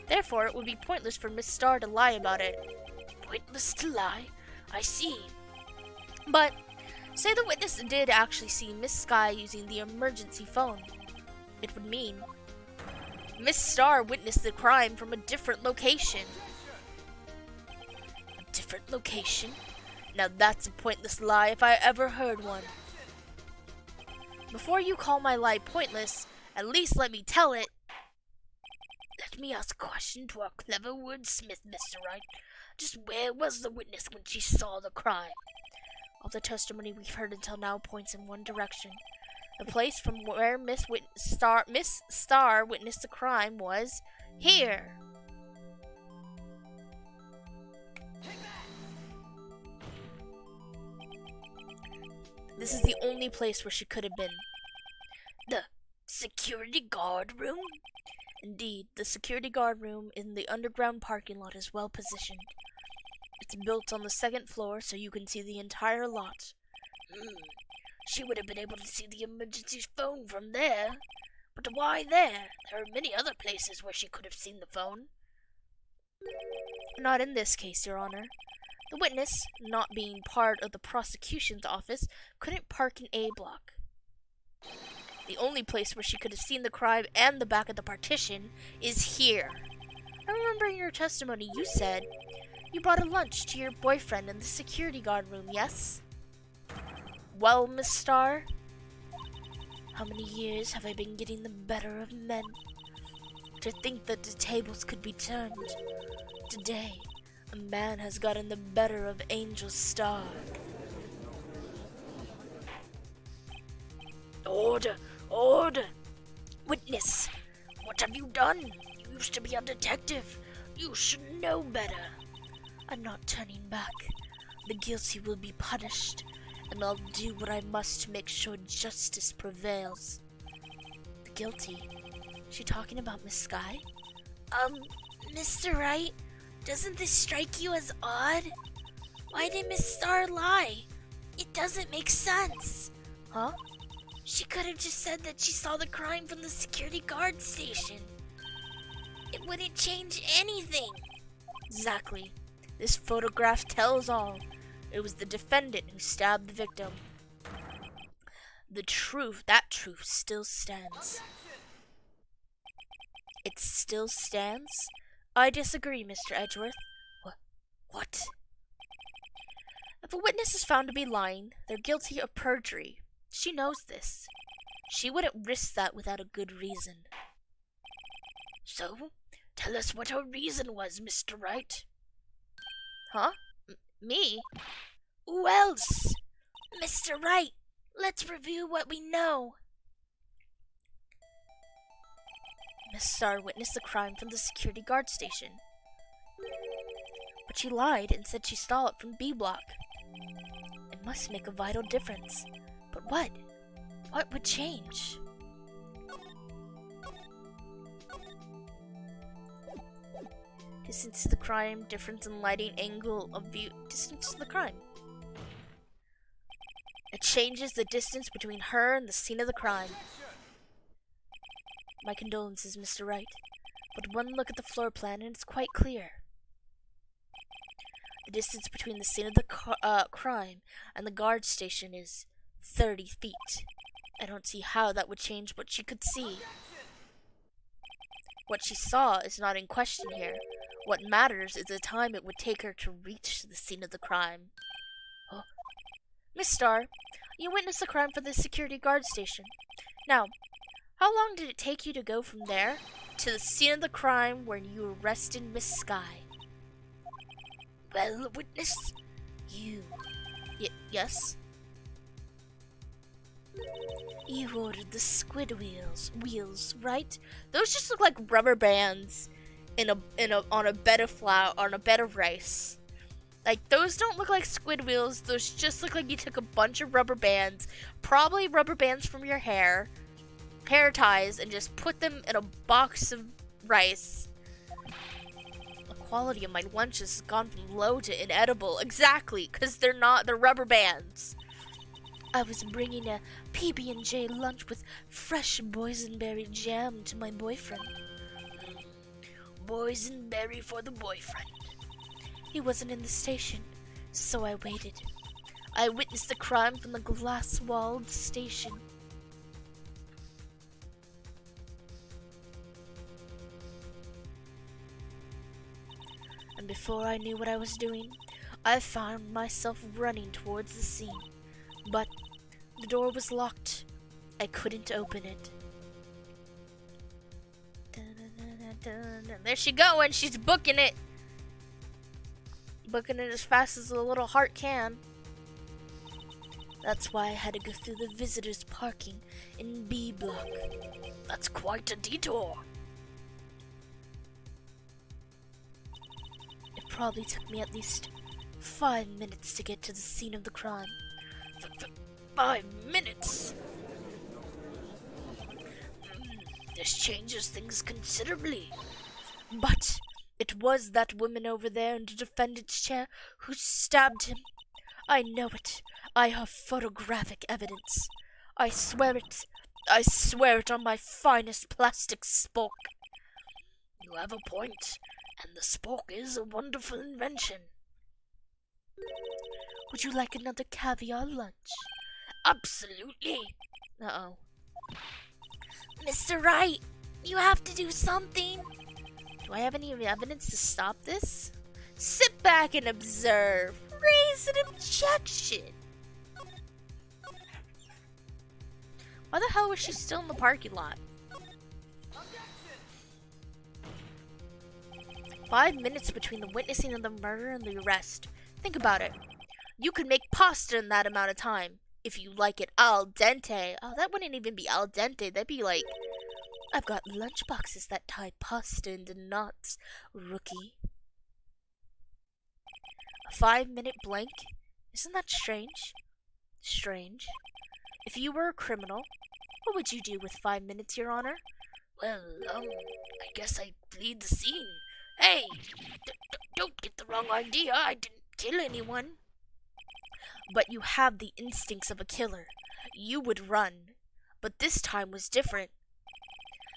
Therefore, it would be pointless for Miss Starr to lie about it. Pointless to lie? I see. But, say the witness did actually see Miss Skye using the emergency phone. It would mean Miss Starr witnessed the crime from a different location. A different location? Now that's a pointless lie if I ever heard one. Before you call my lie pointless, at least let me tell it. Let me ask a question to our clever wordsmith, Mr. Wright. Just where was the witness when she saw the crime? All the testimony we've heard until now points in one direction. The place from where Miss Starr witnessed the crime was here. This is the only place where she could have been. The security guard room? Indeed, the security guard room in the underground parking lot is well positioned. It's built on the second floor so you can see the entire lot. She would have been able to see the emergency phone from there. But why there? There are many other places where she could have seen the phone. Not in this case, Your Honor. The witness, not being part of the prosecution's office, couldn't park in A block. The only place where she could have seen the crime and the back of the partition is here. I remember in your testimony you said you brought a lunch to your boyfriend in the security guard room, yes? Well, Miss Starr, how many years have I been getting the better of men? To think that the tables could be turned. Today, a man has gotten the better of Angel Starr. Order! Order! Witness! What have you done? You used to be a detective. You should know better. I'm not turning back. The guilty will be punished, and I'll do what I must to make sure justice prevails. The guilty? She talking about Miss Sky? Mr. Wright, doesn't this strike you as odd? Why did Miss Starr lie? It doesn't make sense. Huh? She could have just said that she saw the crime from the security guard station. It wouldn't change anything. Exactly. This photograph tells all. It was the defendant who stabbed the victim. That truth still stands. It still stands? I disagree, Mr. Edgeworth. What? If a witness is found to be lying, they're guilty of perjury. She knows this. She wouldn't risk that without a good reason. So, tell us what her reason was, Mr. Wright. Huh? Me? Who else? Mr. Wright, let's review what we know. Miss Starr witnessed the crime from the security guard station. But she lied and said she saw it from B block. It must make a vital difference. But what? What would change? Distance to the crime, difference in lighting, angle of view, distance to the crime. It changes the distance between her and the scene of the crime. My condolences, Mr. Wright, but one look at the floor plan and it's quite clear. The distance between the scene of the crime and the guard station is 30 feet. I don't see how that would change what she could see. What she saw is not in question here. What matters is the time it would take her to reach the scene of the crime. Oh. Miss Starr, you witnessed the crime from the security guard station. Now, how long did it take you to go from there to the scene of the crime where you arrested Miss Sky? Well, witness, you... Yes? You ordered the squid wheels, right? Those just look like rubber bands on a bed of rice. Like, those don't look like squid wheels. Those just look like you took a bunch of rubber bands, probably rubber bands from your hair ties, and just put them in a box of rice. The quality of my lunch has gone from low to inedible. Exactly, because they're rubber bands. I was bringing a PB&J lunch with fresh boysenberry jam to my boyfriend. Boysenberry for the boyfriend. He wasn't in the station, so I waited. I witnessed the crime from the glass-walled station. And before I knew what I was doing, I found myself running towards the scene. But the door was locked. I couldn't open it. There she going. She's booking it. Booking it as fast as a little heart can. That's why I had to go through the visitors' parking in B block. That's quite a detour. It probably took me at least 5 minutes to get to the scene of the crime. 5 minutes? This changes things considerably. But it was that woman over there in the defendant's chair who stabbed him. I know it. I have photographic evidence. I swear it. I swear it on my finest plastic spork. You have a point, and the spork is a wonderful invention. Would you like another caviar lunch? Absolutely. Uh-oh. Mr. Wright, you have to do something. Do I have any evidence to stop this? Sit back and observe. Raise an objection. Why the hell was she still in the parking lot? 5 minutes between the witnessing of the murder and the arrest. Think about it. You could make pasta in that amount of time. If you like it al dente. Oh, that wouldn't even be al dente. That'd be like, I've got lunch boxes that tie pasta into knots, rookie. A 5-minute blank? Isn't that strange? Strange. If you were a criminal, what would you do with 5 minutes, Your Honor? Well, I guess I'd flee the scene. Hey, don't get the wrong idea. I didn't kill anyone. But you have the instincts of a killer. You would run. But this time was different.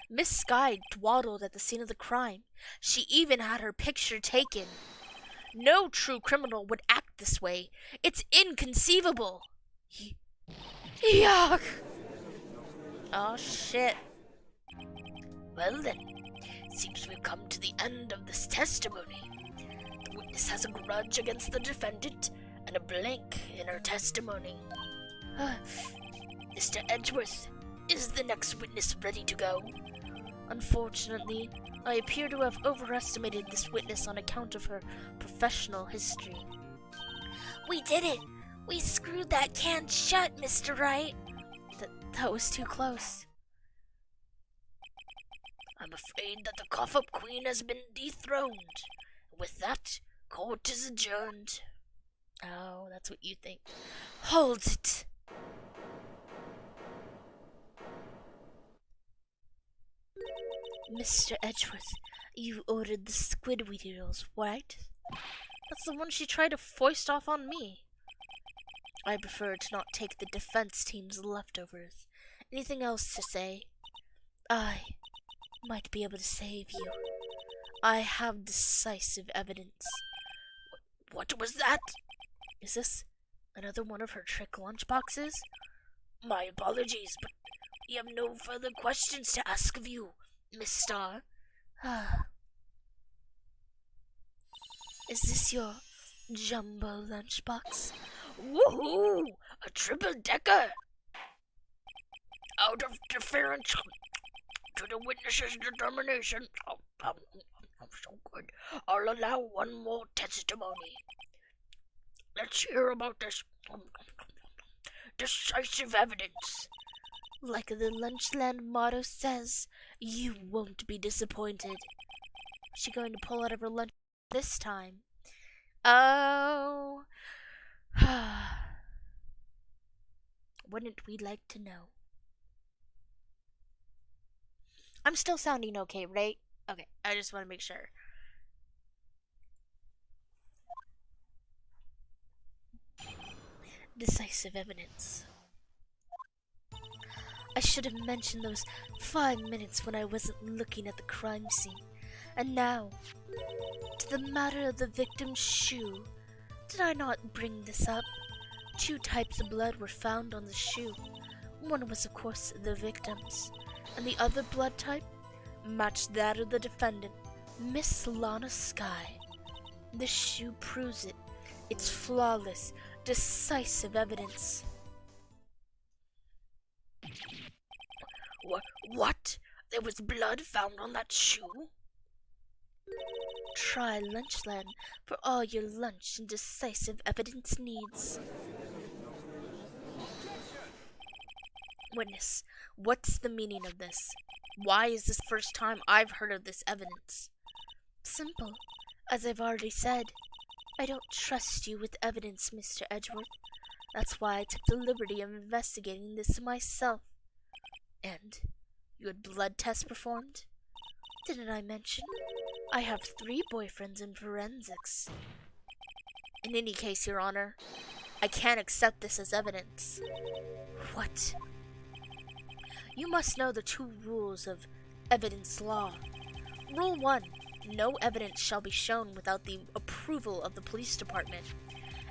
Miss Sky dawdled at the scene of the crime. She even had her picture taken. No true criminal would act this way. It's inconceivable. Yuck! Oh shit. Well then, seems we've come to the end of this testimony. The witness has a grudge against the defendant and a blank in her testimony. Mr. Edgeworth, is the next witness ready to go? Unfortunately, I appear to have overestimated this witness on account of her professional history. We did it. We screwed that can shut, Mr. Wright. That was too close. I'm afraid that the cough-up queen has been dethroned. With that, court is adjourned. Oh, that's what you think. Hold it! Mr. Edgeworth, you ordered the squidward noodles, right? That's the one she tried to foist off on me. I prefer to not take the defense team's leftovers. Anything else to say? I might be able to save you. I have decisive evidence. What was that? Is this another one of her trick lunchboxes? My apologies, but we have no further questions to ask of you, Miss Starr. Is this your jumbo lunchbox? Woohoo! A triple-decker! Out of deference to the witness's determination, so good, I'll allow one more testimony. Let's hear about this decisive evidence. Like the Lunchland motto says, you won't be disappointed. Is she going to pull out of her lunch this time? Oh. Wouldn't we like to know? I'm still sounding okay, right? Okay, I just want to make sure. Decisive evidence. I should have mentioned those 5 minutes when I wasn't looking at the crime scene. And now, to the matter of the victim's shoe. Did I not bring this up? 2 types of blood were found on the shoe. One was, of course, the victim's, and the other blood type matched that of the defendant, Miss Lana Sky. The shoe proves it. It's flawless, decisive evidence. What? There was blood found on that shoe? Try Lunchland for all your lunch and decisive evidence needs. Witness, what's the meaning of this? Why is this first time I've heard of this evidence? Simple. As I've already said, I don't trust you with evidence, Mr. Edgeworth. That's why I took the liberty of investigating this myself. And you had blood tests performed? Didn't I mention? I have 3 boyfriends in forensics. In any case, Your Honor, I can't accept this as evidence. What? You must know the 2 rules of evidence law. Rule 1. No evidence shall be shown without the approval of the police department.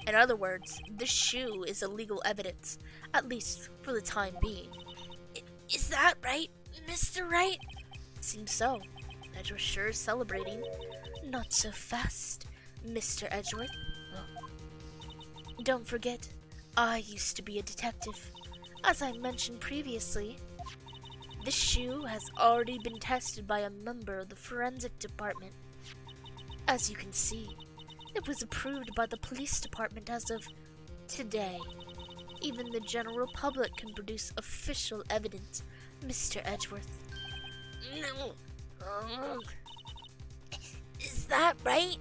In other words, this shoe is illegal evidence, at least for the time being. Is that right, Mr. Wright? Seems so. Edgeworth sure is celebrating. Not so fast, Mr. Edgeworth. Don't forget, I used to be a detective. As I mentioned previously, this shoe has already been tested by a member of the forensic department. As you can see, it was approved by the police department as of today. Even the general public can produce official evidence, Mr. Edgeworth. No. Is that right,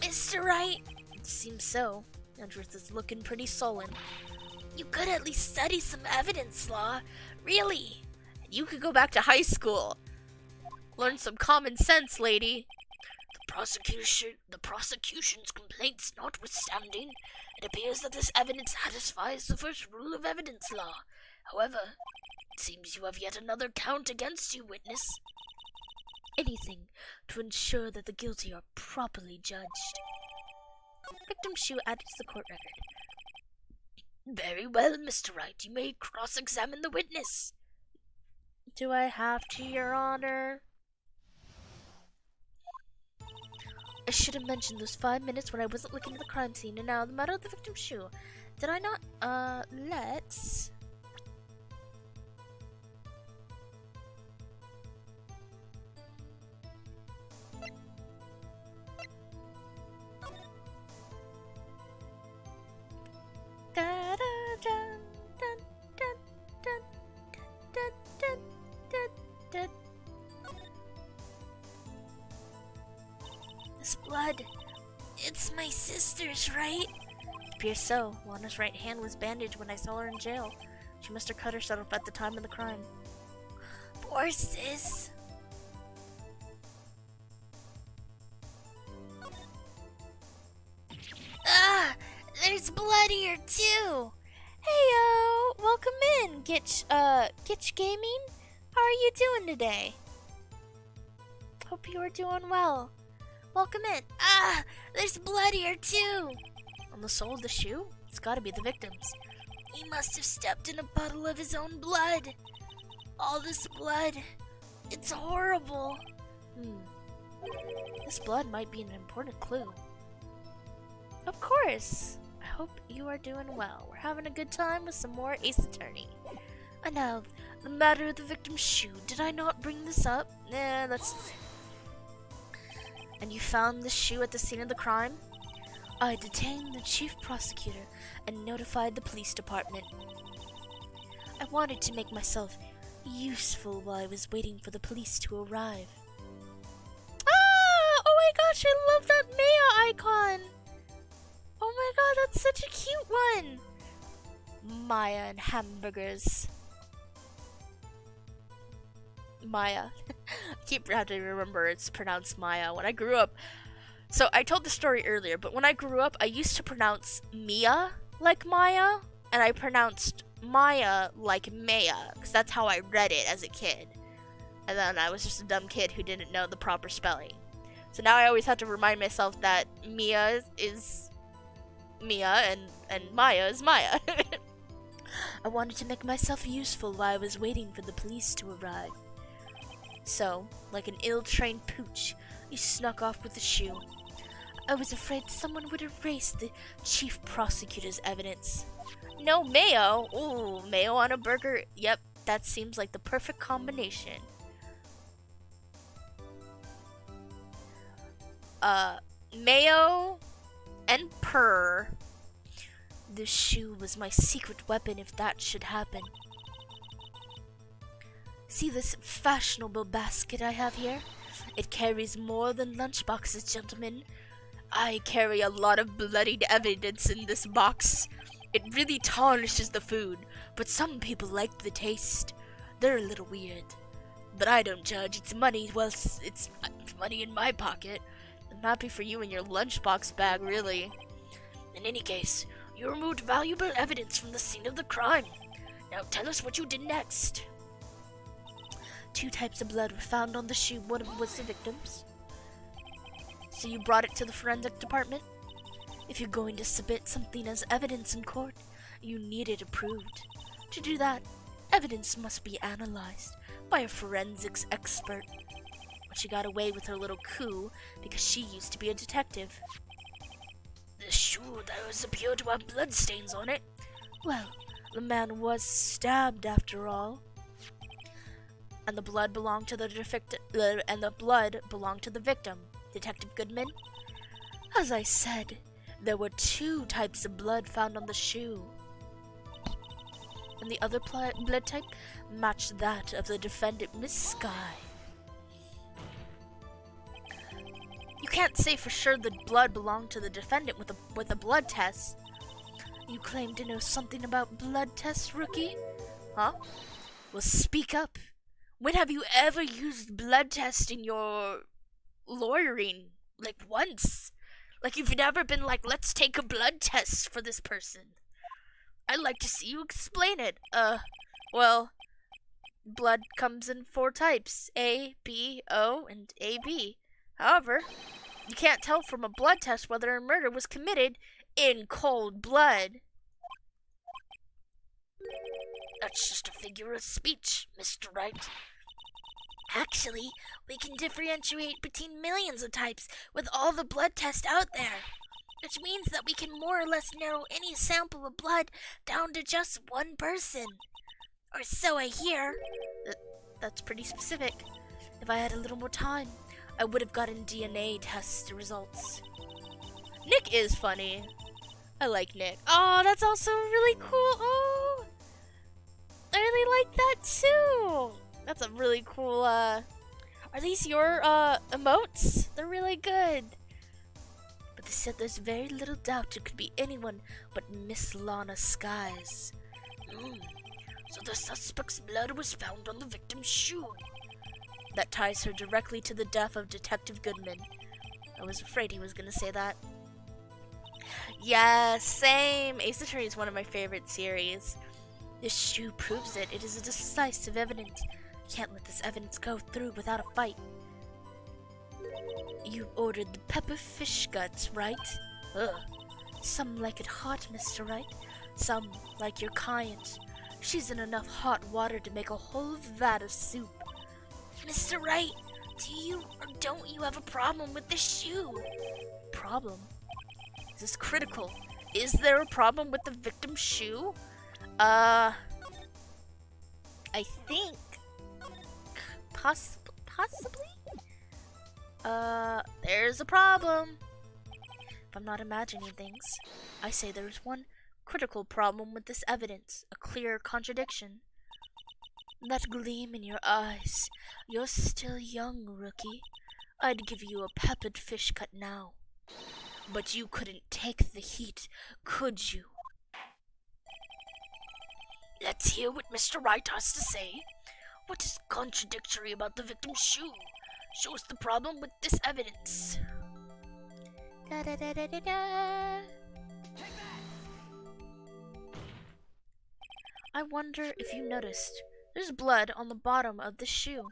Mr. Wright? It seems so. Edgeworth is looking pretty sullen. You could at least study some evidence law. Really? You could go back to high school. Learn some common sense, lady. The prosecution's complaints notwithstanding, it appears that this evidence satisfies the first rule of evidence law. However, it seems you have yet another count against you, witness. Anything to ensure that the guilty are properly judged. Victim shoe added to the court record. Very well, Mr. Wright. You may cross-examine the witness. Do I have to, Your Honor? I should have mentioned those 5 minutes when I wasn't looking at the crime scene, and now the matter of the victim's shoe. Did I not? Let's... This blood, it's my sister's, right? Appears so. Lana's right hand was bandaged when I saw her in jail. She must have cut herself at the time of the crime. Poor sis. Ah, there's blood here too. Heyo, welcome in, Gitch Gaming. How are you doing today? Hope you are doing well. Welcome in. Ah, there's blood here too. On the sole of the shoe? It's gotta be the victim's. He must have stepped in a puddle of his own blood. All this blood, it's horrible. This blood might be an important clue. Of course. I hope you are doing well. We're having a good time with some more Ace Attorney. And now, the matter of the victim's shoe. Did I not bring this up? Nah, that's... And you found the shoe at the scene of the crime? I detained the chief prosecutor and notified the police department. I wanted to make myself useful while I was waiting for the police to arrive. Ah! Oh my gosh, I love that Maya icon! Oh my god, that's such a cute one! Maya and hamburgers. Maya. I keep having to remember it's pronounced Maya. When I grew up, so I told the story earlier, but when I grew up, I used to pronounce Mia like Maya, and I pronounced Maya like Maya, because that's how I read it as a kid. And then I was just a dumb kid who didn't know the proper spelling. So now I always have to remind myself that Mia is Mia and Maya is Maya. I wanted to make myself useful while I was waiting for the police to arrive. So, like an ill-trained pooch, you snuck off with the shoe. I was afraid someone would erase the chief prosecutor's evidence. No mayo? Ooh, mayo on a burger? Yep, that seems like the perfect combination. Mayo and purr. This shoe was my secret weapon if that should happen. See this fashionable basket I have here? It carries more than lunchboxes, gentlemen. I carry a lot of bloodied evidence in this box. It really tarnishes the food, but some people like the taste. They're a little weird. But I don't judge. It's money. Well, it's money in my pocket. I'm happy for you and your lunchbox bag, really. In any case, you removed valuable evidence from the scene of the crime. Now tell us what you did next. 2 types of blood were found on the shoe. One of them was the victim's. So you brought it to the forensic department? If you're going to submit something as evidence in court, you need it approved. To do that, evidence must be analyzed by a forensics expert. But she got away with her little coup because she used to be a detective. The shoe that was appeared to have bloodstains on it. Well, the man was stabbed after all. And the blood belonged to the victim, Detective Goodman. As I said, there were 2 types of blood found on the shoe. And the other blood type matched that of the defendant, Miss Sky. You can't say for sure the blood belonged to the defendant with a blood test. You claim to know something about blood tests, rookie? Huh? Well, speak up. When have you ever used blood test in your lawyering? Like once? Like you've never been like, let's take a blood test for this person. I'd like to see you explain it. Well, blood comes in 4 types. A, B, O, and AB. However, you can't tell from a blood test whether a murder was committed in cold blood. That's just a figure of speech, Mr. Wright. Actually, we can differentiate between millions of types with all the blood tests out there, which means that we can more or less narrow any sample of blood down to just one person. Or so I hear. That's pretty specific. If I had a little more time, I would have gotten DNA test results. Nick is funny. I like Nick. Oh, that's also really cool. Oh, I really like that too. That's a really cool, Are these your, emotes? They're really good. But they said there's very little doubt it could be anyone but Miss Lana Skies. So the suspect's blood was found on the victim's shoe. That ties her directly to the death of Detective Goodman. I was afraid he was gonna say that. Yeah, same. Ace Attorney is one of my favorite series. This shoe proves it. It is a decisive evidence. Can't let this evidence go through without a fight. You ordered the pepper fish guts, right? Ugh. Some like it hot, Mr. Wright. Some like your client. She's in enough hot water to make a whole vat of soup. Mr. Wright, do you or don't you have a problem with this shoe? Problem? Is this critical? Is there a problem with the victim's shoe? I think possibly? There's a problem. If I'm not imagining things, I say there's one critical problem with this evidence, a clear contradiction. That gleam in your eyes. You're still young, rookie. I'd give you a peppered fish cut now. But you couldn't take the heat, could you? Let's hear what Mr. Wright has to say. What is contradictory about the victim's shoe? Show us the problem with this evidence. I wonder if you noticed. There's blood on the bottom of the shoe.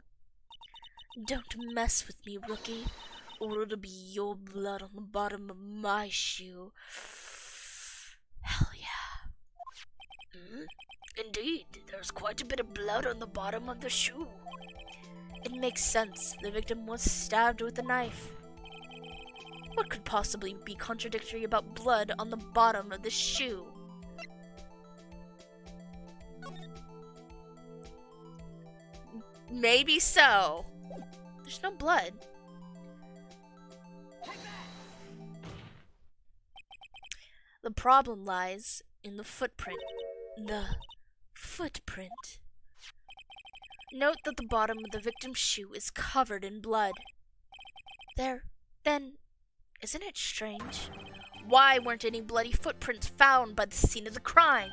Don't mess with me, rookie, or it'll be your blood on the bottom of my shoe. Hell yeah. Indeed, there's quite a bit of blood on the bottom of the shoe. It makes sense. The victim was stabbed with a knife. What could possibly be contradictory about blood on the bottom of the shoe? Maybe so. There's no blood. The problem lies in the footprint. The footprint. Note that the bottom of the victim's shoe is covered in blood. Then, isn't it strange? Why weren't any bloody footprints found by the scene of the crime?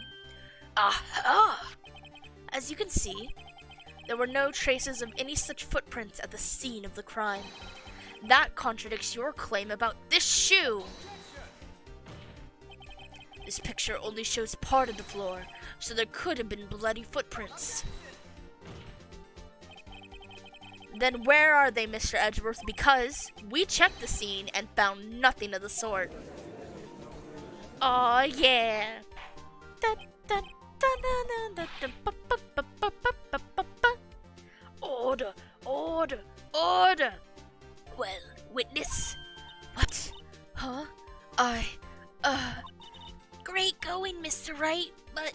Aha! As you can see, there were no traces of any such footprints at the scene of the crime. That contradicts your claim about this shoe. This picture only shows part of the floor, so there could have been bloody footprints. Then where are they, Mr. Edgeworth? Because we checked the scene and found nothing of the sort. Aw, yeah. Order, order, order! Well, witness? What? Huh? Great going, Mr. Wright, but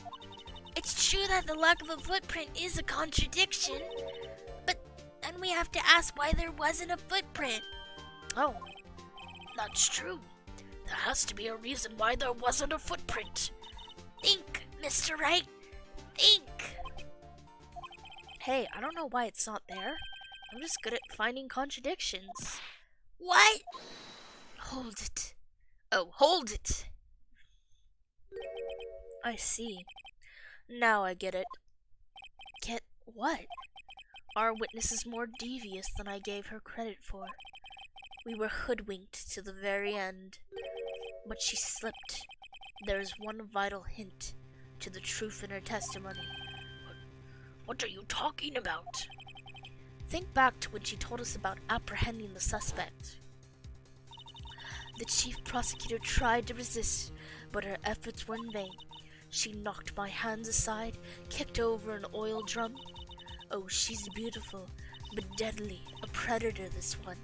it's true that the lack of a footprint is a contradiction. But then we have to ask why there wasn't a footprint. Oh, That's true. There has to be a reason why there wasn't a footprint. Think, Mr. Wright. Think. hey, I don't know why it's not there. I'm just good at finding contradictions. What? Hold it. Oh, hold it! I see. Now I get it. Get what? Our witness is more devious than I gave her credit for. We were hoodwinked to the very end. But she slipped. There is one vital hint to the truth in her testimony. What are you talking about? Think back to when she told us about apprehending the suspect. The chief prosecutor tried to resist, but her efforts were in vain. She knocked my hands aside, kicked over an oil drum. Oh, she's beautiful, but deadly. A predator, this one.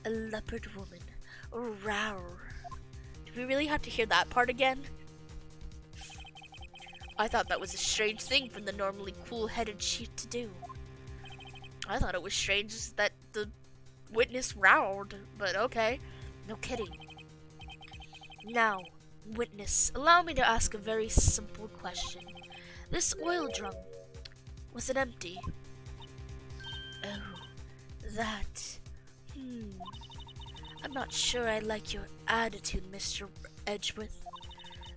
A leopard woman. Rawr. Do we really have to hear that part again? I thought that was a strange thing for the normally cool-headed chief to do. I thought it was strange that the witness roared, but okay. No kidding. Now, witness, allow me to ask a very simple question. This oil drum, was it empty? Oh, that. I'm not sure I like your attitude, Mr. Edgeworth.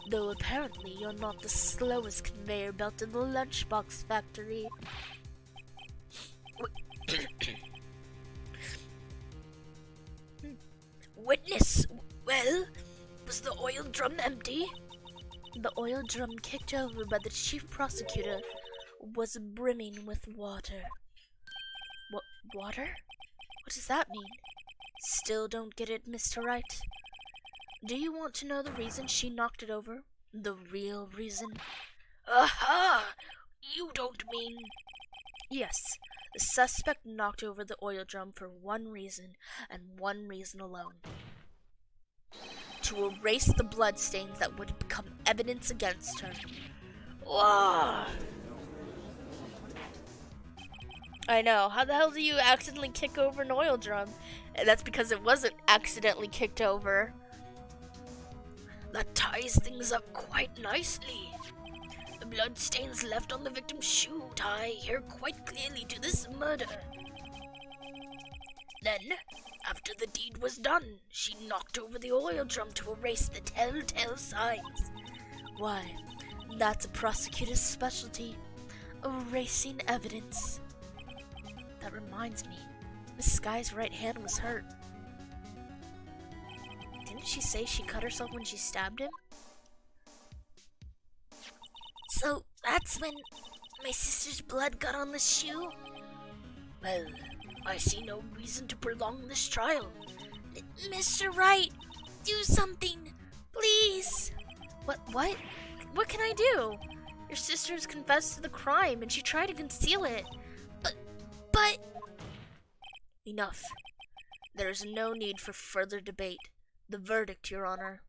Though apparently you're not the slowest conveyor belt in the lunchbox factory. Witness, well, was the oil drum empty? The oil drum kicked over by the chief prosecutor was brimming with water. What, water? What does that mean? Still don't get it, Mr. Wright. Do you want to know the reason she knocked it over? The real reason? Aha! You don't mean... Yes, the suspect knocked over the oil drum for one reason, and one reason alone. To erase the bloodstains that would become evidence against her. Whoa! I know, how the hell do you accidentally kick over an oil drum? And that's because it wasn't accidentally kicked over. That ties things up quite nicely. The bloodstains left on the victim's shoe tie here quite clearly to this murder. Then, after the deed was done, she knocked over the oil drum to erase the telltale signs. Why, that's a prosecutor's specialty. Erasing evidence. That reminds me, Miss Sky's right hand was hurt. Didn't she say she cut herself when she stabbed him? So that's when my sister's blood got on the shoe? Well, I see no reason to prolong this trial. Mr. Wright, do something, please. What? What can I do? Your sister's confessed to the crime and she tried to conceal it. But... Enough. There is no need for further debate. The verdict, Your Honor.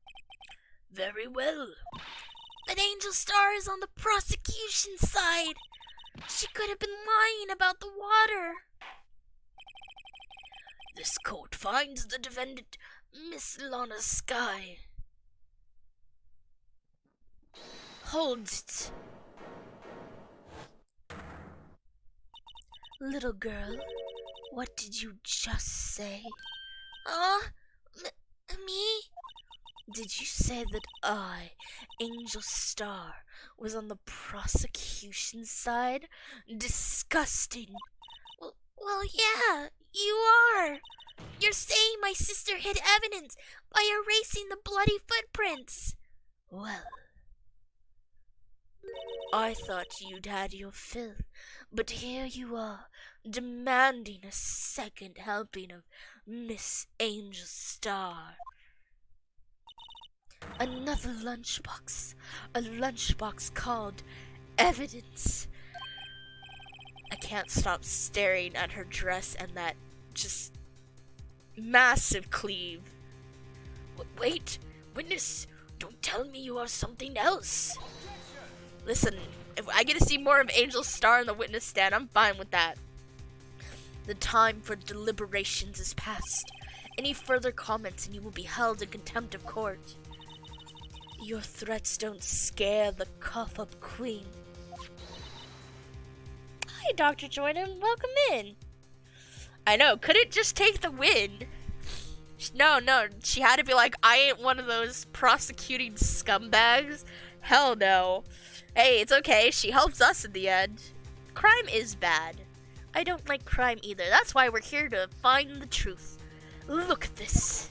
Very well. But Angel Star is on the prosecution side. She could have been lying about the water. This court finds the defendant, Miss Lana Sky. Hold it. Little girl, what did you just say? Me? Did you say that I, Angel Star, was on the prosecution side? Disgusting. Well, yeah, you are. You're saying my sister hid evidence by erasing the bloody footprints. Well, I thought you'd had your fill, but here you are, demanding a second helping of Miss Angel Star. Another lunchbox. A lunchbox called evidence. I can't stop staring at her dress and that just massive cleave. Wait, witness, don't tell me you are something else. Listen, if I get to see more of Angel's star in the witness stand, I'm fine with that. The time for deliberations is past. Any further comments and you will be held in contempt of court. Your threats don't scare the cough-up queen. Hi, Dr. Jordan. Welcome in. I know. Couldn't just take the win. No. She had to be like, I ain't one of those prosecuting scumbags. Hell no. Hey, it's okay. She helps us in the end. Crime is bad. I don't like crime either. That's why we're here to find the truth. Look at this.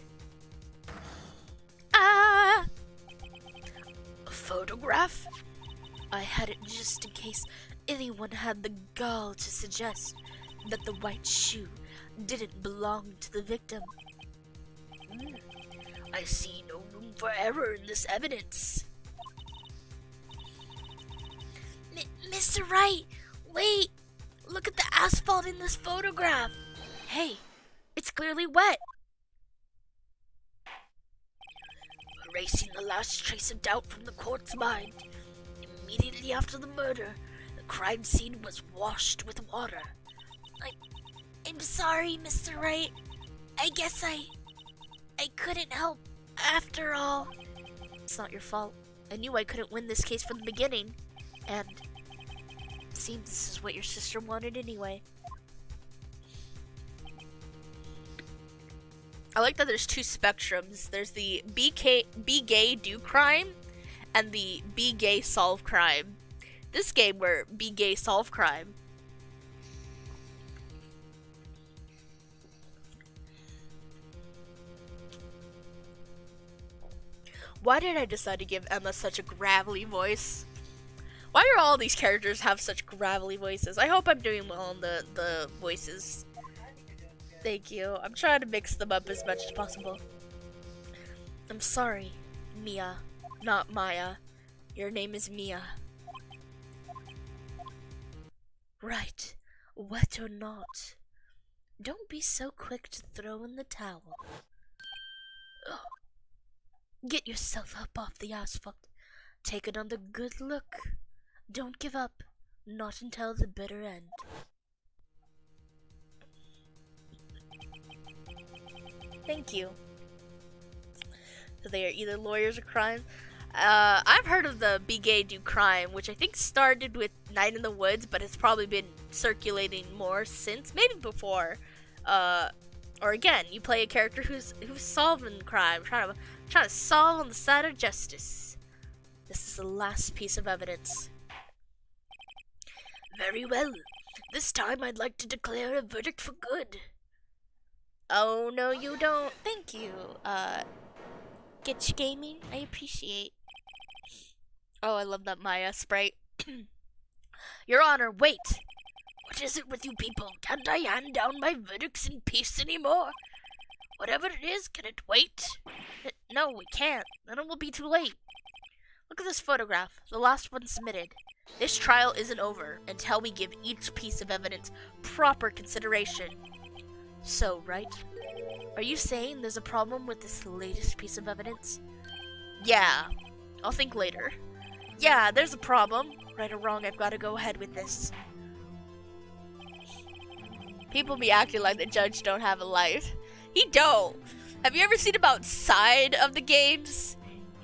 Ah! A photograph? I had it just in case anyone had the gall to suggest that the white shoe didn't belong to the victim. I see no room for error in this evidence. Mr. Wright, wait! Look at the asphalt in this photograph. Hey, it's clearly wet. Erasing the last trace of doubt from the court's mind. Immediately after the murder, the crime scene was washed with water. I'm sorry, Mr. Wright. I guess I couldn't help after all. It's not your fault. I knew I couldn't win this case from the beginning. And it seems this is what your sister wanted anyway. I like that there's two spectrums. There's the be gay, do crime, and the be gay, solve crime. This game where be gay, solve crime. Why did I decide to give Emma such a gravelly voice? Why do all these characters have such gravelly voices? I hope I'm doing well on the voices. Thank you. I'm trying to mix them up as much as possible. I'm sorry, Mia, not Maya. Your name is Mia. Right, wet or not. Don't be so quick to throw in the towel. Ugh. Get yourself up off the asphalt. Take another good look. Don't give up. Not until the bitter end. Thank you. So they are either lawyers or crime. I've heard of the Be Gay Do Crime, which I think started with Night in the Woods, but it's probably been circulating more since, maybe before. Or again, you play a character who's solving crime, trying to solve on the side of justice. This is the last piece of evidence. Very well. This time I'd like to declare a verdict for good. Oh, no you don't. Thank you. Getch Gaming, I appreciate. Oh, I love that Maya sprite. Your Honor, wait! What is it with you people? Can't I hand down my verdicts in peace anymore? Whatever it is, can it wait? No, we can't. Then it will be too late. Look at this photograph, the last one submitted. This trial isn't over until we give each piece of evidence proper consideration. So, right? Are you saying there's a problem with this latest piece of evidence? Yeah. I'll think later. Yeah, there's a problem. Right or wrong, I've got to go ahead with this. People be acting like the judge don't have a life. He don't. Have you ever seen him outside of the games?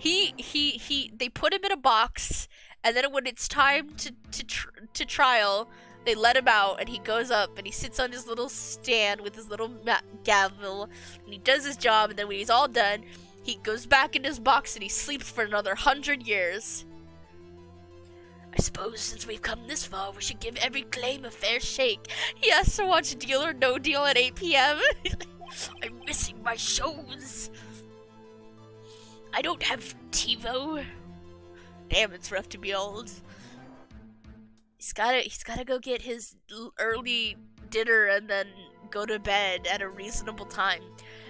They put him in a box, and then when it's time to trial, they let him out, and he goes up, and he sits on his little stand with his little gavel, and he does his job, and then when he's all done, he goes back in his box, and he sleeps for another 100 years. I suppose since we've come this far, we should give every claim a fair shake. He has to watch Deal or No Deal at 8 p.m. I'm missing my shows. I don't have TiVo. Damn, it's rough to be old. He's gotta go get his early dinner and then go to bed at a reasonable time.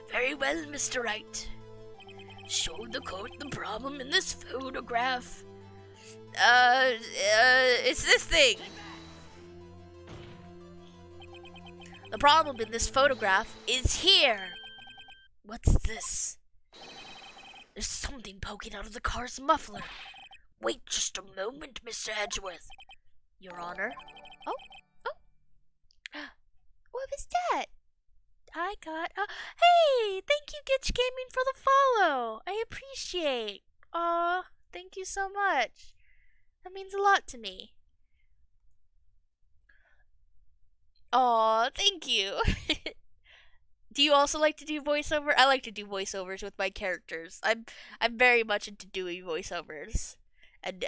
Very well, Mr. Wright. Show the court the problem in this photograph. It's this thing. The problem in this photograph is here. What's this? There's something poking out of the car's muffler. Wait just a moment, Mr. Edgeworth. Your Honor. Oh. What was that? I got. Hey, thank you, Gitch Gaming, for the follow. I appreciate. Aw, thank you so much. That means a lot to me. Aw, thank you. Do you also like to do voiceover? I like to do voiceovers with my characters. I'm very much into doing voiceovers and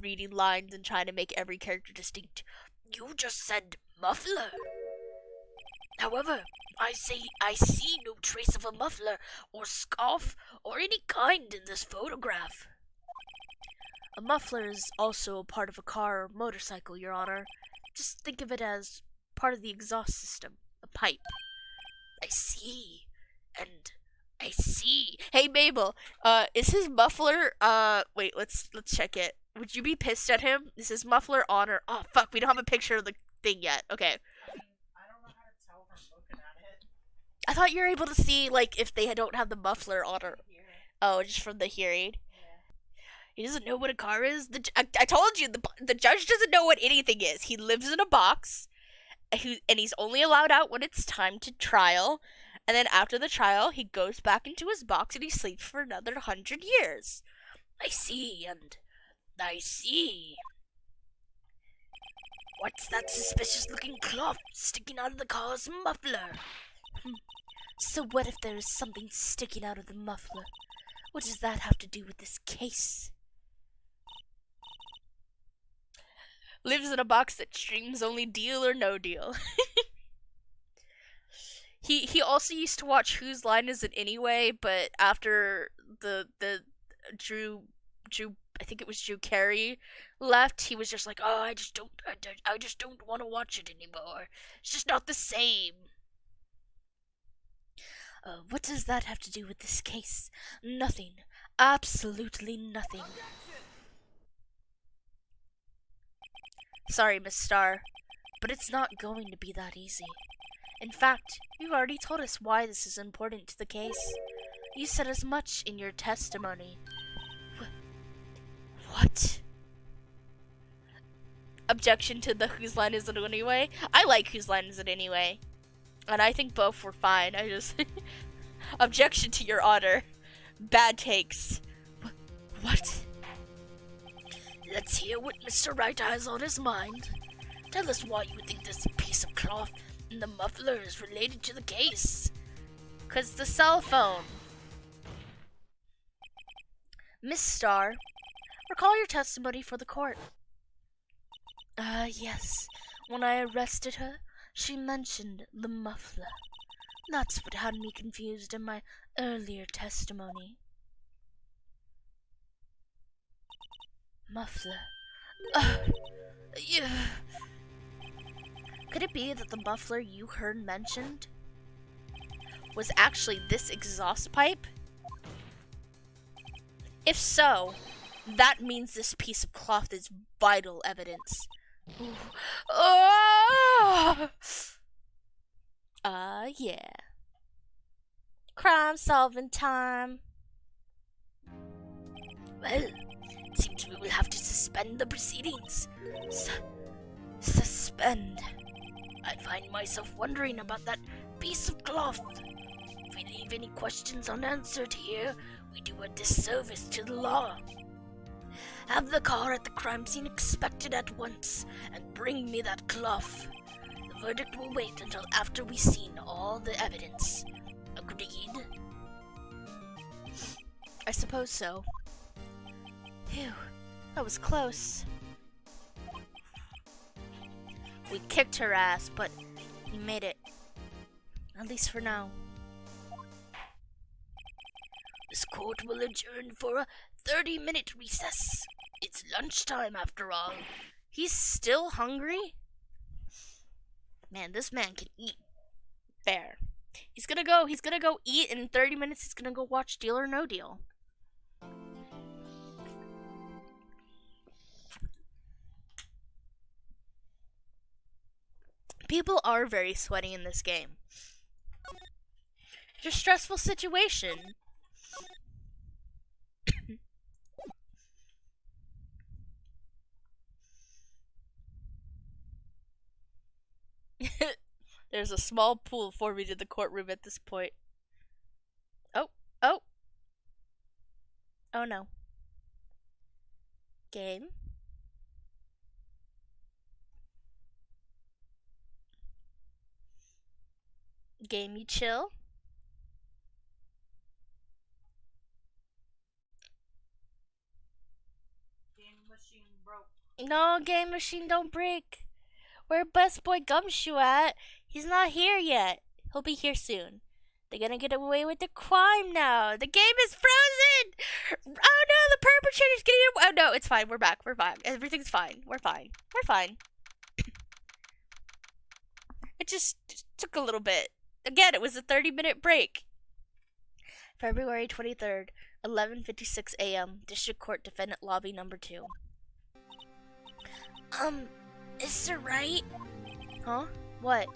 reading lines and trying to make every character distinct. You just said muffler. However, I see no trace of a muffler or scarf or any kind in this photograph. A muffler is also a part of a car or motorcycle, Your Honor. Just think of it as part of the exhaust system, a pipe. I see. And I see. Hey Mabel, is his muffler wait, let's check it. Would you be pissed at him? Is his muffler on or oh fuck, we don't have a picture of the thing yet. Okay. I don't know how to tell from looking at it. I thought you were able to see like if they don't have the muffler on or oh, just from the hearing. He doesn't know what a car is. I told you, the judge doesn't know what anything is. He lives in a box, and he's only allowed out when it's time to trial. And then after the trial, he goes back into his box and he sleeps for another 100 years. I see, and I see. What's that suspicious-looking cloth sticking out of the car's muffler? So what if there is something sticking out of the muffler? What does that have to do with this case? Lives in a box that streams only Deal or No Deal. He also used to watch Whose Line Is It Anyway, but after the Drew I think it was Drew Carey left, he was just like, oh, I just don't want to watch it anymore. It's just not the same. What does that have to do with this case? Nothing. Absolutely nothing. Sorry, Miss Starr, but it's not going to be that easy. In fact, you've already told us why this is important to the case. You said as much in your testimony. What? Objection to the Whose Line Is It Anyway? I like Whose Line Is It Anyway. And I think both were fine. I just... Objection to Your Honor. Bad takes. What? Let's hear what Mr. Wright has on his mind. Tell us why you think this piece of cloth in the muffler is related to the case. 'Cause the cell phone. Miss Starr, recall your testimony for the court. Yes. When I arrested her, she mentioned the muffler. That's what had me confused in my earlier testimony. Muffler. Could it be that the muffler you heard mentioned was actually this exhaust pipe? If so, that means this piece of cloth is vital evidence. Yeah. Crime solving time. Well, it seems we will have to suspend the proceedings. Suspend. I find myself wondering about that piece of cloth. If we leave any questions unanswered here, we do a disservice to the law. Have the car at the crime scene inspected at once, and bring me that cloth. The verdict will wait until after we've seen all the evidence. Agreed? I suppose so. Phew, that was close. We kicked her ass, but we made it. At least for now. This court will adjourn for a 30-minute recess. It's lunchtime after all. He's still hungry? Man, this man can eat. Fair. He's gonna go eat, and in 30 minutes he's gonna go watch Deal or No Deal. People are very sweaty in this game. It's a stressful situation. There's a small pool for me to the courtroom at this point. Oh, oh. Oh no. Game. Game, you chill. Game machine broke. No, game machine don't break. Where Best Boy Gumshoe at? He's not here yet. He'll be here soon. They're gonna get away with the crime now. The game is frozen! Oh no, the perpetrator's getting away. Oh no, it's fine. We're back. We're fine. Everything's fine. We're fine. We're fine. It just took a little bit. Again, it was a 30-minute break. February 23rd, 11:56 a.m. District Court Defendant Lobby Number 2. Mr. Wright, Huh? What?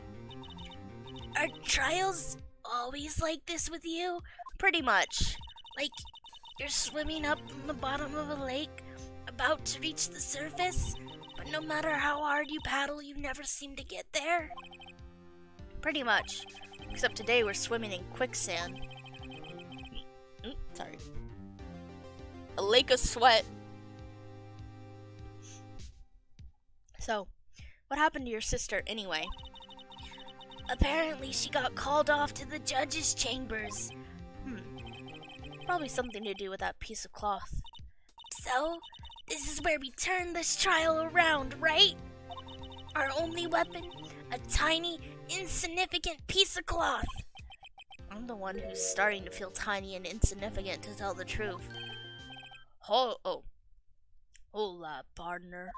are trials always like this with you? Pretty much. Like, you're swimming up in the bottom of a lake, about to reach the surface, but no matter how hard you paddle, you never seem to get there? Pretty much. Except today we're swimming in quicksand. Sorry. A lake of sweat. So, what happened to your sister anyway? Apparently, she got called off to the judge's chambers. Probably something to do with that piece of cloth. So, this is where we turn this trial around, right? Our only weapon, a tiny, insignificant piece of cloth. I'm the one who's starting to feel tiny and insignificant, to tell the truth. Hola, partner.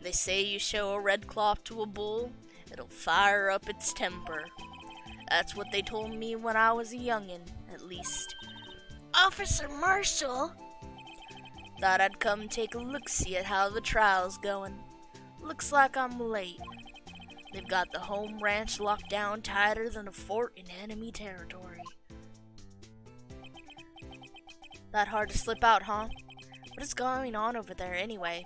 They say you show a red cloth to a bull, it'll fire up its temper. That's what they told me when I was a youngin', at least. Officer Marshall? Thought I'd come take a look-see at how the trial's going. Looks like I'm late. They've got the home ranch locked down tighter than a fort in enemy territory. That hard to slip out, huh? What is going on over there anyway?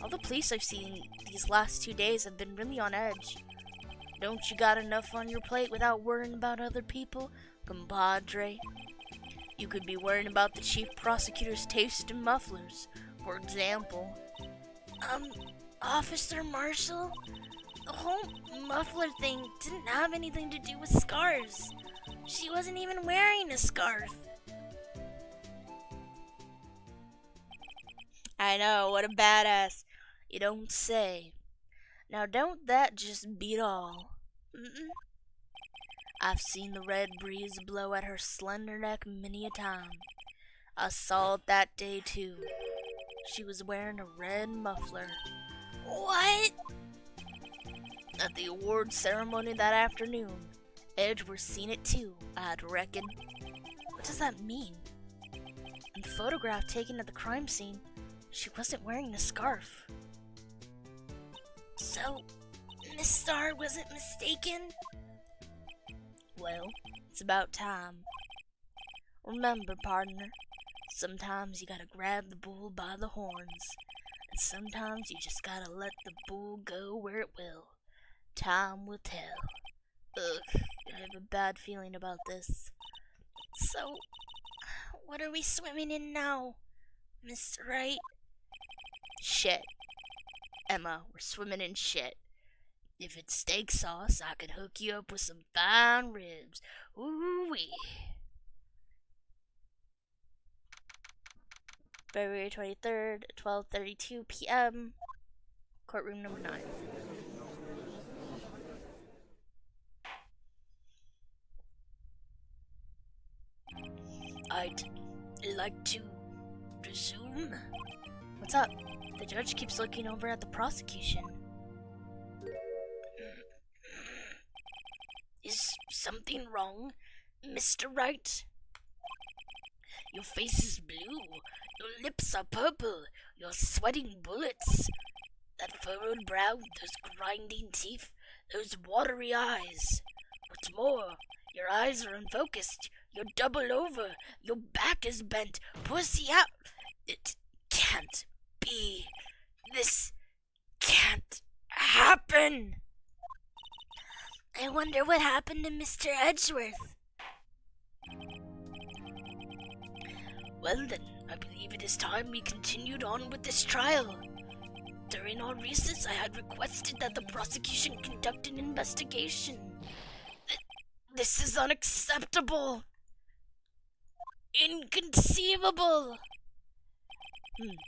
All the police I've seen these last 2 days have been really on edge. Don't you got enough on your plate without worrying about other people, compadre? You could be worrying about the chief prosecutor's taste in mufflers, for example. Officer Marshall? The whole muffler thing didn't have anything to do with scarves. She wasn't even wearing a scarf. I know, what a badass. You don't say. Now don't that just beat all? I've seen the red breeze blow at her slender neck many a time. I saw it that day too. She was wearing a red muffler. What? At the award ceremony that afternoon, Edgeworth seen it too, I'd reckon. What does that mean? In the photograph taken at the crime scene, she wasn't wearing a scarf. So, Miss Starr wasn't mistaken? Well, it's about time. Remember, partner, sometimes you gotta grab the bull by the horns, and sometimes you just gotta let the bull go where it will. Time will tell. Ugh, I have a bad feeling about this. So, what are we swimming in now, Mr. Wright? Shit. Emma, we're swimming in shit. If it's steak sauce, I could hook you up with some fine ribs. Ooh-wee. February 23rd, 12:32 p.m. Courtroom number 9. I'd like to resume. What's up? The judge keeps looking over at the prosecution. Is something wrong? Mr. Wright? Your face is blue, your lips are purple, you're sweating bullets. That furrowed brow, those grinding teeth, those watery eyes. What's more, your eyes are unfocused, you're doubled over, your back is bent, pussy out. It can't be. This can't happen. I wonder what happened to Mr. Edgeworth. Well then, I believe it is time we continued on with this trial. During our recess, I had requested that the prosecution conduct an investigation. This is unacceptable. Inconceivable. It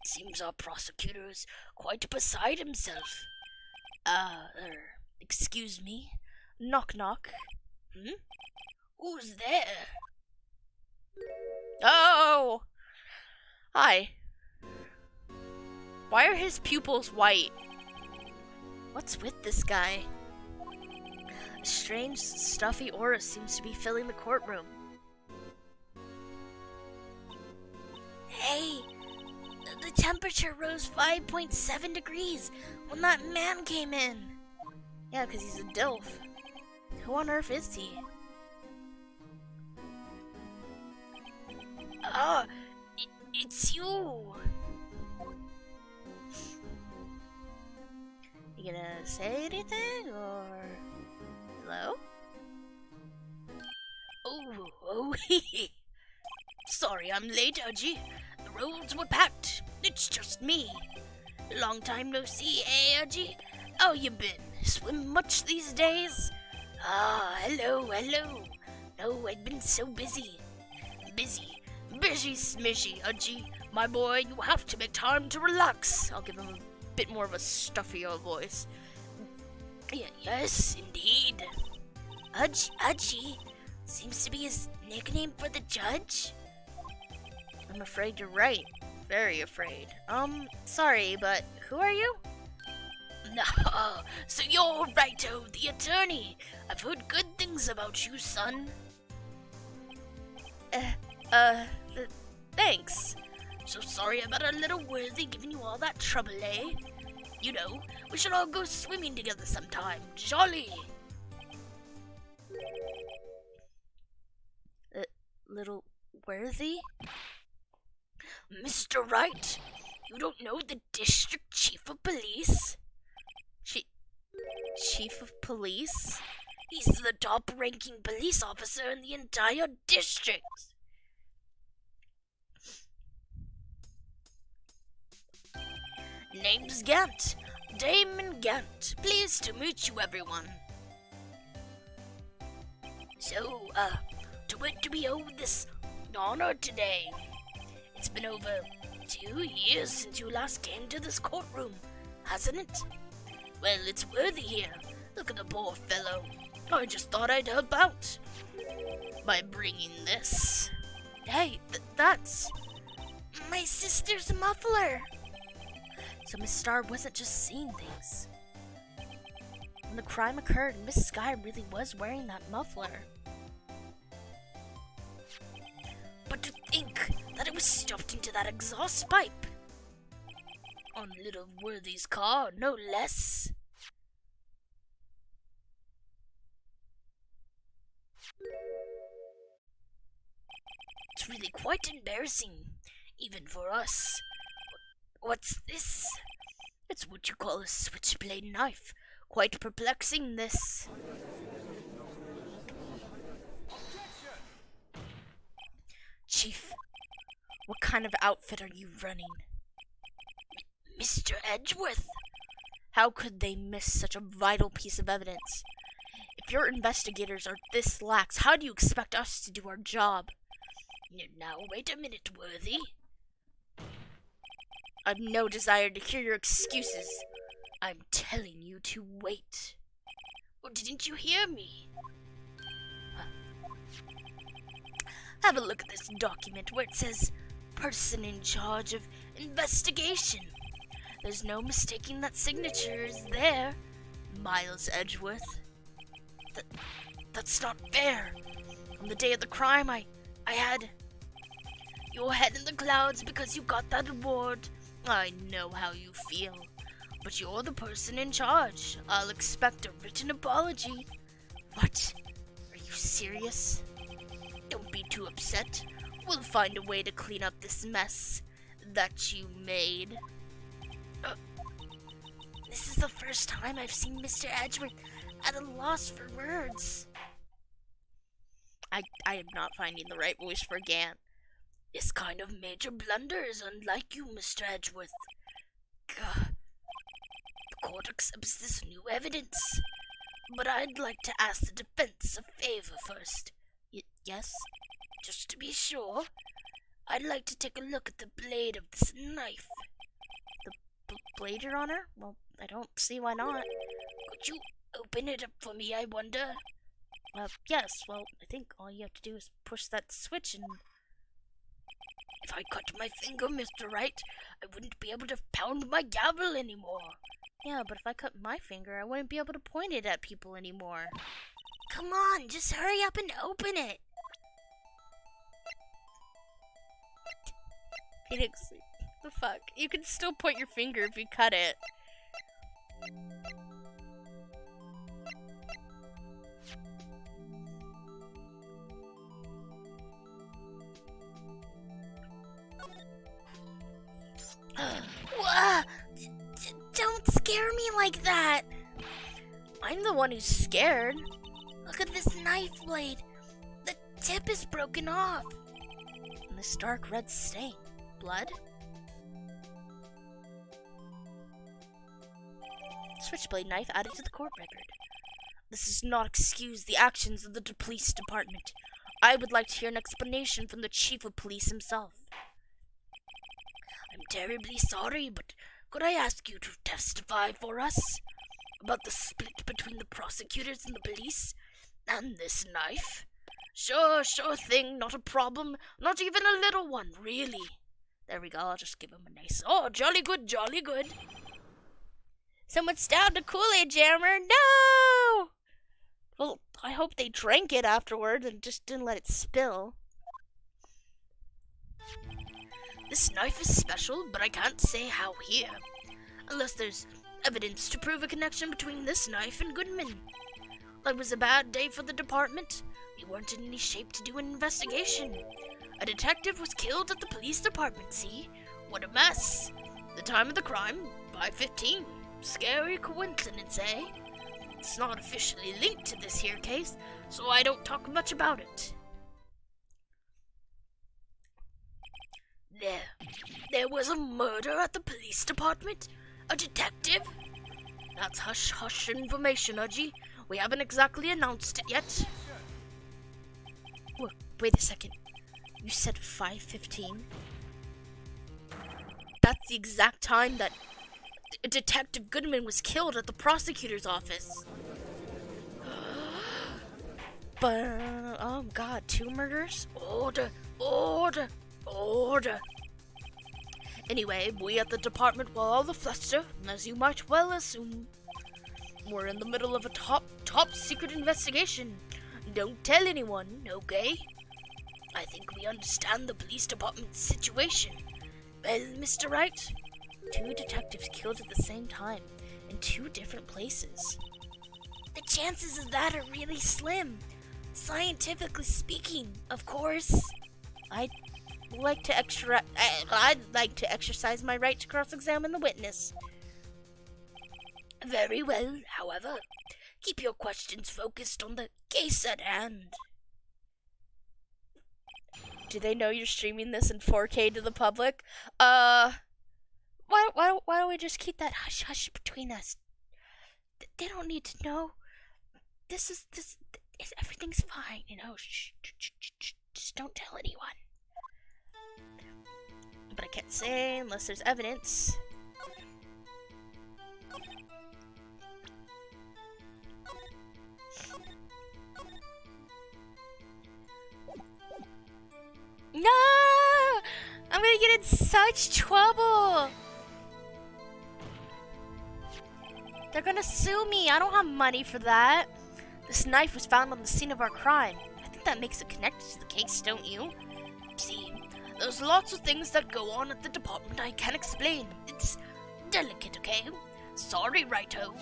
seems our prosecutor is quite beside himself. Excuse me? Knock knock. Who's there? Oh! Hi. Why are his pupils white? What's with this guy? A strange, stuffy aura seems to be filling the courtroom. Hey, the temperature rose 5.7 degrees when that man came in. Yeah, because he's a DILF. Who on earth is he? It's you. You gonna say anything, or... Hello? Oh, sorry I'm late, Udgy. The roads were packed. It's just me. Long time no see, eh, Udgy? How you been? Swim much these days? Hello. No, I've been so busy. Busy smishy, Udgy. My boy, you have to make time to relax. I'll give him a bit more of a stuffier voice. Yes, indeed. Udgy seems to be his nickname for the judge. I'm afraid you're right. Very afraid. Sorry, but who are you? No, so you're Righto, the attorney. I've heard good things about you, son. Thanks. So sorry about our little Worthy giving you all that trouble, eh? You know, we should all go swimming together sometime. Jolly. Little Worthy? Mr. Wright, you don't know the district chief of police? Chief of police? He's the top-ranking police officer in the entire district. Name's Gant. Damon Gant. Pleased to meet you, everyone. So, to what do we owe this honor today? It's been over 2 years since you last came to this courtroom, hasn't it? Well, it's Worthy here. Look at the poor fellow. I just thought I'd help out by bringing this. Hey, that's... My sister's muffler. So Miss Starr wasn't just seeing things. When the crime occurred, Miss Sky really was wearing that muffler. But to think that it was stuffed into that exhaust pipe. On little Worthy's car, no less. It's really quite embarrassing, even for us. What's this? It's what you call a switchblade knife. Quite perplexing, this. Chief, what kind of outfit are you running? Mr. Edgeworth. How could they miss such a vital piece of evidence? If your investigators are this lax, how do you expect us to do our job? Now, wait a minute, Worthy. I've no desire to hear your excuses. I'm telling you to wait. Or didn't you hear me? Have a look at this document where it says, person in charge of investigation. There's no mistaking that signature is there, Miles Edgeworth. That's not fair. On the day of the crime, I had your head in the clouds because you got that award. I know how you feel, but you're the person in charge. I'll expect a written apology. What? Are you serious? Don't be too upset. We'll find a way to clean up this mess that you made. This is the first time I've seen Mr. Edgeworth at a loss for words. I am not finding the right voice for Gant. This kind of major blunder is unlike you, Mr. Edgeworth. Gah. The court accepts this new evidence, but I'd like to ask the defense a favor first. Yes? Just to be sure, I'd like to take a look at the blade of this knife. The blade, Your Honor? Well, I don't see why not. Could you open it up for me, I wonder? Yes, well, I think all you have to do is push that switch and... If I cut my finger, Mr. Wright, I wouldn't be able to pound my gavel anymore. Yeah, but if I cut my finger, I wouldn't be able to point it at people anymore. Come on, just hurry up and open it. Phoenix, the fuck? You can still point your finger if you cut it. Don't scare me like that. I'm the one who's scared. Look at this knife blade. The tip is broken off. And this dark red stain. Blood? Switchblade knife added to the court record. This does not excuse the actions of the police department. I would like to hear an explanation from the chief of police himself. I'm terribly sorry, but could I ask you to testify for us about the split between the prosecutors and the police and this knife? Sure thing, not a problem. Not even a little one, really. There we go, I'll just give him a nice... Oh, jolly good, jolly good. Someone stabbed a Kool-Aid jammer. No! Well, I hope they drank it afterwards and just didn't let it spill. This knife is special, but I can't say how here. Unless there's evidence to prove a connection between this knife and Goodman. It was a bad day for the department. We weren't in any shape to do an investigation. A detective was killed at the police department, see? What a mess. The time of the crime, 5:15. Scary coincidence, eh? It's not officially linked to this here case, so I don't talk much about it. There was a murder at the police department? A detective? That's hush-hush information, Udgy. We haven't exactly announced it yet. Wait a second. You said 5:15? That's the exact time that Detective Goodman was killed at the prosecutor's office. But, oh god, 2 murders? Order. Anyway, we at the department were all the fluster, as you might well assume. We're in the middle of a top secret investigation. Don't tell anyone, okay? I think we understand the police department's situation. Well, Mr. Wright? 2 detectives killed at the same time, in 2 different places. The chances of that are really slim. Scientifically speaking, of course. I'd like to exercise my right to cross-examine the witness. Very well, however. Keep your questions focused on the case at hand. Do they know you're streaming this in 4K to the public? Why don't we just keep that hush-hush between us? They don't need to know. Everything's fine, you know. Shh, just don't tell anyone. But I can't say unless there's evidence. No! I'm gonna get in such trouble! They're gonna sue me. I don't have money for that. This knife was found on the scene of our crime. I think that makes it connected to the case, don't you? See, there's lots of things that go on at the department I can't explain. It's delicate, okay? Sorry, Righto.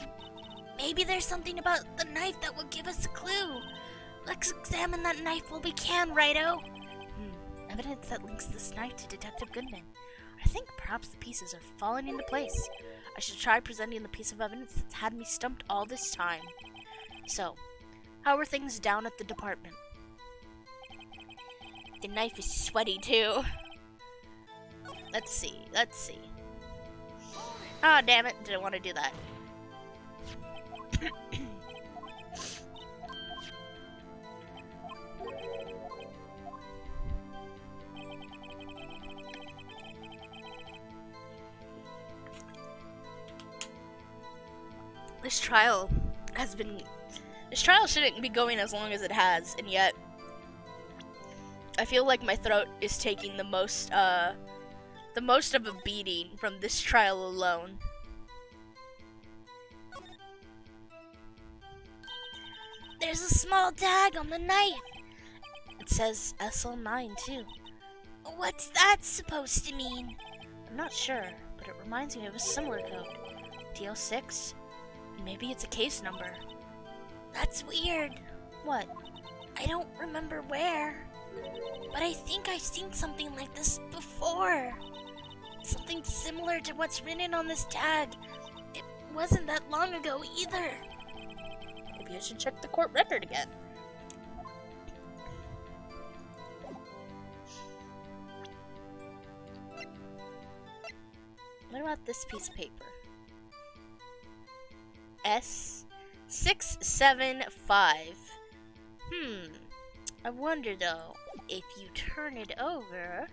Maybe there's something about the knife that will give us a clue. Let's examine that knife while we can, Righto. Evidence that links this knife to Detective Goodman. I think perhaps the pieces are falling into place. I should try presenting the piece of evidence that's had me stumped all this time. So, how are things down at the department? The knife is sweaty too. Let's see. Ah, damn it, didn't want to do that. This trial shouldn't be going as long as it has, and yet I feel like my throat is taking the most of a beating from this trial alone. There's a small tag on the knife. It says SL9 too. What's that supposed to mean? I'm not sure, but it reminds me of a similar code. DL6? Maybe it's a case number. That's weird. What? I don't remember where, but I think I've seen something like this before. Something similar to what's written on this tag. It wasn't that long ago either. Maybe I should check the court record again. What about this piece of paper? S675. I wonder though, if you turn it over.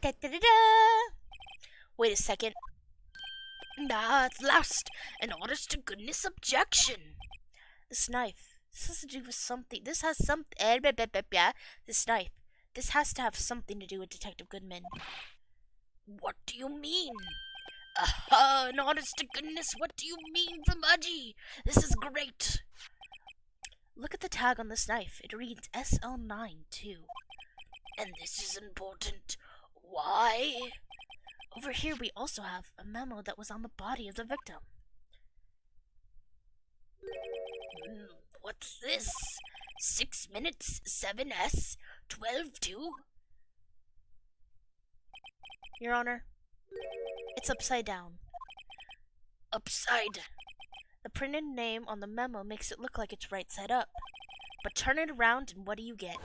Da-da-da-da! Wait a second. At last, an honest to goodness objection. This knife. This has to do with something. This has something. This knife. This has to have something to do with Detective Goodman. What do you mean? Aha, an honest to goodness, what do you mean from Udgy? This is great. Look at the tag on this knife. It reads SL9 too. And this is important. Why? Over here we also have a memo that was on the body of the victim. What's this? 6 minutes, 7S, 12-2? Your Honor, it's upside down. Upside. The printed name on the memo makes it look like it's right side up. But turn it around and what do you get?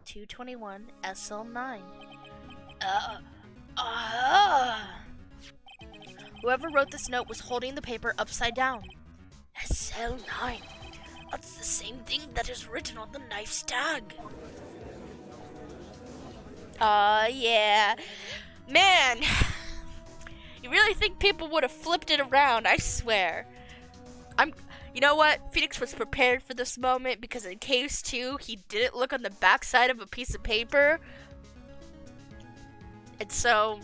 221 SL9. Whoever wrote this note was holding the paper upside down. SL9. That's the same thing that is written on the knife's tag. Yeah. Man, you really think people would have flipped it around, I swear. You know what? Phoenix was prepared for this moment because in case 2, he didn't look on the backside of a piece of paper. And so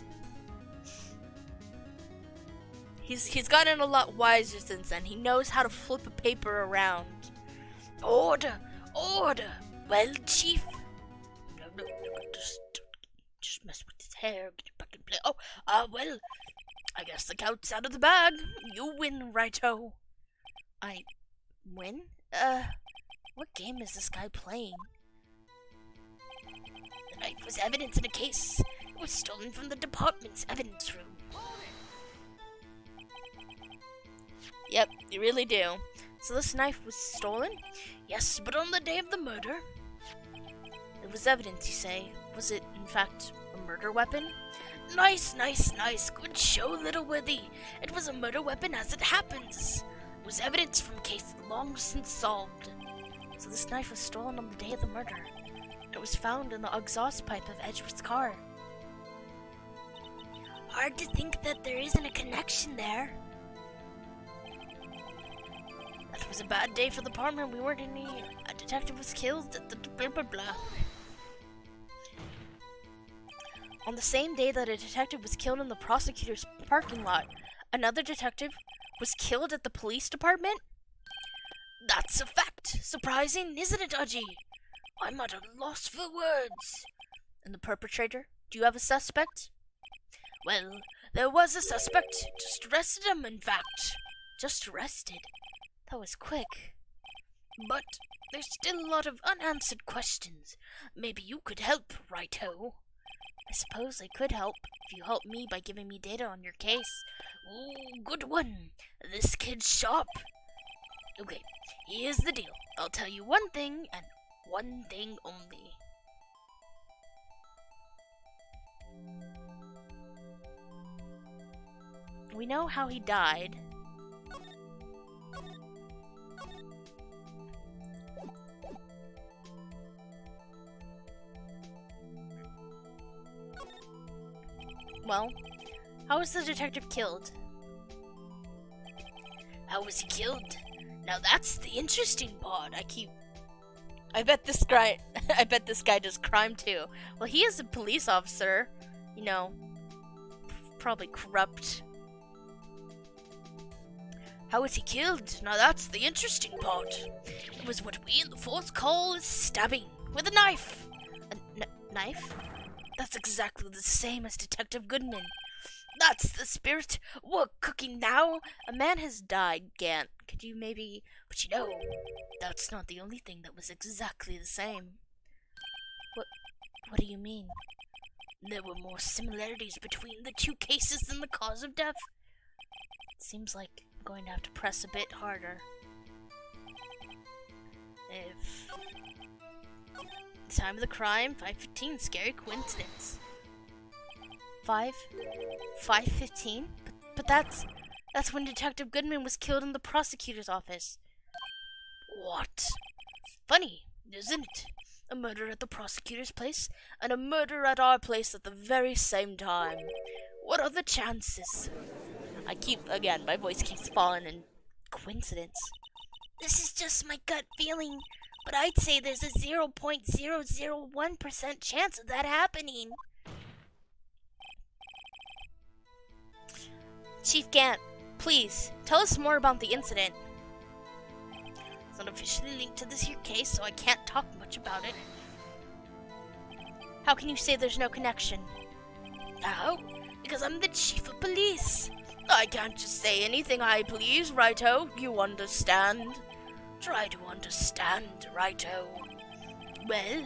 he's gotten a lot wiser since then. He knows how to flip a paper around. Order! Order! Well, Chief. No, just mess with his hair. Get it back in play. Well, I guess the cat's out of the bag. You win, Righto. I win? What game is this guy playing? The knife was evidence in a case. It was stolen from the department's evidence room. Yep, you really do. So this knife was stolen? Yes, but on the day of the murder. It was evidence, you say. Was it, in fact, a murder weapon? Nice. Good show, Little Worthy. It was a murder weapon as it happens. It was evidence from a case long since solved. So this knife was stolen on the day of the murder. It was found in the exhaust pipe of Edgeworth's car. Hard to think that there isn't a connection there. That was a bad day for the department. We weren't any. A detective was killed. Blah blah blah. On the same day that a detective was killed in the prosecutor's parking lot, another detective was killed at the police department? That's a fact. Surprising, isn't it, Udgy? I'm at a loss for words. And the perpetrator? Do you have a suspect? Well, there was a suspect. Just arrested him, in fact. Just arrested? That was quick. But there's still a lot of unanswered questions. Maybe you could help, Righto. I suppose I could help, if you help me by giving me data on your case. Ooh, good one. This kid's sharp. Okay, here's the deal. I'll tell you one thing, and one thing only. We know how he died. Well, how was the detective killed? How was he killed? Now that's the interesting part. I bet this guy does crime too. Well, he is a police officer. You know, probably corrupt. How was he killed? Now that's the interesting part. It was what we in the force call a stabbing with a knife. A knife? That's exactly the same as Detective Goodman. That's the spirit. We're cooking now. A man has died, Gant. Could you maybe... But you know, that's not the only thing that was exactly the same. What do you mean? There were more similarities between the two cases than the cause of death. It seems like I'm going to have to press a bit harder. If... Time of the crime, 5:15, scary coincidence. 5:15? But that's when Detective Goodman was killed in the prosecutor's office. What? Funny, isn't it? A murder at the prosecutor's place, and a murder at our place at the very same time. What are the chances? Again, my voice keeps falling in coincidence. This is just my gut feeling, but I'd say there's a 0.001% chance of that happening. Chief Gant, please, tell us more about the incident. It's not officially linked to this here case, so I can't talk much about it. How can you say there's no connection? How? Because I'm the chief of police. I can't just say anything I please, Righto. You understand? Try to understand, Righto. Well,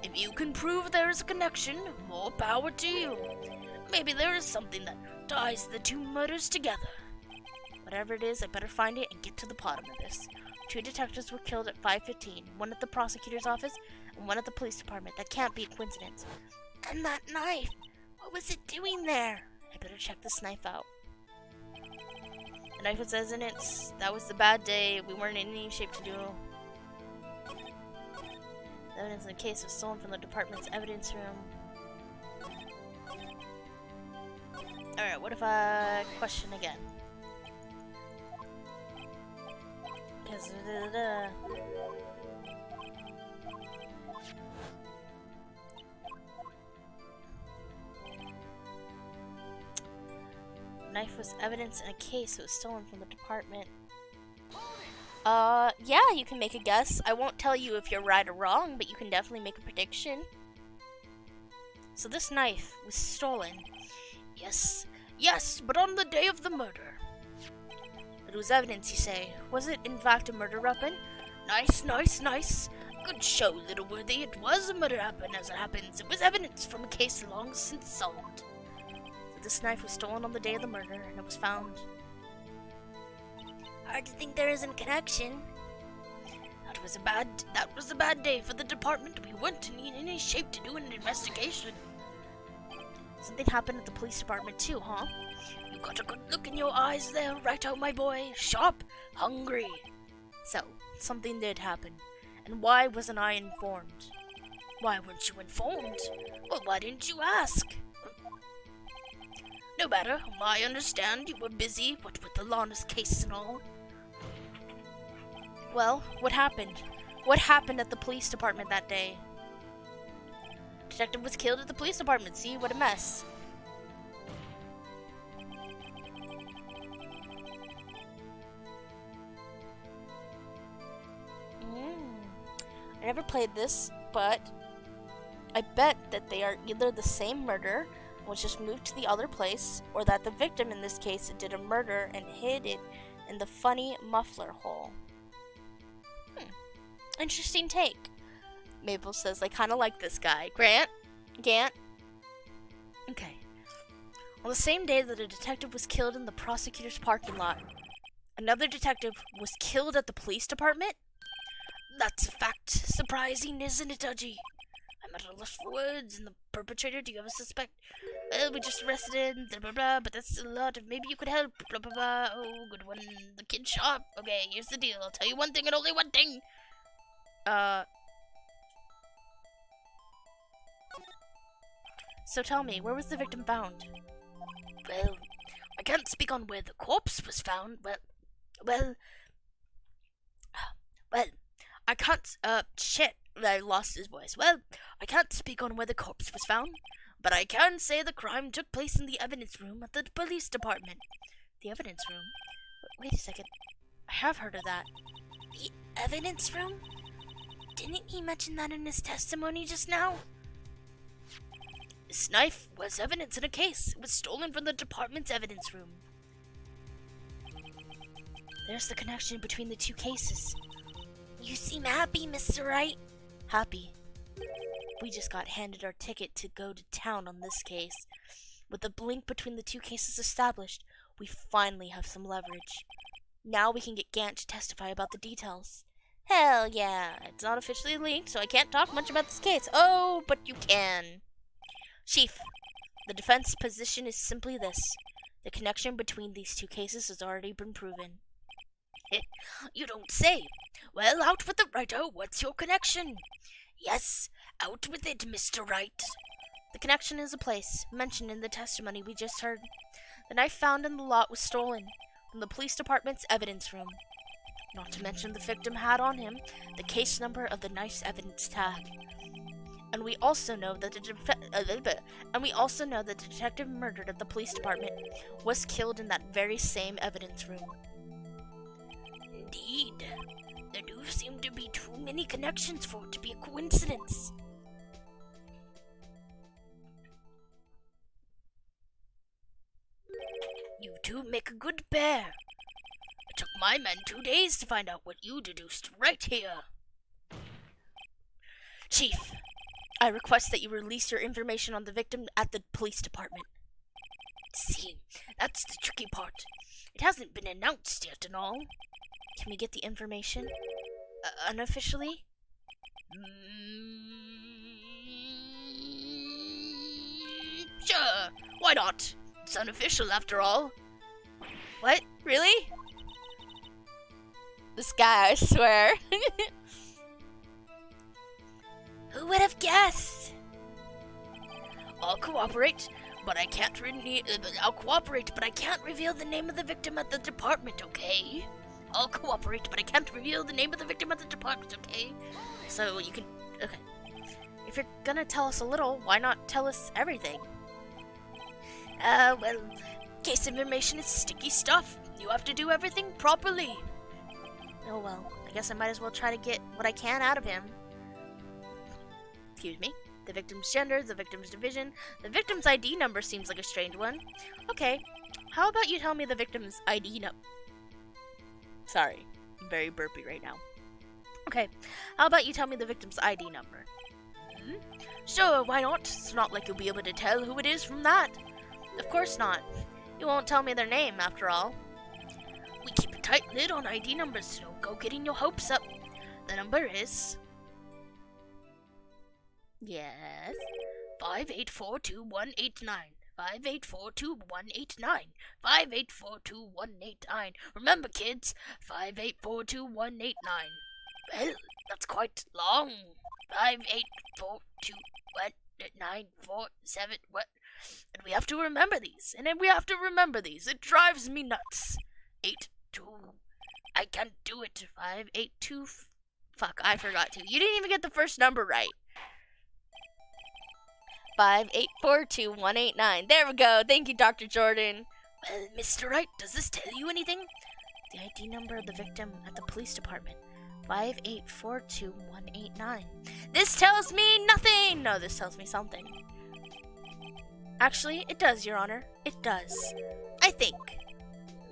if you can prove there is a connection, more power to you. Maybe there is something that ties the two murders together. Whatever it is, I better find it and get to the bottom of this. 2 detectives were killed at 5:15, one at the prosecutor's office and one at the police department. That can't be a coincidence. And that knife, what was it doing there? I better check this knife out. The knife was evidence. That was the bad day. We weren't in any shape to do. The evidence in the case was stolen from the department's evidence room. Alright, what if I question again? Because knife was evidence in a case that was stolen from the department. Yeah, you can make a guess. I won't tell you if you're right or wrong, but you can definitely make a prediction. So this knife was stolen. Yes, but on the day of the murder. It was evidence, you say. Was it, in fact, a murder weapon? Nice. Good show, Little Worthy. It was a murder weapon, as it happens. It was evidence from a case long since solved. So this knife was stolen on the day of the murder, and it was found. Hard to think there isn't a connection. That was a bad day for the department. We weren't in any shape to do an investigation. Something happened at the police department too, huh? You got a good look in your eyes there, Righto, my boy. Sharp, hungry. So, something did happen. And why wasn't I informed? Why weren't you informed? Well, why didn't you ask? No matter, I understand you were busy, what with the Lawless case and all. Well, what happened? What happened at the police department that day? Detective was killed at the police department. See, what a mess. I never played this, but I bet that they are either the same murder, was just moved to the other place, or that the victim in this case did a murder and hid it in the funny muffler hole. Interesting take. Mabel says, I kind of like this guy. Gant? Okay. On the same day that a detective was killed in the prosecutor's parking lot, another detective was killed at the police department? That's a fact. Surprising, isn't it, Dudgy? I'm at a loss for words. And the perpetrator, do you have a suspect? Well, we just arrested him, blah, blah, blah, but that's a lot. Maybe you could help, blah, blah, blah. Oh, good one. The kid's sharp. Okay, here's the deal. I'll tell you one thing and only one thing. So tell me, where was the victim found? Well, I can't speak on where the corpse was found. Well, I can't, shit, I lost his voice. Well, I can't speak on where the corpse was found, but I can say the crime took place in the evidence room at the police department. The evidence room? Wait a second. I have heard of that. The evidence room? Didn't he mention that in his testimony just now? This knife was evidence in a case. It was stolen from the department's evidence room. There's the connection between the two cases. You seem happy, Mr. Wright. Happy. We just got handed our ticket to go to town on this case. With the link between the two cases established, we finally have some leverage. Now we can get Gant to testify about the details. Hell yeah! It's not officially linked, so I can't talk much about this case. Oh, but you can. Chief, the defense position is simply this. The connection between these two cases has already been proven. You don't say. Well, out with it, Wrighto. What's your connection? Yes, out with it, Mr. Wright. The connection is a place mentioned in the testimony we just heard. The knife found in the lot was stolen from the police department's evidence room. Not to mention the victim had on him the case number of the knife's evidence tag. And we also know that the detective murdered at the police department was killed in that very same evidence room. Indeed. There do seem to be too many connections for it to be a coincidence. You two make a good pair. It took my men 2 days to find out what you deduced right here. Chief, I request that you release your information on the victim at the police department. See, that's the tricky part. It hasn't been announced yet and all. Can we get the information? Unofficially? Sure, why not? It's unofficial after all. What? Really? This guy, I swear. Who would have guessed? I'll cooperate, but I can't reveal the name of the victim at the department, okay? I'll cooperate, but I can't reveal the name of the victim at the department, okay? So you can... Okay. If you're gonna tell us a little, why not tell us everything? Well, case information is sticky stuff. You have to do everything properly. Oh well, I guess I might as well try to get what I can out of him. Excuse me. The victim's gender, the victim's division, the victim's ID number seems like a strange one. Okay, how about you tell me the victim's ID number? Sorry, I'm very burpy right now. Okay, how about you tell me the victim's ID number? Sure, why not? It's not like you'll be able to tell who it is from that. Of course not. You won't tell me their name, after all. We keep a tight lid on ID numbers, so don't go getting your hopes up. The number is... Yes? 5842189. 5842189. 5842189. Remember, kids, 5842189. Well, that's quite long. 584218947. What? And we have to remember these. And then we have to remember these. It drives me nuts. 82. I can't do it. 582. Fuck, I forgot to. You didn't even get the first number right. 5842189. There we go. Thank you, Dr. Jordan. Well, Mr. Wright, does this tell you anything? The ID number of the victim at the police department 5842189. This tells me nothing! No, this tells me something. Actually, it does, Your Honor. It does. I think.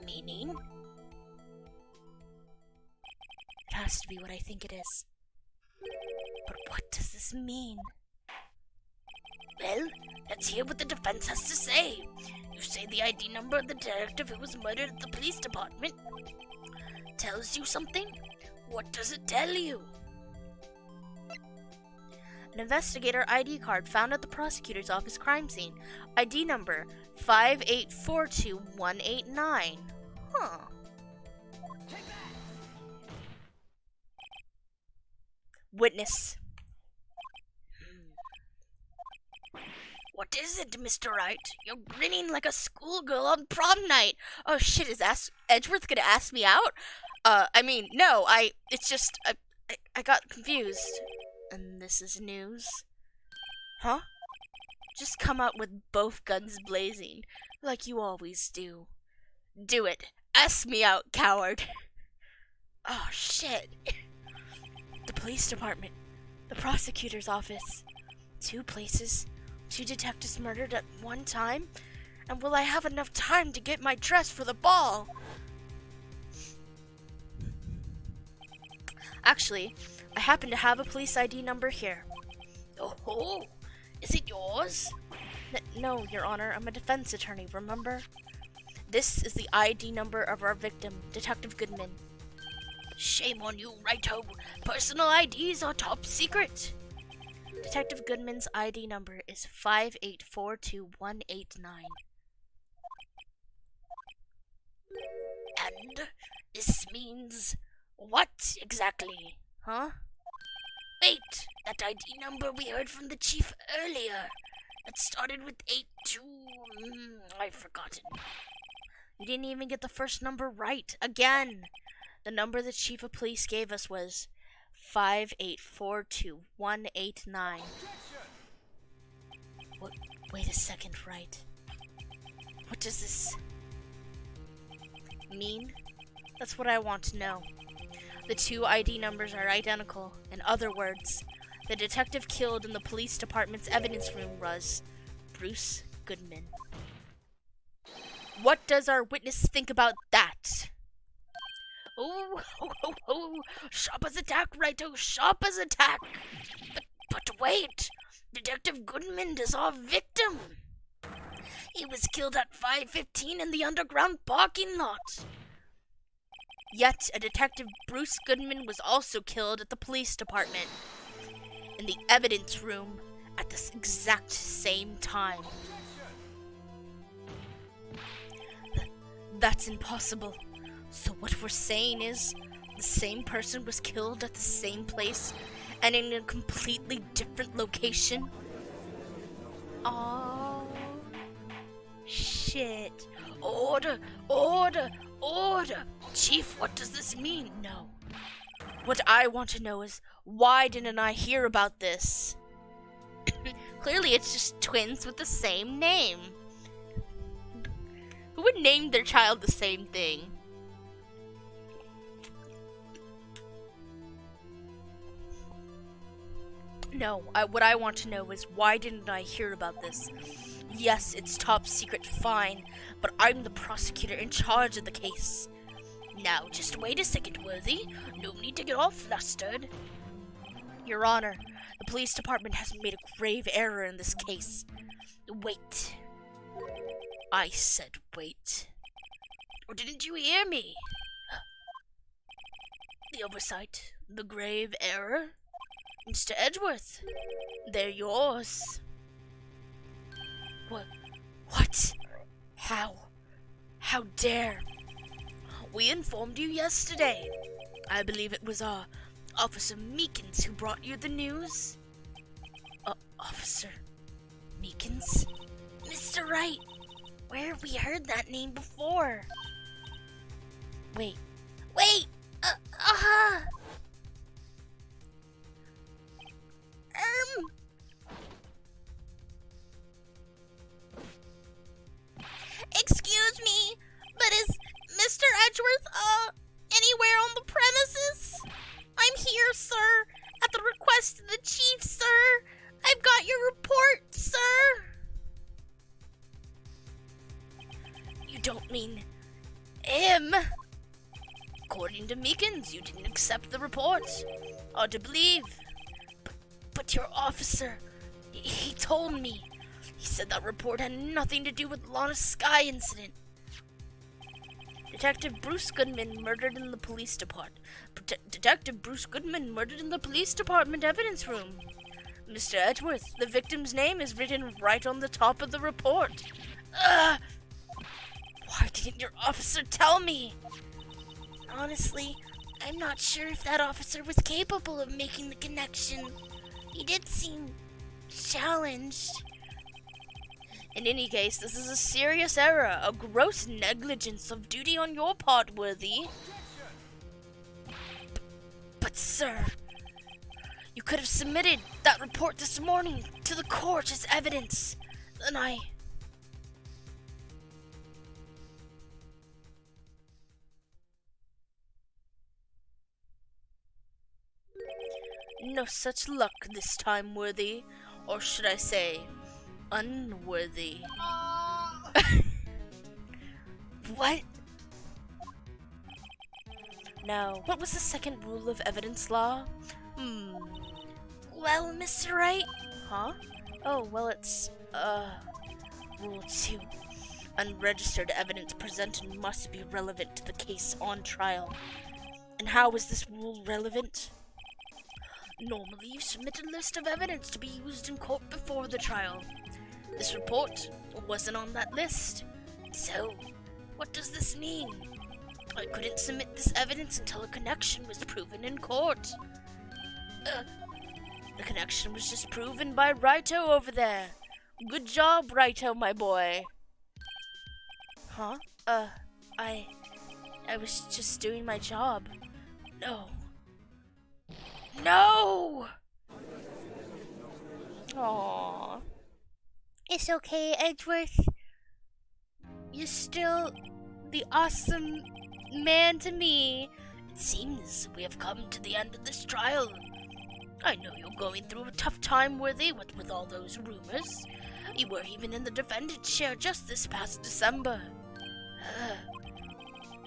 Meaning? It has to be what I think it is. But what does this mean? Well, let's hear what the defense has to say. You say the ID number of the detective who was murdered at the police department tells you something? What does it tell you? An investigator ID card found at the prosecutor's office crime scene. ID number 5842189. Huh. Witness. What is it, Mr. Wright? You're grinning like a schoolgirl on prom night. Oh shit, is Edgeworth gonna ask me out? No, it's just, I got confused. And this is news? Huh? Just come out with both guns blazing, like you always do. Do it. Ask me out, coward. Oh shit. The police department. The prosecutor's office. 2 places. 2 detectives murdered at one time? And will I have enough time to get my dress for the ball? Actually, I happen to have a police ID number here. Oh, is it yours? No, Your Honor, I'm a defense attorney, remember? This is the ID number of our victim, Detective Goodman. Shame on you, Righto. Personal IDs are top secret. Detective Goodman's ID number is 5842189. And this means what exactly? Huh? Wait, that ID number we heard from the chief earlier. It started with 82. I've forgotten. You didn't even get the first number right. Again! The number the chief of police gave us was 5842189. Wait a second, Wright. What does this mean? That's what I want to know. The 2 ID numbers are identical. In other words, the detective killed in the police department's evidence room was Bruce Goodman. What does our witness think about that? Oh, sharp as attack, Righto, sharp as attack. But wait, Detective Goodman is our victim. He was killed at 5:15 in the underground parking lot. Yet, a detective Bruce Goodman was also killed at the police department, in the evidence room, at this exact same time. That's impossible. So what we're saying is, the same person was killed at the same place, and in a completely different location? Oh, shit. Order! Chief, what does this mean? No. What I want to know is, why didn't I hear about this? Clearly it's just twins with the same name. Who would name their child the same thing? No, what I want to know is, why didn't I hear about this? Yes, it's top secret, fine, but I'm the prosecutor in charge of the case. Now, just wait a second, Worthy. No need to get all flustered. Your Honor, the police department has made a grave error in this case. Wait. I said wait. Or didn't you hear me? The oversight, the grave error? Mr. Edgeworth, they're yours. What? How? How dare? We informed you yesterday. I believe it was Officer Meekins who brought you the news. Officer Meekins? Mr. Wright, where have we heard that name before? Wait. Excuse me, but is Mr. Edgeworth, anywhere on the premises? I'm mean him. According to Meekins, you didn't accept the report. Hard to believe. But your officer, he told me. He said that report had nothing to do with Lana Sky incident. Detective Bruce Goodman murdered in the police department. Detective Bruce Goodman murdered in the police department evidence room. Mr. Edgeworth, the victim's name is written right on the top of the report. Why didn't your officer tell me? Honestly, I'm not sure if that officer was capable of making the connection. He did seem challenged. In any case, this is a serious error, a gross negligence of duty on your part, Worthy. But sir, you could have submitted that report this morning to the court as evidence. Then no such luck this time, Worthy. Or should I say, unworthy. What? Now, what was the second rule of evidence law? Well, Mr. Wright, Huh? Oh, well, it's, Rule 2. Unregistered evidence presented must be relevant to the case on trial. And how is this rule relevant? Normally, you submit a list of evidence to be used in court before the trial. This report wasn't on that list. So, what does this mean? I couldn't submit this evidence until a connection was proven in court. The connection was just proven by Wrighto over there. Good job, Wrighto, my boy. Huh? I was just doing my job. No. No! Aww. it's okay, Edgeworth. You're still the awesome man to me. It seems we have come to the end of this trial. I know you're going through a tough time, Worthy, with all those rumors. You were even in the defendant's chair just this past December.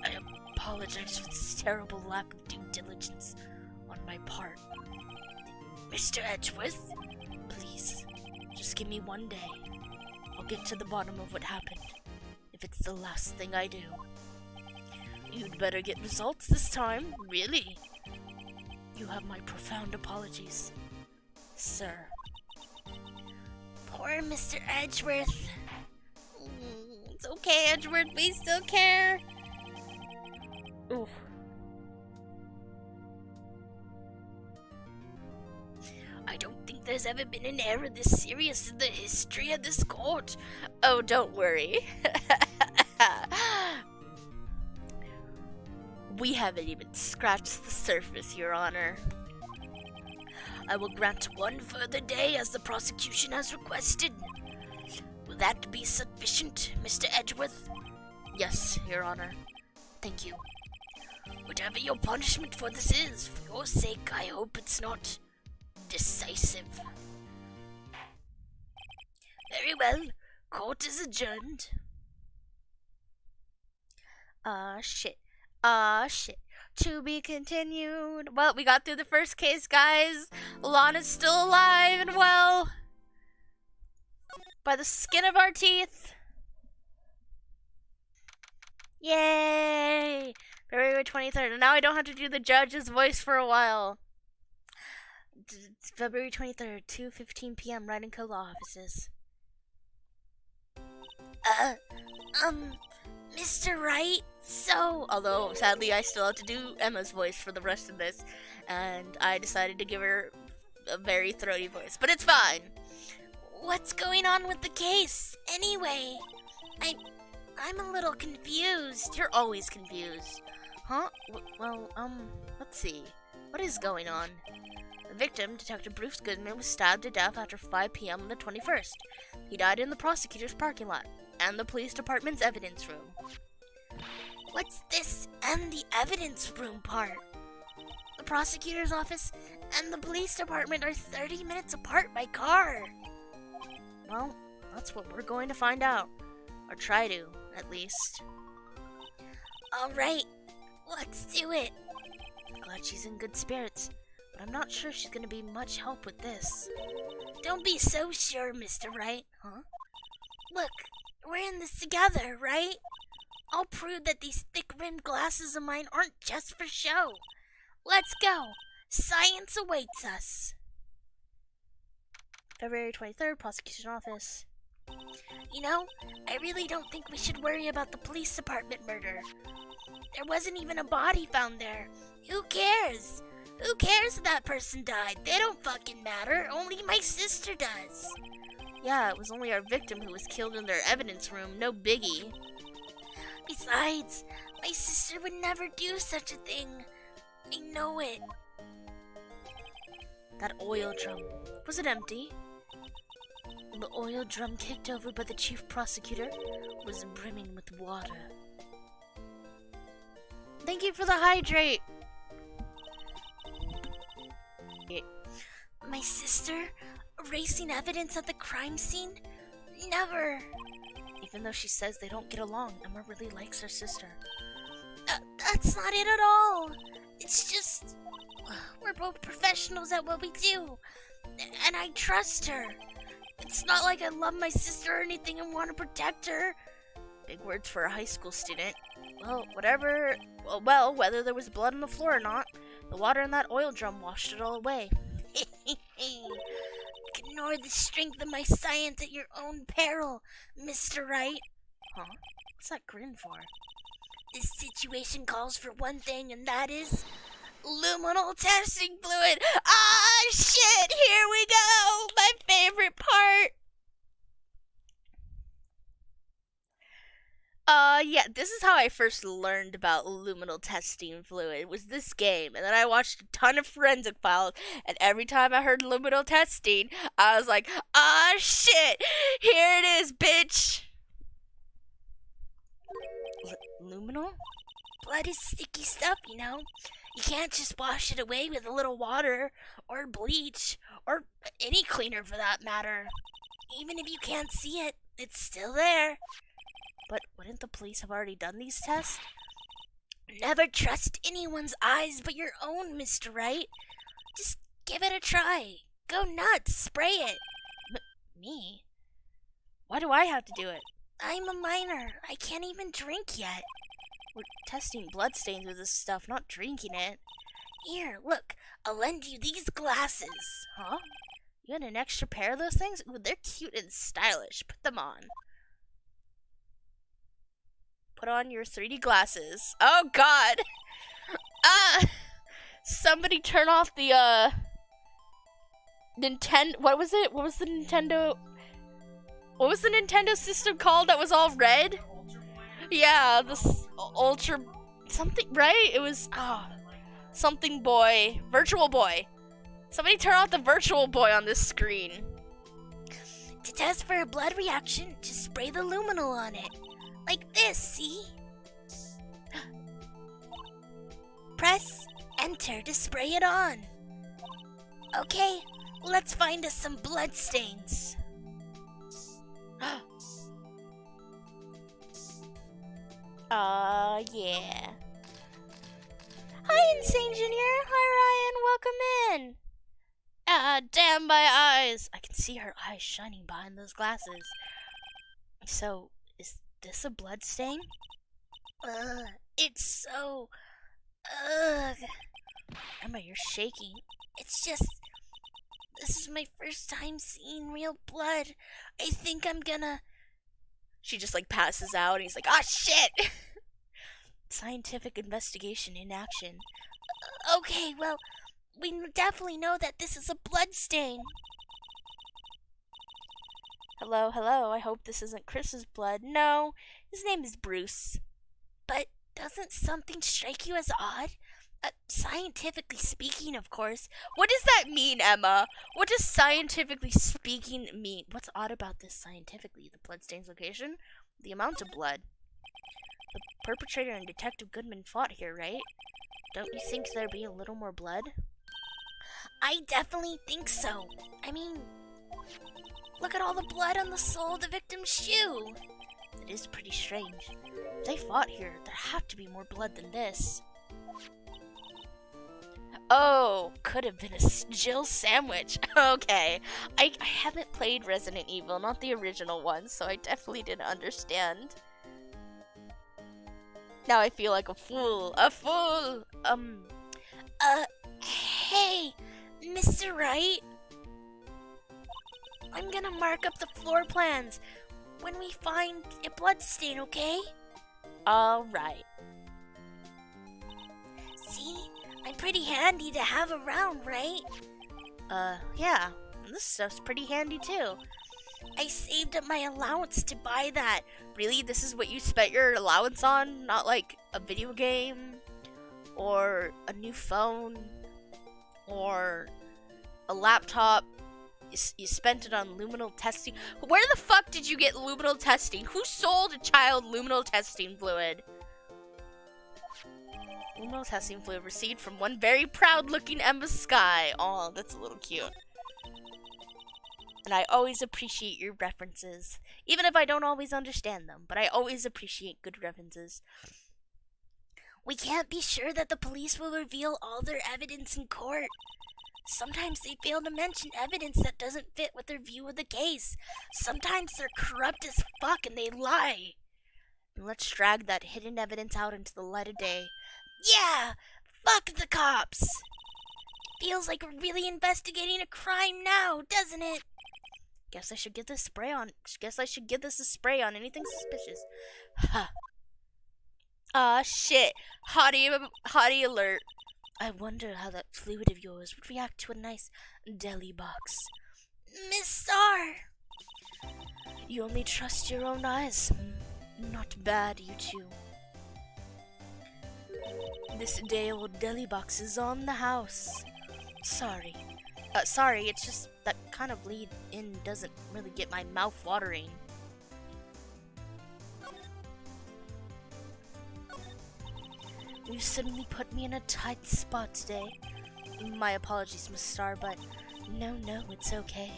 I apologize for this terrible lack of due diligence on my part. Mr. Edgeworth, please, just give me one day. I'll get to the bottom of what happened, if it's the last thing I do. You'd better get results this time, really. You have my profound apologies, sir. Poor Mr. Edgeworth. It's okay, Edgeworth, we still care. Ooh. I don't think there's ever been an error this serious in the history of this court. Oh, don't worry. We haven't even scratched the surface, Your Honor. I will grant one further day as the prosecution has requested. Will that be sufficient, Mr. Edgeworth? Yes, Your Honor. Thank you. Whatever your punishment for this is, for your sake, I hope it's not decisive. Very well. Court is adjourned. Shit. Shit. To be continued. Well, we got through the first case, guys. Lana's still alive and well. By the skin of our teeth. Yay! February 23rd. And now I don't have to do the judge's voice for a while. It's February 23rd, 2:15 p.m. Wright & Co. Law Offices. Mr. Wright, Although, sadly, I still have to do Emma's voice for the rest of this, and I decided to give her a very throaty voice, but it's fine. what's going on with the case, anyway? I'm a little confused. You're always confused. Huh? Let's see. What is going on? The victim, Detective Bruce Goodman, was stabbed to death after 5 p.m. on the 21st. He died in the prosecutor's parking lot and the police department's evidence room. What's this and the evidence room part? The prosecutor's office and the police department are 30 minutes apart by car. Well, that's what we're going to find out. Or try to, at least. Alright, let's do it. Glad she's in good spirits, but I'm not sure she's gonna be much help with this. Don't be so sure, Mr. Wright. Huh? Look, we're in this together, right? I'll prove that these thick-rimmed glasses of mine aren't just for show. Let's go. Science awaits us. February 23rd, prosecution office. You know, I really don't think we should worry about the police department murder. There wasn't even a body found there. Who cares? Who cares if that person died? They don't fucking matter. Only my sister does. Yeah, it was only our victim who was killed in their evidence room. No biggie. Besides, my sister would never do such a thing. I know it. That oil drum. Was it empty? The oil drum kicked over by the chief prosecutor was brimming with water. Thank you for the hydrate! My sister? Erasing evidence at the crime scene? Never. Even though she says they don't get along, Emma really likes her sister. That's not it at all. It's just... we're both professionals at what we do. And I trust her. It's not like I love my sister or anything and want to protect her. Big words for a high school student. Well, whatever... Well, whether there was blood on the floor or not, the water in that oil drum washed it all away. Ignore the strength of my science at your own peril, Mr. Wright. Huh? What's that grin for? This situation calls for one thing, and that is... luminal testing fluid! Ah, shit! Here we go! My favorite part! Yeah, this is how I first learned about luminal testing fluid, was this game, and then I watched a ton of forensic files, and every time I heard luminal testing, I was like, ah, shit! Here it is, bitch! Luminal? Blood is sticky stuff, you know? You can't just wash it away with a little water, or bleach, or any cleaner for that matter. Even if you can't see it, it's still there. But wouldn't the police have already done these tests? Never trust anyone's eyes but your own, Mr. Wright. Just give it a try. Go nuts, spray it. Me? Why do I have to do it? I'm a minor. I can't even drink yet. We're testing bloodstains with this stuff, not drinking it. Here, look. I'll lend you these glasses. Huh? You got an extra pair of those things? Ooh, they're cute and stylish. Put them on. Put on your 3D glasses. Oh, God! Somebody turn off the, Nintendo... What was it? What was the Nintendo... What was the Nintendo system called that was all red? Yeah, this Ultra... Something, right? It was... something boy. Virtual Boy. Somebody turn off the Virtual Boy on this screen. To test for a blood reaction, just spray the luminol on it. Like this, see? Press enter to spray it on. Okay, let's find us some blood stains. Yeah. Hi, Insane Junior. Hi, Ryan. Welcome in. Damn my eyes. I can see her eyes shining behind those glasses. So, is this a blood stain? It's so... Ugh. Emma, you're shaking. It's just... This is my first time seeing real blood. I think I'm gonna... She just, like, passes out, and he's like, ah, shit! Scientific investigation in action. Okay, well, we definitely know that this is a blood stain. Hello, I hope this isn't Chris's blood. No, his name is Bruce. But doesn't something strike you as odd? Scientifically speaking, of course. What does that mean, Emma? What does scientifically speaking mean? What's odd about this scientifically? The bloodstain's location? The amount of blood? The perpetrator and Detective Goodman fought here, right? Don't you think there'd be a little more blood? I definitely think so. I mean, look at all the blood on the sole of the victim's shoe. It is pretty strange. If they fought here, there have to be more blood than this. Oh, could have been a Jill sandwich. Okay. I haven't played Resident Evil, not the original one, so I definitely didn't understand. Now I feel like a fool. A fool! Hey, Mr. Wright. I'm gonna mark up the floor plans when we find a bloodstain, okay? Alright. See? I'm pretty handy to have around, right? Yeah. This stuff's pretty handy too. I saved up my allowance to buy that. Really? This is what you spent your allowance on? Not like a video game? Or a new phone? Or a laptop? You spent it on luminal testing? Where the fuck did you get luminal testing? Who sold a child luminal testing fluid? Luminal testing fluid received from one very proud-looking Emma Sky. Aw, that's a little cute. And I always appreciate your references. Even if I don't always understand them, but I always appreciate good references. We can't be sure that the police will reveal all their evidence in court. Sometimes they fail to mention evidence that doesn't fit with their view of the case. Sometimes they're corrupt as fuck and they lie. Let's drag that hidden evidence out into the light of day. Yeah! Fuck the cops! Feels like we're really investigating a crime now, doesn't it? Guess I should get this spray on. Guess I should give this a spray on anything suspicious. Ha. Shit. Hottie alert. I wonder how that fluid of yours would react to a nice deli box. Miss Star! You only trust your own eyes. Not bad, you two. This day-old deli box is on the house. Sorry. Sorry, it's just that kind of lead in doesn't really get my mouth watering. You suddenly put me in a tight spot today. My apologies, Miss Star, but no, it's okay.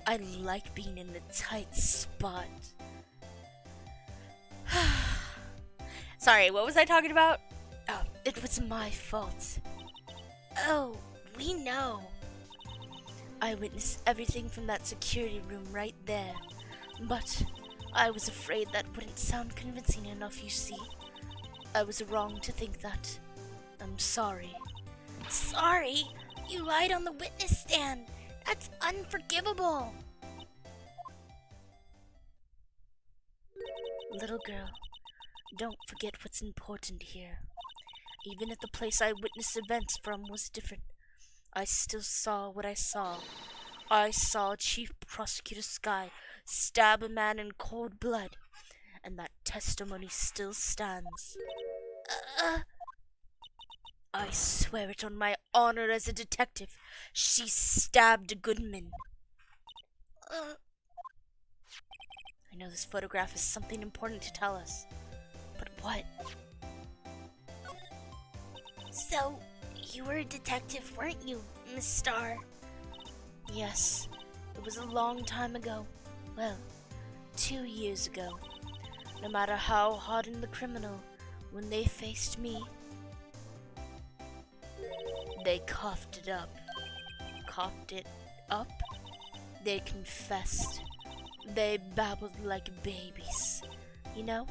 I like being in a tight spot. Sorry, what was I talking about? Oh, it was my fault. Oh, we know. I witnessed everything from that security room right there. But I was afraid that wouldn't sound convincing enough, you see. I was wrong to think that. I'm sorry. Sorry? You lied on the witness stand. That's unforgivable. Little girl, don't forget what's important here. Even if the place I witnessed events from was different, I still saw what I saw. I saw Chief Prosecutor Sky stab a man in cold blood, and that testimony still stands. I swear it on my honor as a detective. She stabbed Goodman. I know this photograph is something important to tell us, but what? So, you were a detective, weren't you, Miss Star? Yes, it was a long time ago. Well, 2 years ago. No matter how hardened the criminal, when they faced me, they coughed it up. Coughed it up? They confessed. They babbled like babies. You know?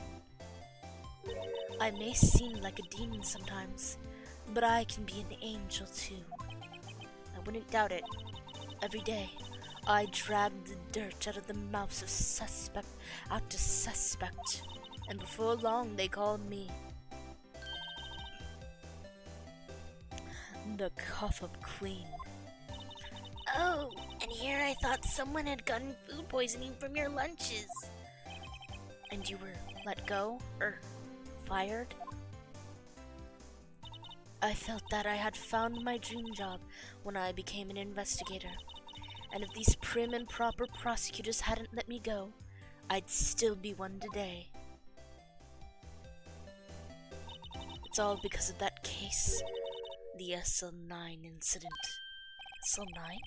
I may seem like a demon sometimes, but I can be an angel too. I wouldn't doubt it. Every day, I dragged the dirt out of the mouths of suspect after suspect, and before long they called me the Cough-Up Queen. Oh, and here I thought someone had gotten food poisoning from your lunches. And you were let go? Or fired? I felt that I had found my dream job when I became an investigator. And if these prim and proper prosecutors hadn't let me go, I'd still be one today. It's all because of that case. The SL9 incident. SL9?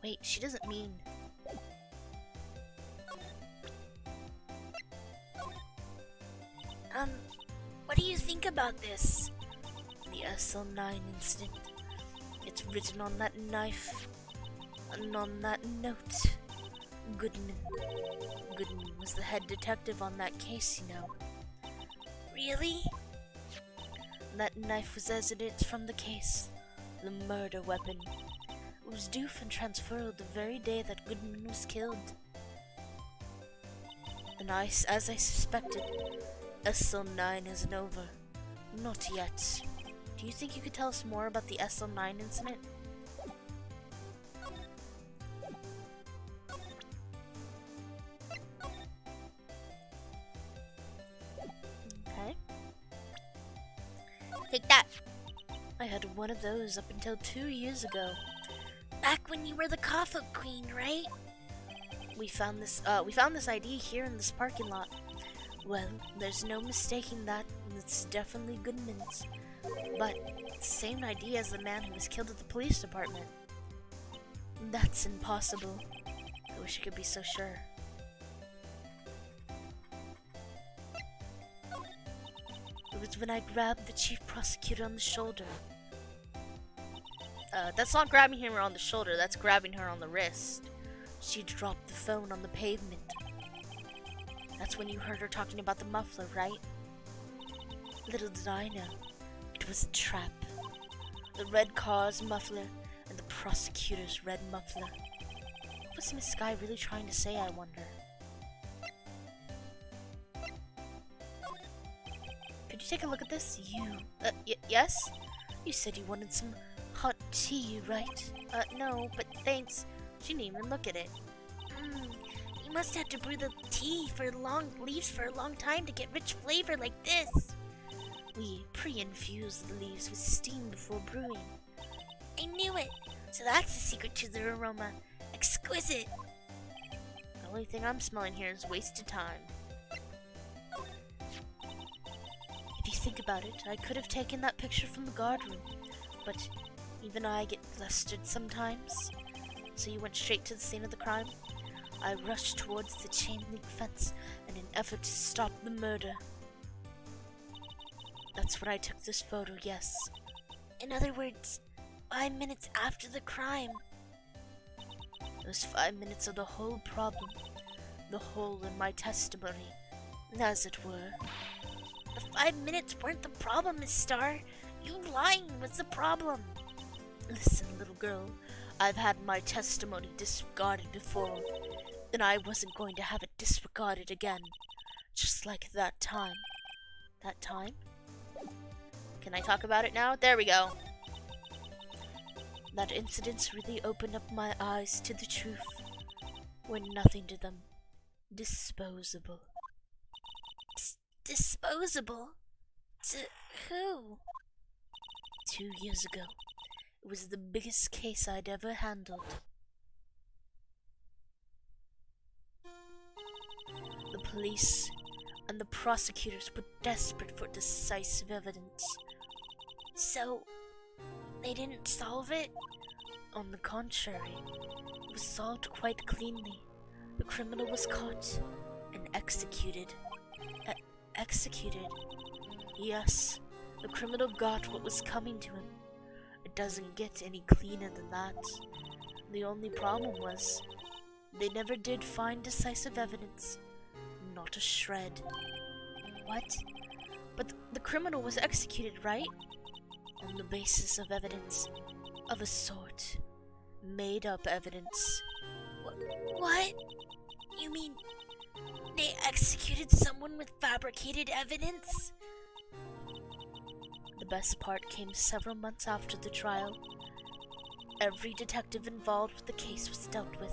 Wait, she doesn't mean... What do you think about this? The SL9 incident. It's written on that knife. And on that note. Goodman. Goodman was the head detective on that case, you know. Really? That knife was evidence from the case. The murder weapon. It was due for transferal the very day that Goodman was killed. And as I suspected, SL9 isn't over. Not yet. Do you think you could tell us more about the SL9 incident? Okay. Take that. I had one of those up until 2 years ago. Back when you were the coffin queen, right? We found this ID here in this parking lot. Well, there's no mistaking that. It's definitely Goodman's. But it's the same ID as the man who was killed at the police department. That's impossible. I wish I could be so sure. It was when I grabbed the chief prosecutor on the shoulder. That's not grabbing her on the shoulder, that's grabbing her on the wrist. She dropped the phone on the pavement. That's when you heard her talking about the muffler, right? Little did I know, it was a trap. The red car's muffler and the prosecutor's red muffler. What was Miss Sky really trying to say, I wonder? Could you take a look at this? Yes? You said you wanted some hot tea, right? No, but thanks. She didn't even look at it. You must have to brew the tea for leaves for a long time to get rich flavor like this. We pre-infuse the leaves with steam before brewing. I knew it. So that's the secret to the aroma. Exquisite. The only thing I'm smelling here is wasted time. If you think about it, I could have taken that picture from the guard room, but even I get flustered sometimes. So you went straight to the scene of the crime? I rushed towards the chain link fence in an effort to stop the murder. That's when I took this photo, yes. In other words, 5 minutes after the crime. Those 5 minutes are the whole problem. The hole in my testimony, as it were. The 5 minutes weren't the problem, Miss Starr. You lying was the problem. Listen, little girl, I've had my testimony disregarded before, and I wasn't going to have it disregarded again. Just like that time. That time? Can I talk about it now? There we go. That incident really opened up my eyes to the truth. We're nothing to them. Disposable. Disposable? To who? 2 years ago. It was the biggest case I'd ever handled. The police and the prosecutors were desperate for decisive evidence. So, they didn't solve it? On the contrary, it was solved quite cleanly. The criminal was caught and executed. Executed? Yes, the criminal got what was coming to him. It doesn't get any cleaner than that. The only problem was, they never did find decisive evidence. Not a shred. What? But the criminal was executed, right? On the basis of evidence of a sort. Made up evidence. What? You mean they executed someone with fabricated evidence? The best part came several months after the trial. Every detective involved with the case was dealt with.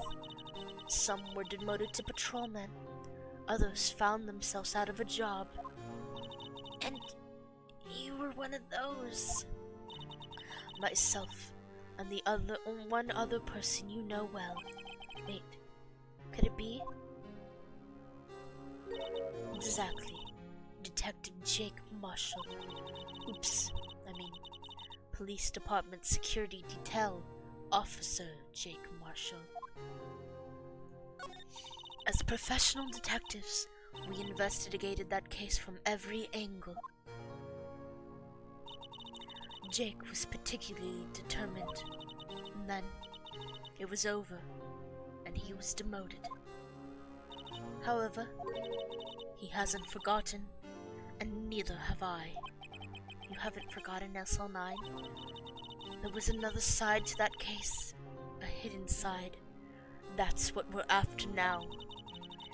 Some were demoted to patrolmen. Others found themselves out of a job. And you were one of those. Myself and one other person you know well. Wait, could it be? Exactly. Detective Jake Marshall. Oops, Police Department Security Detail Officer Jake Marshall. As professional detectives, We investigated that case from every angle. Jake was particularly determined, and then it was over, and he was demoted. However, he hasn't forgotten, and neither have I. You haven't forgotten SL9? There was another side to that case, a hidden side. That's what we're after now,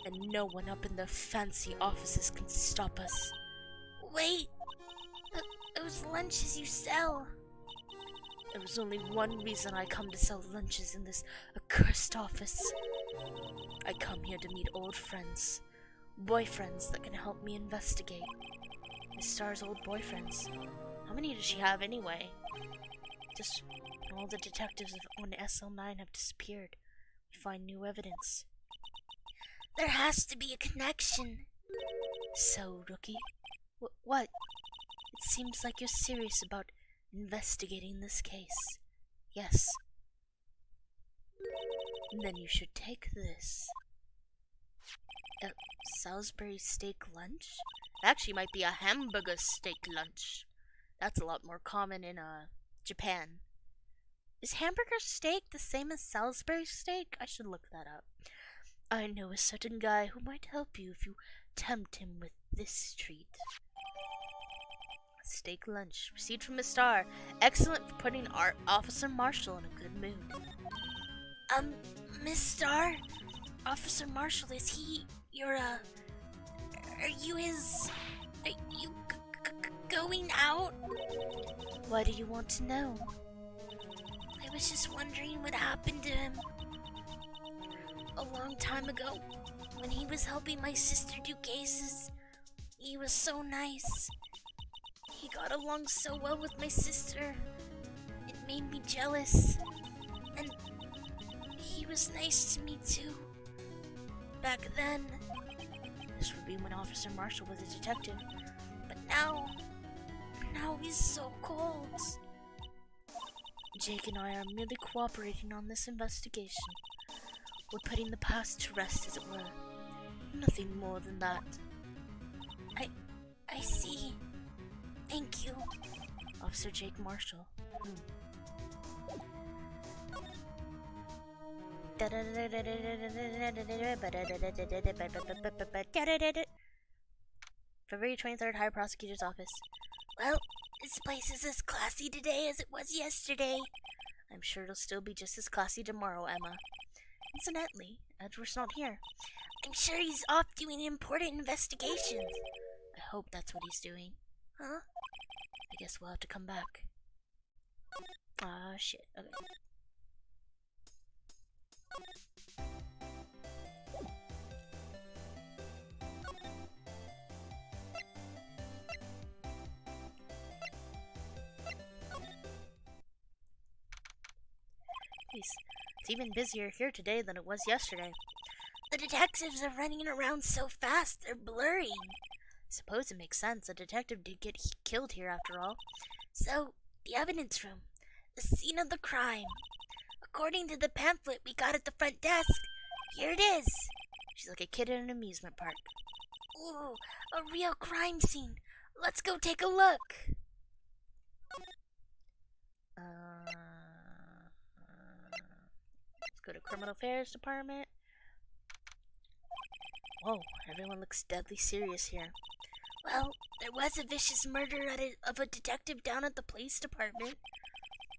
and no one up in their fancy offices can stop us. Wait, those lunches you sell. There was only one reason I come to sell lunches in this accursed office. I come here to meet old friends, boyfriends that can help me investigate. Miss Star's old boyfriends. How many does she have anyway? Just all the detectives on SL9 have disappeared. We find new evidence. There has to be a connection. So, Rookie, what? It seems like you're serious about investigating this case. Yes. Then you should take this. A Salisbury steak lunch? Actually, might be a hamburger steak lunch. That's a lot more common in Japan. Is hamburger steak the same as Salisbury steak? I should look that up. I know a certain guy who might help you if you tempt him with this treat. Steak lunch, received from Miss Star. Excellent for putting our Officer Marshall in a good mood. Miss Star? Officer Marshall, is he your, are you his... Are you going out? Why do you want to know? I was just wondering what happened to him. A long time ago, when he was helping my sister do cases, he was so nice. He got along so well with my sister. It made me jealous. And he was nice to me too. Back then. This would be when Officer Marshall was a detective. But now he's so cold. Jake and I are merely cooperating on this investigation. We're putting the past to rest, as it were. Nothing more than that. I see. Thank you. Officer Jake Marshall. February 23rd, High Prosecutor's Office. Well, this place is as classy today as it was yesterday. I'm sure it'll still be just as classy tomorrow, Emma. Incidentally, Edward's not here. I'm sure he's off doing important investigations. I hope that's what he's doing. Huh? I guess we'll have to come back. Ah, shit. Okay. It's even busier here today than it was yesterday. The detectives are running around so fast, they're blurring. Suppose it makes sense. A detective did get killed here after all. So, the evidence room. The scene of the crime. According to the pamphlet we got at the front desk, here it is. She's like a kid in an amusement park. Ooh, a real crime scene. Let's go take a look. Let's go to Criminal Affairs Department. Whoa, everyone looks deadly serious here. Well, there was a vicious murder of a detective down at the police department.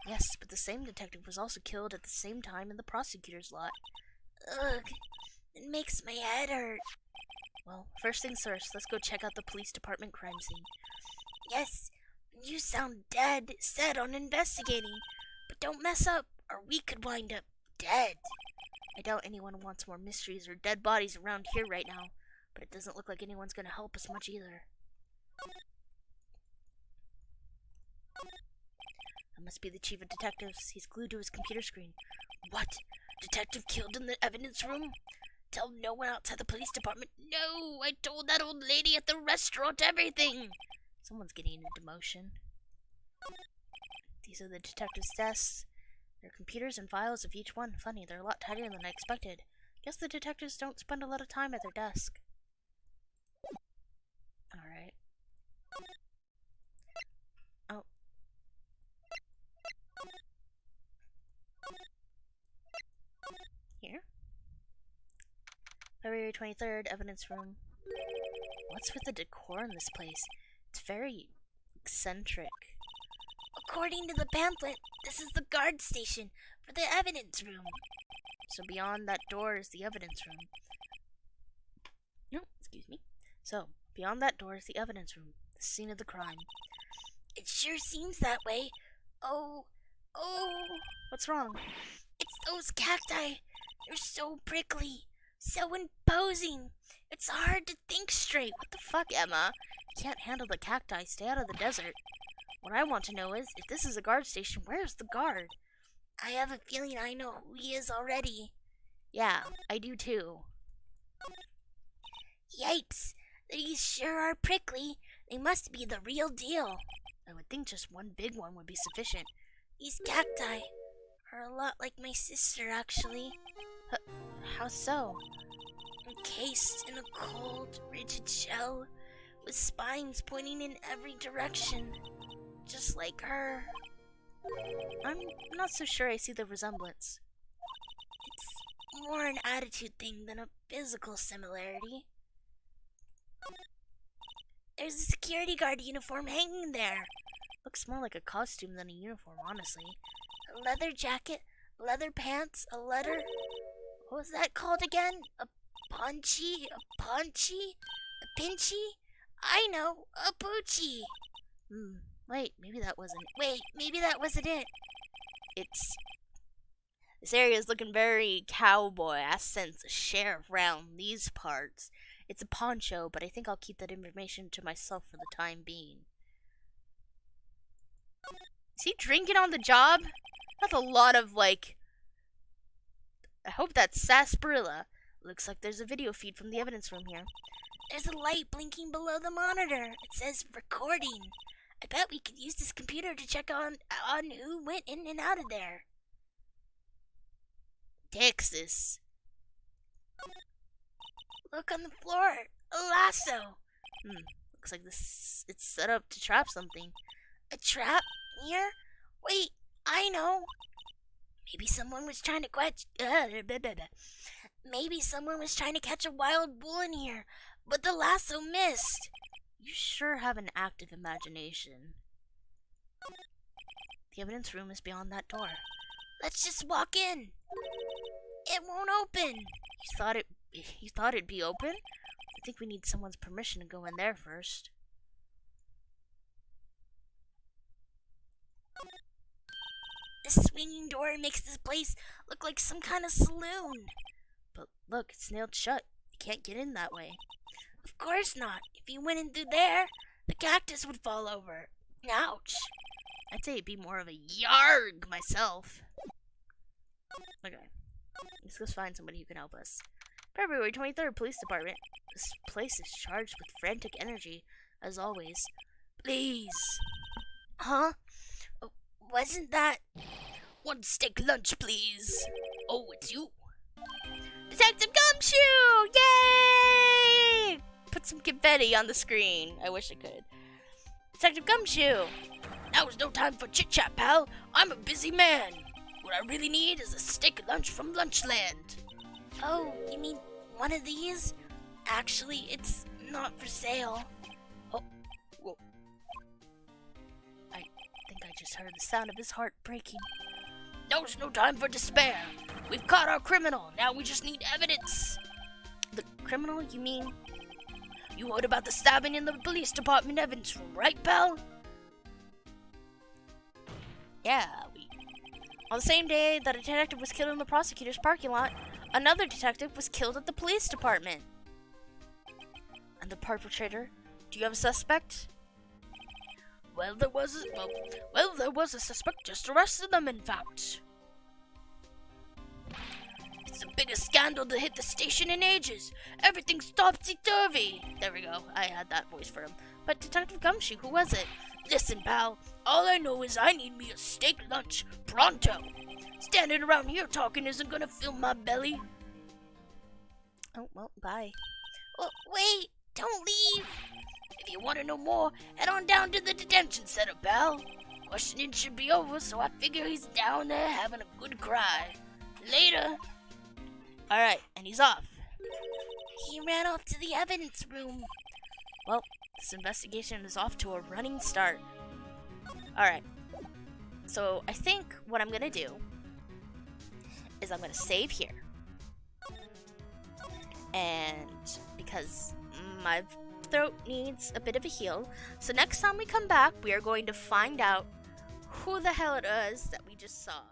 Yes, but the same detective was also killed at the same time in the prosecutor's lot. Ugh, it makes my head hurt. Well, first things first, let's go check out the police department crime scene. Yes, you sound dead set on investigating, but don't mess up or we could wind up dead. I doubt anyone wants more mysteries or dead bodies around here right now, but it doesn't look like anyone's gonna help us much either. That must be the chief of detectives. He's glued to his computer screen. What? Detective killed in the evidence room? Tell no one outside the police department. No, I told that old lady at the restaurant everything. Someone's getting a demotion. These are the detectives' desks. There are computers and files of each one. Funny, they're a lot tighter than I expected. Guess the detectives don't spend a lot of time at their desk. February 23rd, evidence room. What's with the decor in this place? It's very eccentric. According to the pamphlet, this is the guard station for the evidence room. So beyond that door is the evidence room. No, excuse me. So, beyond that door is the evidence room, the scene of the crime. It sure seems that way. Oh. What's wrong? It's those cacti. They're so prickly, so imposing. It's hard to think straight. What the fuck, Emma? You can't handle the cacti. Stay out of the desert. What I want to know is, if this is a guard station, where's the guard? I have a feeling I know who he is already. Yeah, I do too. Yikes. These sure are prickly. They must be the real deal. I would think just one big one would be sufficient. These cacti are a lot like my sister, actually. How so? Encased in a cold, rigid shell, with spines pointing in every direction. Just like her. I'm not so sure I see the resemblance. It's more an attitude thing than a physical similarity. There's a security guard uniform hanging there. Looks more like a costume than a uniform, honestly. A leather jacket, leather pants, a letter. What was that called again? A punchy? A punchy? A pinchy? I know, a poochie. Wait, maybe that wasn't it. This area is looking very cowboy. I sense a sheriff round these parts. It's a poncho, but I think I'll keep that information to myself for the time being. Is he drinking on the job? That's a lot of, like... I hope that's sarsaparilla. Looks like there's a video feed from the evidence room here. There's a light blinking below the monitor. It says recording. I bet we could use this computer to check on who went in and out of there. Texas. Look on the floor. A lasso. Looks like it's set up to trap something. A trap? Here? Wait, I know. Maybe someone was trying to Maybe someone was trying to catch a wild bull in here, but the lasso missed. You sure have an active imagination. The evidence room is beyond that door. Let's just walk in. It won't open. You thought it'd be open? I think we need someone's permission to go in there first. The swinging door makes this place look like some kind of saloon. But look, it's nailed shut. You can't get in that way. Of course not. If you went in through there, the cactus would fall over. Ouch. I'd say it'd be more of a yarg myself. Okay. Let's go find somebody who can help us. February 23rd, Police Department. This place is charged with frantic energy, as always. Please. Huh? Wasn't that... One steak lunch, please. Oh, it's you. Detective Gumshoe! Yay! Put some confetti on the screen. I wish I could. Detective Gumshoe! Now's no time for chit-chat, pal. I'm a busy man. What I really need is a steak lunch from Lunchland. Oh, you mean one of these? Actually, it's not for sale. Oh, whoa. I think I just heard the sound of his heart breaking. Now's no time for despair. We've caught our criminal. Now we just need evidence. The criminal, you mean? You heard about the stabbing in the police department evidence room, right, pal? Yeah, on the same day that a detective was killed in the prosecutor's parking lot, another detective was killed at the police department. And the perpetrator? Do you have a suspect? Well, there was a suspect. Just arrested them, in fact. It's the biggest scandal to hit the station in ages. Everything's topsy-turvy. There we go. I had that voice for him. But Detective Gumshoe, who was it? Listen, pal. All I know is I need me a steak lunch pronto. Standing around here talking isn't gonna fill my belly. Oh, well, bye. Oh, wait, don't leave. If you want to know more, head on down to the detention center, pal. Questioning should be over, so I figure he's down there having a good cry. Later. Alright, and he's off. He ran off to the evidence room. Well, this investigation is off to a running start. Alright. So, I think what I'm gonna do is I'm gonna save here. And because my throat needs a bit of a heal, so next time we come back, we are going to find out who the hell it is that we just saw.